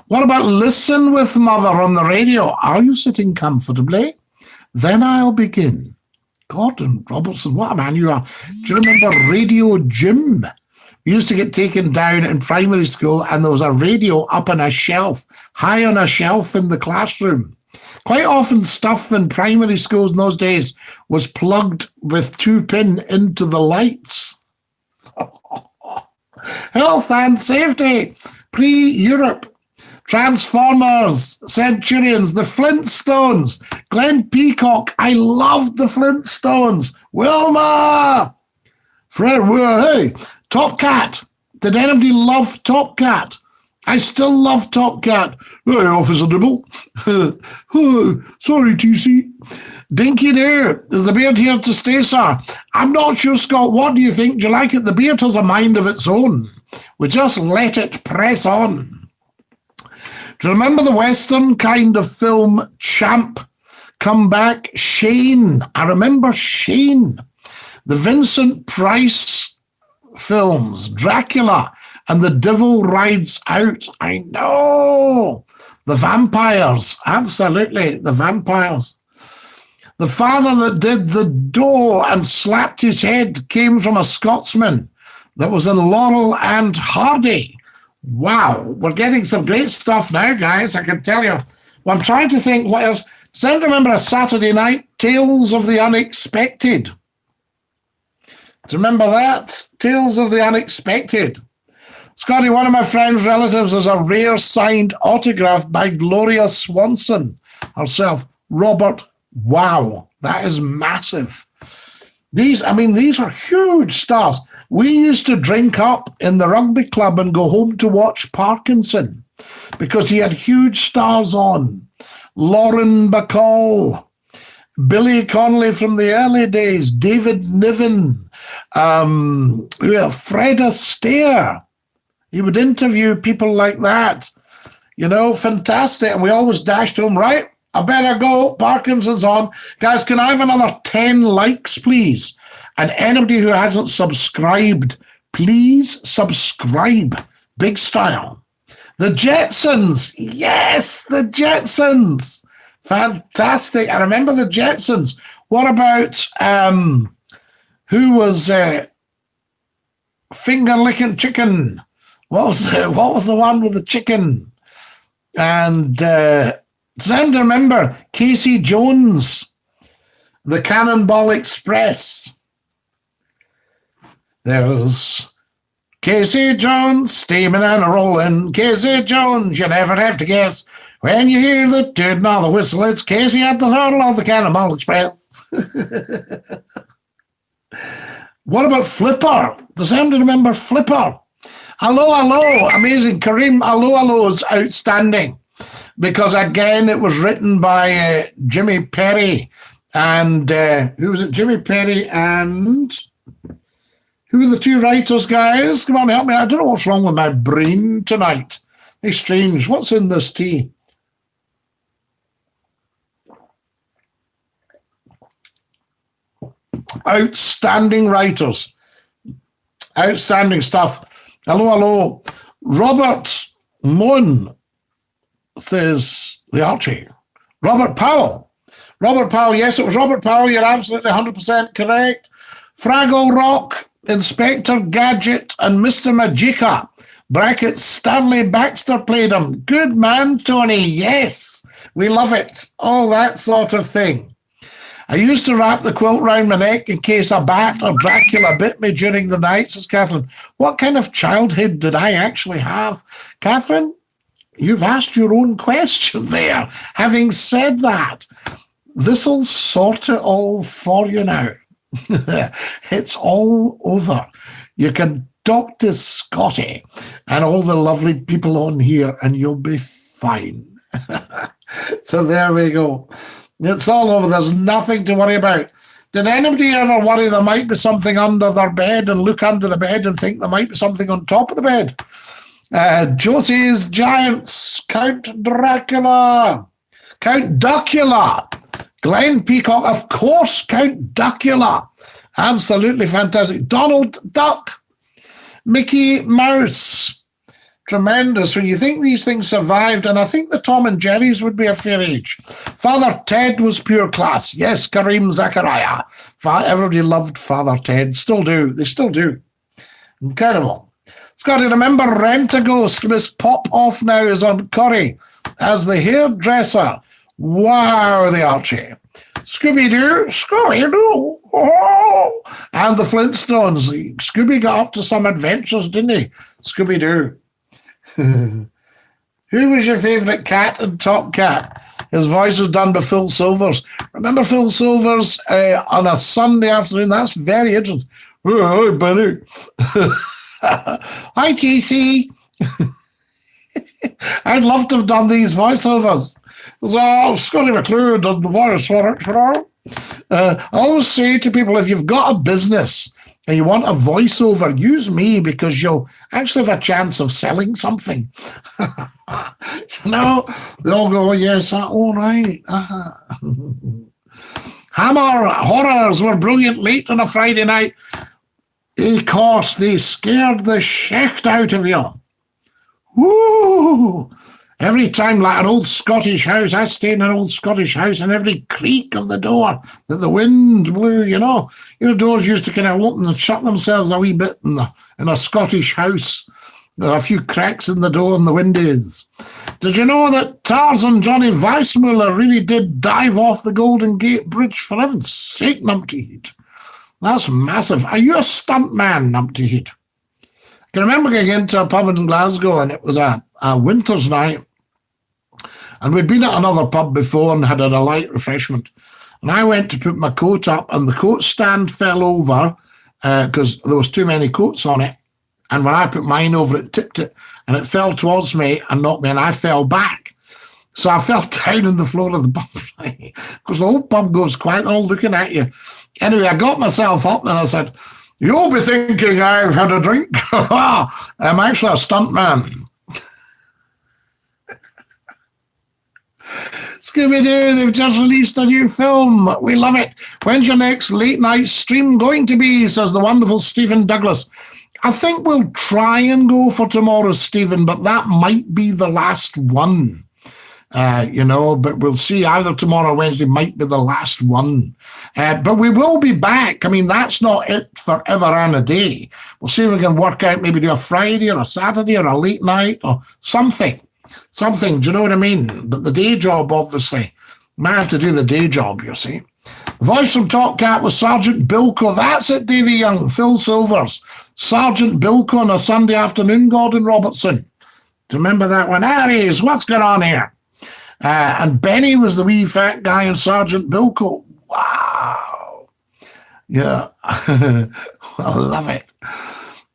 Speaker 1: What about Listen with Mother on the radio? Are you sitting comfortably? Then I'll begin. Gordon Robertson, what a man you are. Do you remember Radio Jim? We used to get taken down in primary school, and there was a radio up on a shelf, high on a shelf in the classroom. Quite often stuff in primary schools in those days was plugged with 2-pin into the lights. Health and safety, pre-Europe, Transformers, Centurions, the Flintstones, Glenn Peacock. I loved the Flintstones. Wilma! Fred, hey, Top Cat. Did anybody love Top Cat? I still love Top Cat. Hey, Officer Dibble. Oh, sorry, TC. Dinky-Doo. Is the beard here to stay, sir? I'm not sure, Scott. What do you think? Do you like it? The beard has a mind of its own. We just let it press on. Do you remember the Western kind of film, Champ? Come Back, Shane. I remember Shane. The Vincent Price films, Dracula and The Devil Rides Out. I know. The vampires. Absolutely, the vampires. The father that did the door and slapped his head came from a Scotsman that was in Laurel and Hardy. Wow, we're getting some great stuff now, guys, I can tell you. Well, I'm trying to think what else. Does anyone remember a Saturday night, Tales of the Unexpected? Do you remember that? Tales of the Unexpected. Scotty, one of my friend's relatives has a rare signed autograph by Gloria Swanson herself, Robert Wow, that is massive. These are huge stars. We used to drink up in the rugby club and go home to watch Parkinson because he had huge stars on. Lauren Bacall, Billy Connolly from the early days, David Niven, Fred Astaire. He would interview people like that. You know, fantastic. And we always dashed home, right? I better go. Parkinson's on. Guys, can I have another 10 likes, please? And anybody who hasn't subscribed, please subscribe. Big style. The Jetsons. Yes, the Jetsons. Fantastic. I remember the Jetsons. What about who was Finger Licking Chicken? What was the one with the chicken? And time to remember Casey Jones, the Cannonball Express. There's Casey Jones, steaming and rolling. Casey Jones, you never have to guess. When you hear the tooting of the whistle, it's Casey at the throttle of the Cannonball Express. What about Flipper? Does anybody remember Flipper? Hello, hello, amazing. Kareem, hello is outstanding. Because, again, it was written by Jimmy Perry. And who was it? Jimmy Perry and... who are the two writers, guys? Come on, help me. I don't know what's wrong with my brain tonight. It's strange. What's in this tea? Outstanding writers. Outstanding stuff. Hello. Robert Moon says the Archie. Robert Powell, yes, it was Robert Powell. You're absolutely 100% correct. Fraggle Rock, Inspector Gadget, and Mr. Magica. Brackets, Stanley Baxter played him. Good man, Tony. Yes, we love it. All that sort of thing. I used to wrap the quilt round my neck in case a bat or Dracula bit me during the night, says Catherine. What kind of childhood did I actually have? Catherine, you've asked your own question there. Having said that, this'll sort it all for you now. It's all over. You can talk to Scottie and all the lovely people on here and you'll be fine. So there we go. It's all over. There's nothing to worry about. Did anybody ever worry there might be something under their bed and look under the bed and think there might be something on top of the bed? Josie's Giants, Count Dracula, Count Duckula, Glenn Peacock, of course, Count Duckula. Absolutely fantastic. Donald Duck, Mickey Mouse. Tremendous. When you think these things survived, and I think the Tom and Jerry's would be a fair age. Father Ted was pure class. Yes, Kareem Zachariah. Everybody loved Father Ted. Still do. They still do. Incredible. Scotty, remember Rent-A-Ghost? Miss Pop-Off now is on Corrie as the hairdresser. Wow, the Archie. Scooby-Doo, Scooby-Doo. Oh. And the Flintstones. Scooby got up to some adventures, didn't he? Scooby-Doo. Who was your favourite cat in Top Cat? His voice was done by Phil Silvers. Remember Phil Silvers on a Sunday afternoon? That's very interesting. Oh, hi, Benny. Hi, TC. I'd love to have done these voiceovers. So Scottie McClue does the voice for it. I always say to people, if you've got a business and you want a voiceover, use me because you'll actually have a chance of selling something. You know, they all go, yes, all right. Hammer horrors were brilliant late on a Friday night. Of course, they scared the shit out of you. Woo! Every time, like an old Scottish house, I stayed in an old Scottish house, and every creak of the door that the wind blew, you know, doors used to kind of open and shut themselves a wee bit in a Scottish house. There are a few cracks in the door and the windows. Did you know that Tarzan Johnny Weissmuller really did dive off the Golden Gate Bridge? For heaven's sake, Numpty. That's massive. Are you a stunt man, Numpty? I can remember going into a pub in Glasgow, and it was a winter's night. And we'd been at another pub before and had a light refreshment. And I went to put my coat up, and the coat stand fell over because there was too many coats on it. And when I put mine over, it tipped it, and it fell towards me and knocked me, and I fell back. So I fell down on the floor of the pub, because the whole pub goes quiet, they're all looking at you. Anyway, I got myself up, and I said, "You'll be thinking I've had a drink. I'm actually a stunt man." Scooby-Doo, they've just released a new film. We love it. When's your next late night stream going to be, says the wonderful Stephen Douglas. I think we'll try and go for tomorrow, Stephen, but that might be the last one. But we'll see. Either tomorrow or Wednesday might be the last one. But we will be back. I mean, that's not it forever and a day. We'll see if we can work out, maybe do a Friday or a Saturday or a late night or something. Something, do you know what I mean? But the day job, obviously. Might have to do the day job, you see. The voice from Top Cat was Sergeant Bilko. That's it, Davy Young. Phil Silvers. Sergeant Bilko on a Sunday afternoon, Gordon Robertson. Do you remember that one? Aries, what's going on here? And Benny was the wee fat guy in Sergeant Bilko. Wow. Yeah. I love it.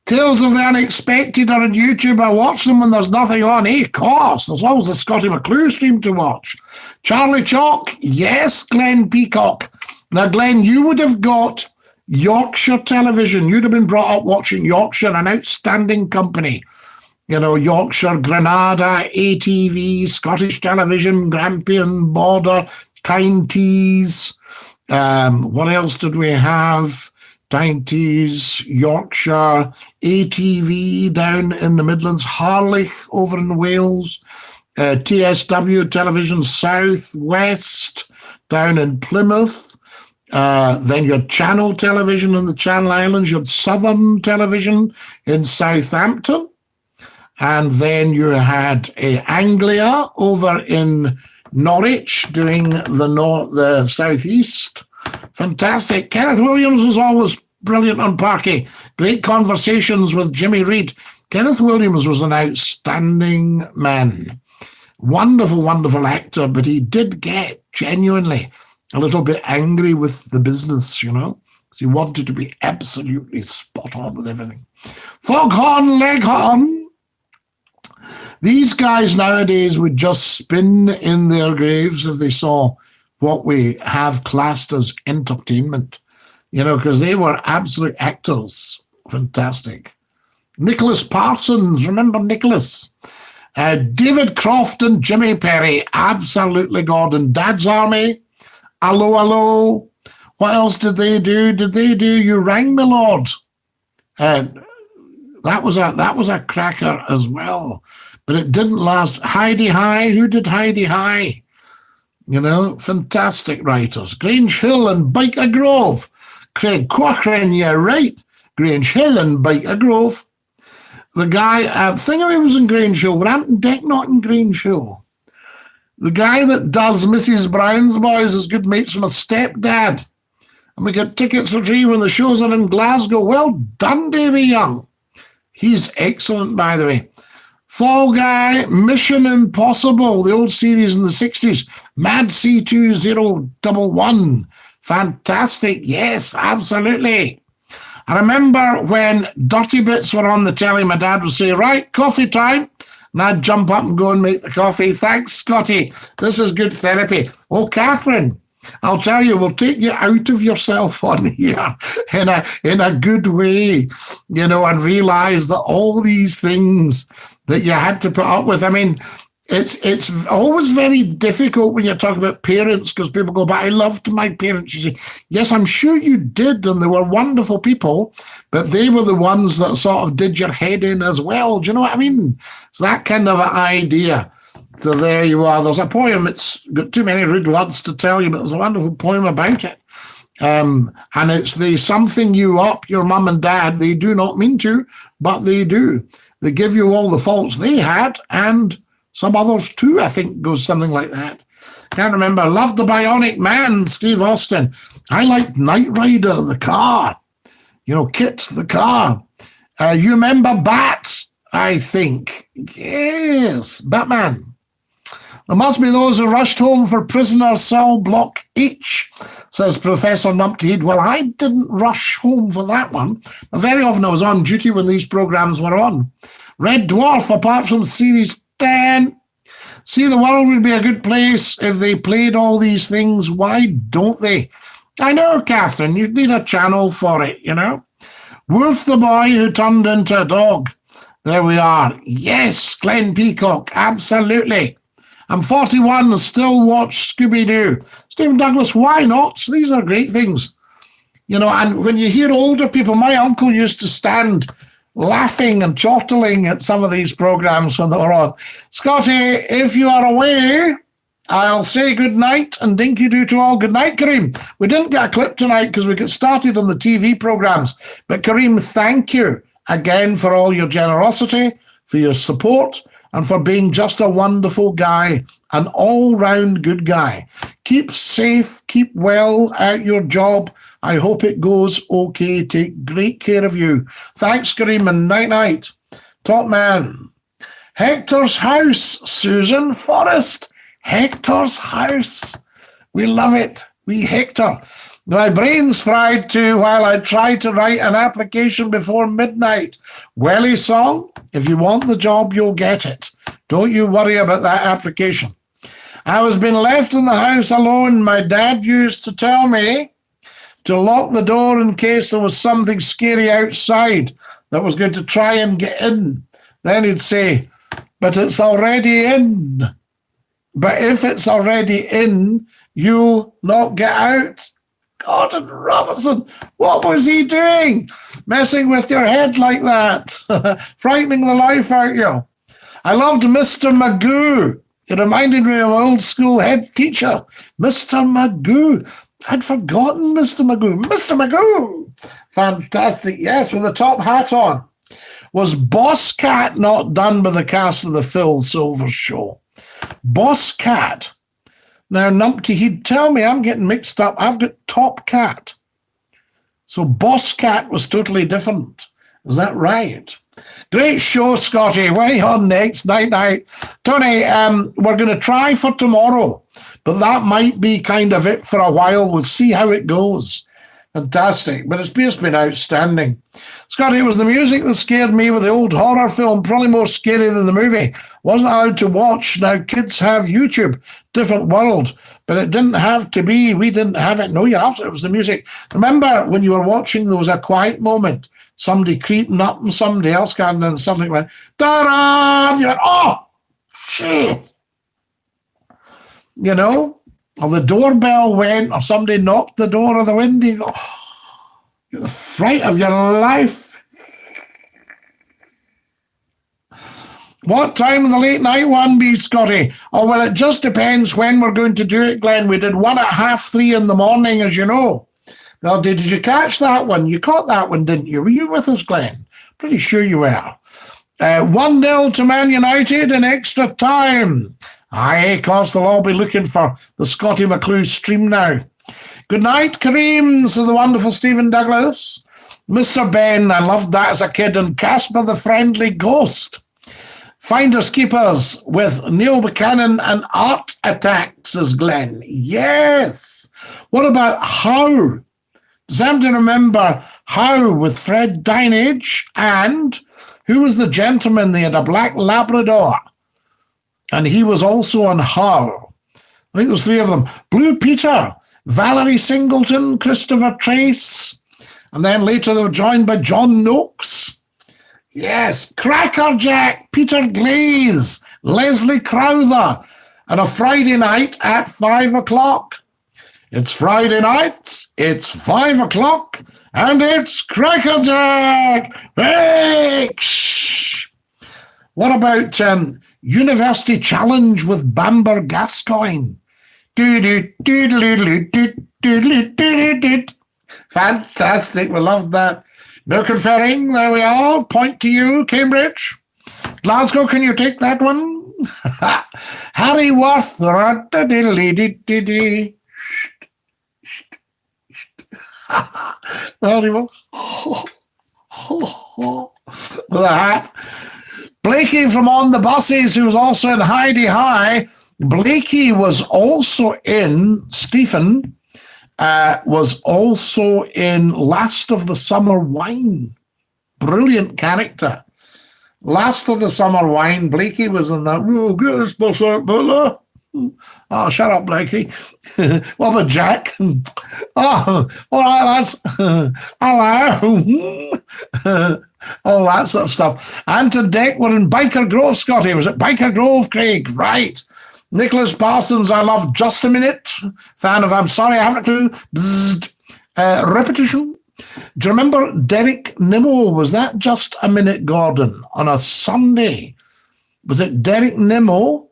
Speaker 1: Tales of the Unexpected are on YouTube. I watch them when there's nothing on. Of course, there's always the Scottie McClue stream to watch. Charlie Chalk, yes, Glenn Peacock. Now, Glenn, you would have got Yorkshire television. You'd have been brought up watching Yorkshire, an outstanding company. You know, Yorkshire, Granada, ATV, Scottish Television, Grampian, Border, Tyne Tees. What else did we have? Tyne Tees, Yorkshire, ATV down in the Midlands, Harlech over in Wales, TSW Television South West down in Plymouth. Then you had Channel Television in the Channel Islands. You had Southern Television in Southampton. And then you had Anglia over in Norwich doing the southeast. Fantastic. Kenneth Williams was always brilliant on Parky. Great conversations with Jimmy Reid. Kenneth Williams was an outstanding man. Wonderful, wonderful actor, but he did get genuinely a little bit angry with the business, you know, because he wanted to be absolutely spot on with everything. Foghorn Leghorn. These guys nowadays would just spin in their graves if they saw what we have classed as entertainment, you know, because they were absolute actors. Fantastic. Nicholas Parsons, remember Nicholas? David Croft and Jimmy Perry, absolutely Gordon. Dad's Army, Allo Allo. What else did they do? Did they do You Rang Me Lord? That was a cracker as well, but it didn't last. Heidi High, who did Heidi High? You know, fantastic writers. Grange Hill and Byker Grove. Craig Corcoran, yeah, right. Grange Hill and Byker Grove. The guy, Thingamay was in Grange Hill, Rampton Deck not in Grange Hill. The guy that does Mrs. Brown's Boys is good mates with my stepdad. And we get tickets for free when the shows are in Glasgow. Well done, Davy Young. He's excellent, by the way. Fall Guy, Mission Impossible, the old series in the 60s. Mad C2011. Fantastic. Yes, absolutely. I remember when Dirty Bits were on the telly, my dad would say, right, coffee time. And I'd jump up and go and make the coffee. Thanks, Scotty. This is good therapy. Oh, Catherine, I'll tell you, we'll take you out of yourself on here in a good way, you know, and realize that all these things that you had to put up with. I mean, it's always very difficult when you talk about parents because people go, but I loved my parents. You say, yes, I'm sure you did, and they were wonderful people, but they were the ones that sort of did your head in as well. Do you know what I mean? It's that kind of an idea. So there you are. There's a poem. It's got too many rude words to tell you, but there's a wonderful poem about it. And it's the something you up, your mum and dad, they do not mean to, but they do. They give you all the faults they had and some others too, I think goes something like that. Can't remember. Loved the Bionic Man, Steve Austin. I liked Knight Rider, the car. You know, Kit, the car. You remember Bats, I think. Yes, Batman. There must be those who rushed home for prisoner cell block H, says Professor Numpty. Well, I didn't rush home for that one. Very often I was on duty when these programs were on. Red Dwarf, apart from Series 10. See, the world would be a good place if they played all these things. Why don't they? I know, Catherine, you'd need a channel for it, you know. Wolf the boy who turned into a dog. There we are. Yes, Glenn Peacock, absolutely. I'm 41 and still watch Scooby-Doo. Stephen Douglas, why not? These are great things. You know, and when you hear older people, my uncle used to stand laughing and chortling at some of these programs when they were on. Scottie, if you are away, I'll say good night and Dinky-Doo to all. Good night, Kareem. We didn't get a clip tonight because we got started on the TV programs. But Kareem, thank you again for all your generosity, for your support, and for being just a wonderful guy, an all-round good guy. Keep safe, keep well at your job. I hope it goes okay. Take great care of you. Thanks, Kareem, and night-night. Top man. Hector's house, Susan Forrest. Hector's house. We love it. We Hector. My brain's fried too while I try to write an application before midnight. Welly song, if you want the job, you'll get it. Don't you worry about that application. I was being left in the house alone. My dad used to tell me to lock the door in case there was something scary outside that was going to try and get in. Then he'd say, but it's already in. But if it's already in, you'll not get out. Gordon Robertson, what was he doing? Messing with your head like that, frightening the life out of you. I loved Mr. Magoo. It reminded me of an old school head teacher, Mr. Magoo. I'd forgotten Mr. Magoo. Mr. Magoo. Fantastic. Yes, with the top hat on. Was Boss Cat not done by the cast of the Phil Silvers show? Boss Cat. Now, Numpty, he'd tell me I'm getting mixed up. I've got Top Cat. So Boss Cat was totally different. Is that right? Great show, Scottie. Way on next. Night-night. Tony, we're going to try for tomorrow, but that might be kind of it for a while. We'll see how it goes. Fantastic. But it's just been outstanding. Scottie, it was the music that scared me with the old horror film, probably more scary than the movie. Wasn't allowed to watch. Now kids have YouTube. Different world. But it didn't have to be. We didn't have it. No, you're absolutely. It was the music. Remember when you were watching, there was a quiet moment. Somebody creeping up and somebody else coming and suddenly went, da-da! You went, oh, shit. You know? Or the doorbell went, or somebody knocked the door or the window. You go, oh, you're the fright of your life. What time of the late night one be, Scottie? Oh, well, it just depends when we're going to do it, Glenn. We did one at 3:30 in the morning, as you know. Well, did you catch that one? You caught that one, didn't you? Were you with us, Glenn? Pretty sure you were. 1-0 to Man United in extra time. Aye, of course, they'll all be looking for the Scottie McClue stream now. Good night, Kareem, says the wonderful Stephen Douglas. Mr. Ben, I loved that as a kid, and Casper the Friendly Ghost. Finders Keepers with Neil Buchanan and Art Attack, says Glenn. Yes. What about How? Does anybody remember How with Fred Dinage? And who was the gentleman? They had a black Labrador. And he was also on How. I think there's 3 of them. Blue Peter, Valerie Singleton, Christopher Trace. And then later they were joined by John Noakes. Yes, Crackerjack, Peter Glaze, Leslie Crowther. And a Friday night at 5 o'clock. It's Friday night, it's 5 o'clock, and it's Crackerjack. Hey! What about University Challenge with Bamber Gascoigne? Fantastic, we love that. No conferring, there we are. Point to you, Cambridge. Glasgow, can you take that one? Harry Worth. Harry Worth. With a hat. Blakey from On the Buses, who was also in Heidi High. Blakey was also in, Stephen was also in Last of the Summer Wine. Brilliant character. Last of the Summer Wine, Blakey was in that. Oh, get this bus out, Butler. Oh, shut up, Blakey. What about Jack? Oh, all right, lads. Hello. All that sort of stuff. Ant and Dec were in Biker Grove, Scotty. Was it Biker Grove, Craig? Right. Nicholas Parsons, I love Just a Minute. Fan of I'm Sorry, I Haven't a Clue. Bzzzt. Repetition. Do you remember Derek Nimmo? Was that Just a Minute, Gordon, on a Sunday? Was it Derek Nimmo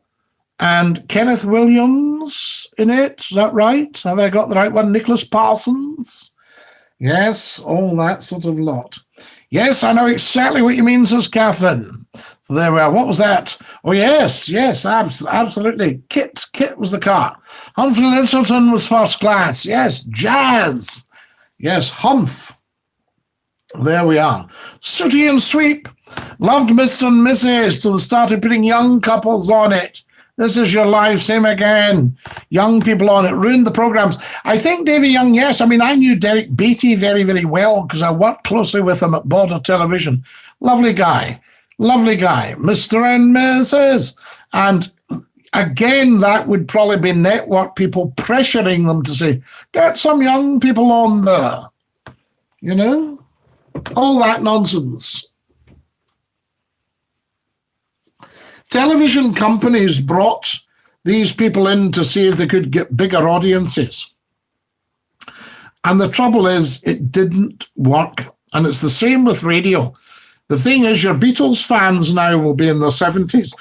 Speaker 1: and Kenneth Williams in it? Is that right? Have I got the right one? Nicholas Parsons? Yes, all that sort of lot. Yes, I know exactly what you mean, says Catherine. So there we are. What was that? Oh, yes, absolutely. Kit was the car. Humphrey Littleton was first class. Yes, Jazz. Yes, Humph. There we are. Sooty and Sweep. Loved Mr. and Mrs. till they started putting young couples on it. This is your life, same again. Young people on it, ruined the programs. I think Davy Young, yes. I mean, I knew Derek Beattie very, very well because I worked closely with him at Border Television. Lovely guy, Mr. and Mrs. And again, that would probably be network people pressuring them to say, get some young people on there. You know, all that nonsense. Television companies brought these people in to see if they could get bigger audiences. And the trouble is, it didn't work. And it's the same with radio. The thing is, your Beatles fans now will be in their 70s.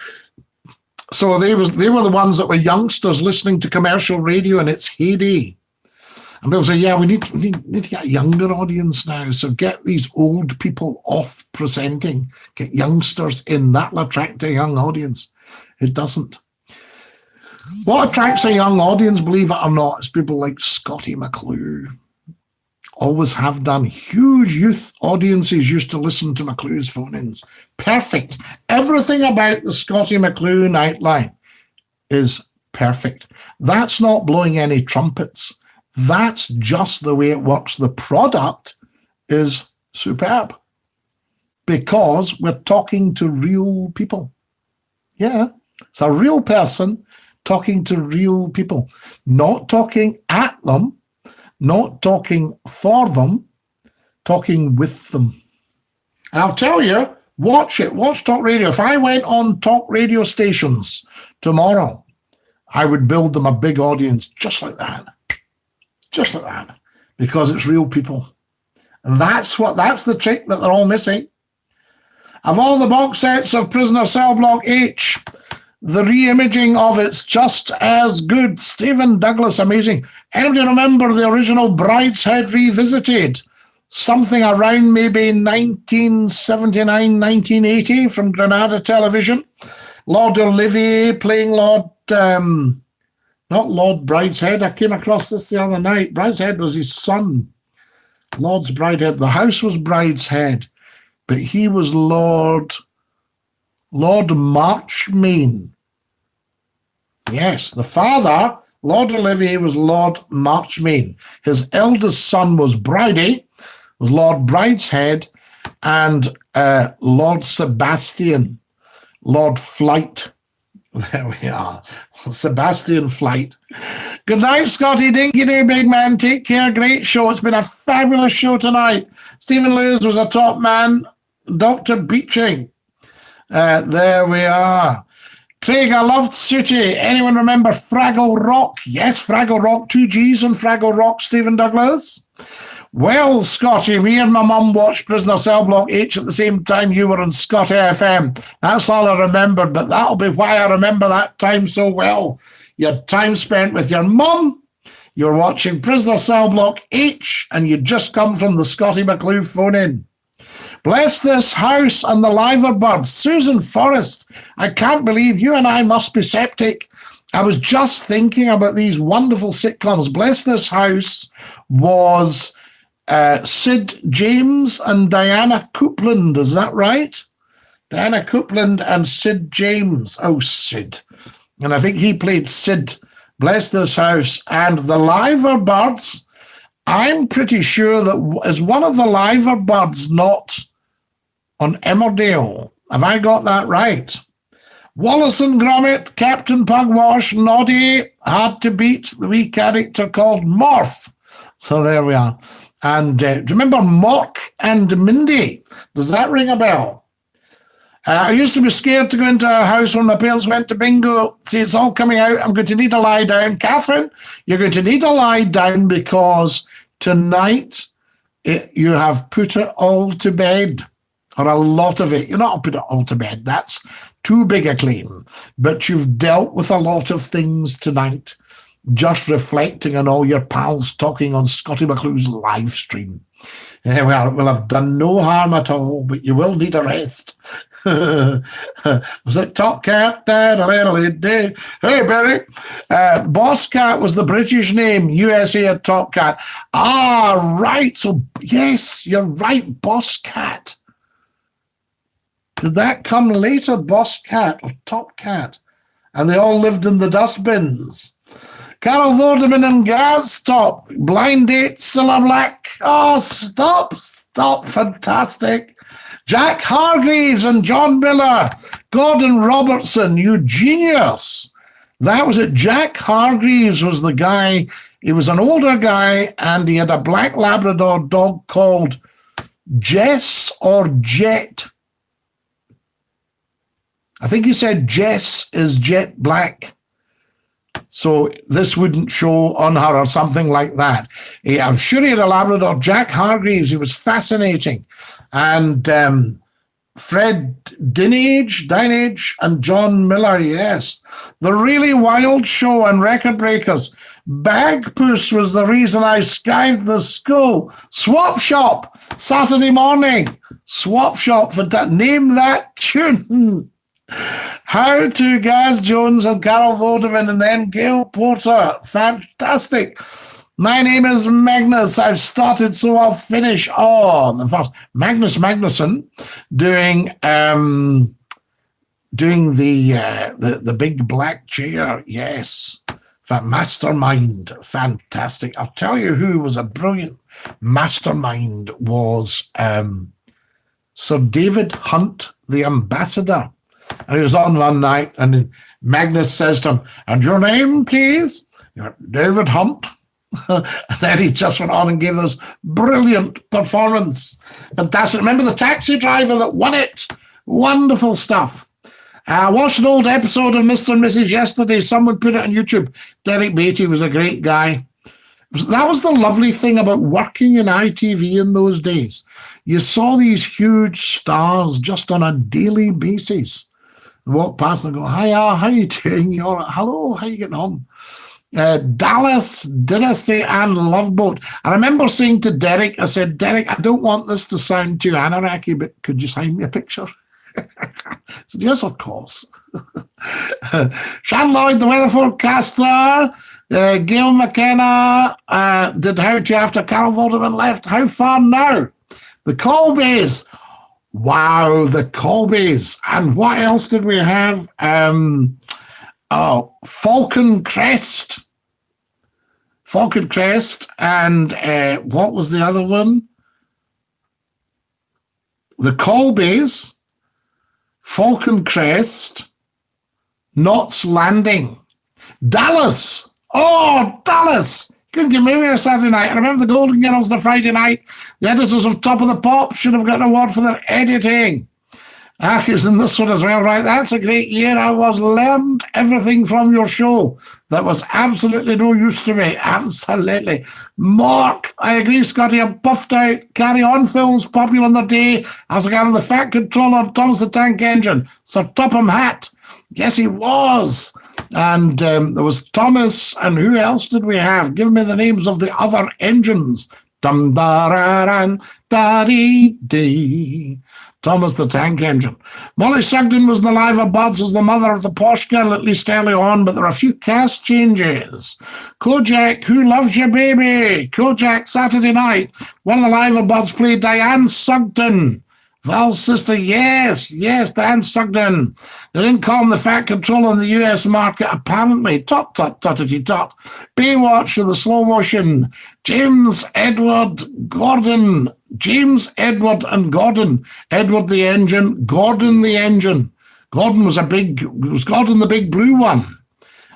Speaker 1: So they were the ones that were youngsters listening to commercial radio in its heyday. And people say, yeah, we need to get a younger audience now. So get these old people off presenting. Get youngsters in. That'll attract a young audience. It doesn't. What attracts a young audience, believe it or not, is people like SCOTTIE McCLUE. Always have done. Huge youth audiences used to listen to McClue's phone-ins. Perfect. Everything about the SCOTTIE McCLUE Nightline is perfect. That's not blowing any trumpets. That's just the way it works. The product is superb because we're talking to real people. Yeah, it's a real person talking to real people, not talking at them, not talking for them, talking with them. And I'll tell you, watch it, watch talk radio. If I went on talk radio stations tomorrow, I would build them a big audience just like that. Just like that, because it's real people. And that's the trick that they're all missing. Of all the box sets of Prisoner Cell Block H, the re-imaging of it's just as good. Stephen Douglas, amazing. Anybody remember the original Brideshead Revisited? Something around maybe 1979, 1980 from Granada Television. Lord Olivier playing not Lord Brideshead. I came across this the other night. Brideshead was his son. Lord's Brideshead. The house was Brideshead, but he was Lord Marchmain. Yes, the father, Lord Olivier, was Lord Marchmain. His eldest son was Bridie, was Lord Brideshead, and Lord Sebastian, Lord Flight. There we are. Sebastian Flight. Good night, Scotty. Dinky-Doo, big man. Take care. Great show. It's been a fabulous show tonight. Stephen Lewis was a top man. Dr. Beeching. There we are. Craig, I loved Sooty. Anyone remember Fraggle Rock? Yes, Fraggle Rock. 2 G's on Fraggle Rock, Stephen Douglas. Well, Scotty, me and my mum watched Prisoner Cell Block H at the same time you were on Scotty FM. That's all I remembered, but that'll be why I remember that time so well. Your time spent with your mum, you're watching Prisoner Cell Block H, and you just come from the Scottie McClue phone-in. Bless this house and the liver birds. Susan Forrest, I can't believe you and I must be septic. I was just thinking about these wonderful sitcoms. Bless This House was Sid James and Diana Coupland, is that right? Diana Coupland and Sid James. Oh, Sid. and I think he played Sid, Bless This House, and the Liver Birds. I'm pretty sure that is one of the Liver Birds not on Emmerdale. Have I got that right? Wallace and Gromit, Captain Pugwash, Noddy had to beat the wee character called Morph. So there we are. And do you remember Mock and Mindy? Does that ring a bell? I used to be scared to go into our house when my parents went to bingo. See, it's all coming out. I'm going to need to lie down. Catherine, you're going to need to lie down because tonight you have put it all to bed, or a lot of it. You're not put it all to bed. That's too big a claim. But you've dealt with a lot of things tonight, just reflecting on all your pals talking on Scottie McClue's live stream. Well, we'll have done no harm at all, but you will need a rest. Was it Top Cat? Hey, Barry. Boss Cat was the British name. USA had Top Cat. Ah, right. So, yes, you're right. Boss Cat. Did that come later, Boss Cat or Top Cat? And they all lived in the dustbins. Carol Vorderman and Gaz, stop. Blind Date, Cilla Black. Oh, stop. Fantastic. Jack Hargreaves and John Miller. Gordon Robertson, you genius. That was it. Jack Hargreaves was the guy. He was an older guy, and he had a black Labrador dog called Jess or Jet. I think he said Jess is jet black. So this wouldn't show on her or something like that. I'm sure he had a Labrador. Jack Hargreaves, he was fascinating. And Fred Dinage and John Miller, yes. The Really Wild Show and Record Breakers. Bagpuss was the reason I skived the school. Swap Shop, Saturday morning. Swap Shop, name that tune. How to Gaz Jones and Carol Vorderman and then Gail Porter. Fantastic. My name is Magnus. I've started, so I'll finish. Oh, the first Magnus Magnusson doing the big black chair. Yes, mastermind. Fantastic. I'll tell you who was a brilliant mastermind was Sir David Hunt, the ambassador. And he was on one night, and Magnus says to him, "And your name, please?" David Hunt. And then he just went on and gave this brilliant performance. Fantastic. Remember the taxi driver that won it? Wonderful stuff. I watched an old episode of Mr. and Mrs. yesterday. Someone put it on YouTube. Derek Beatty was a great guy. That was the lovely thing about working in ITV in those days. You saw these huge stars just on a daily basis. Walk past and go, "Hiya, how you doing? You're hello, how you getting on?" Dallas, Dynasty, and Love Boat. I remember saying to Derek, I said, "Derek, I don't want this to sound too anarchy, but could you sign me a picture?" I said, "Yes, of course." Shan Lloyd, the weather forecaster. Gail McKenna did How To after Carol Vorderman left. How far now? The Colbys. Wow, the Colbys. And what else did we have? Falcon Crest. And what was the other one? The Colbys, Falcon Crest, Knots Landing. Dallas. Oh, Dallas. Couldn't get movie on a Saturday night. I remember the Golden Girls the Friday night. The editors of Top of the Pop should have got an award for their editing. He's in this one as well, right? That's a great year. I learned everything from your show. That was absolutely no use to me. Absolutely. Mark, I agree, Scottie. I'm puffed out. Carry On films, popular in their day. As a guy with the Fat Controller, Thomas the Tank Engine, Sir Topham Hatt. Yes, he was. And there was Thomas, and who else did we have? Give me the names of the other engines. Dum da ra ran da dee dee. Thomas the Tank Engine. Molly Sugden was the Liver Buds as the mother of the posh girl, at least early on, but there are a few cast changes. Kojak, Who Loves Your Baby? Kojak, Saturday night. One of the Liver Buds played Diane Sugden. Val's sister, yes, Dan Sugden. They didn't call him the fat control in the US market, apparently. Tot. Baywatch with the slow motion. James Edward and Gordon. Edward the engine, Gordon the engine. Gordon was Gordon the big blue one.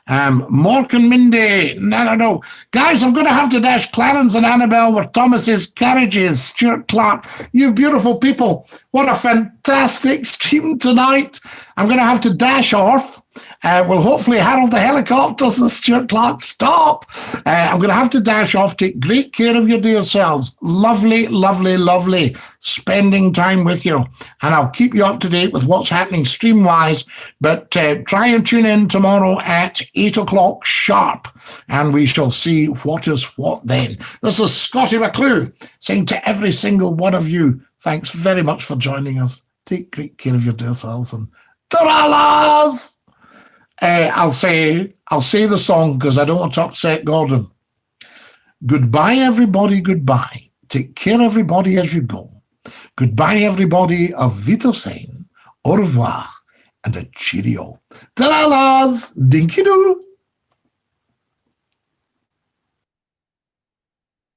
Speaker 1: Mork and Mindy, no. Guys, I'm going to have to dash. Clarence and Annabelle were Thomas's carriages. Stuart Clark, you beautiful people. What a fantastic stream tonight. I'm going to have to dash off. We'll hopefully Harold the helicopters and Stuart Clark stop. I'm going to have to dash off. Take great care of your dear selves. Lovely spending time with you. And I'll keep you up to date with what's happening stream-wise. But try and tune in tomorrow at 8 o'clock sharp. And we shall see what is what then. This is Scottie McClue saying to every single one of you, thanks very much for joining us. Take great care of your dear selves. And ta-ra! I'll say the song because I don't want to upset Gordon. Goodbye, everybody, goodbye. Take care, everybody, as you go. Goodbye, everybody. Auf Wiedersehen, au revoir, and a cheerio. Ta-da, Dinky-Doo.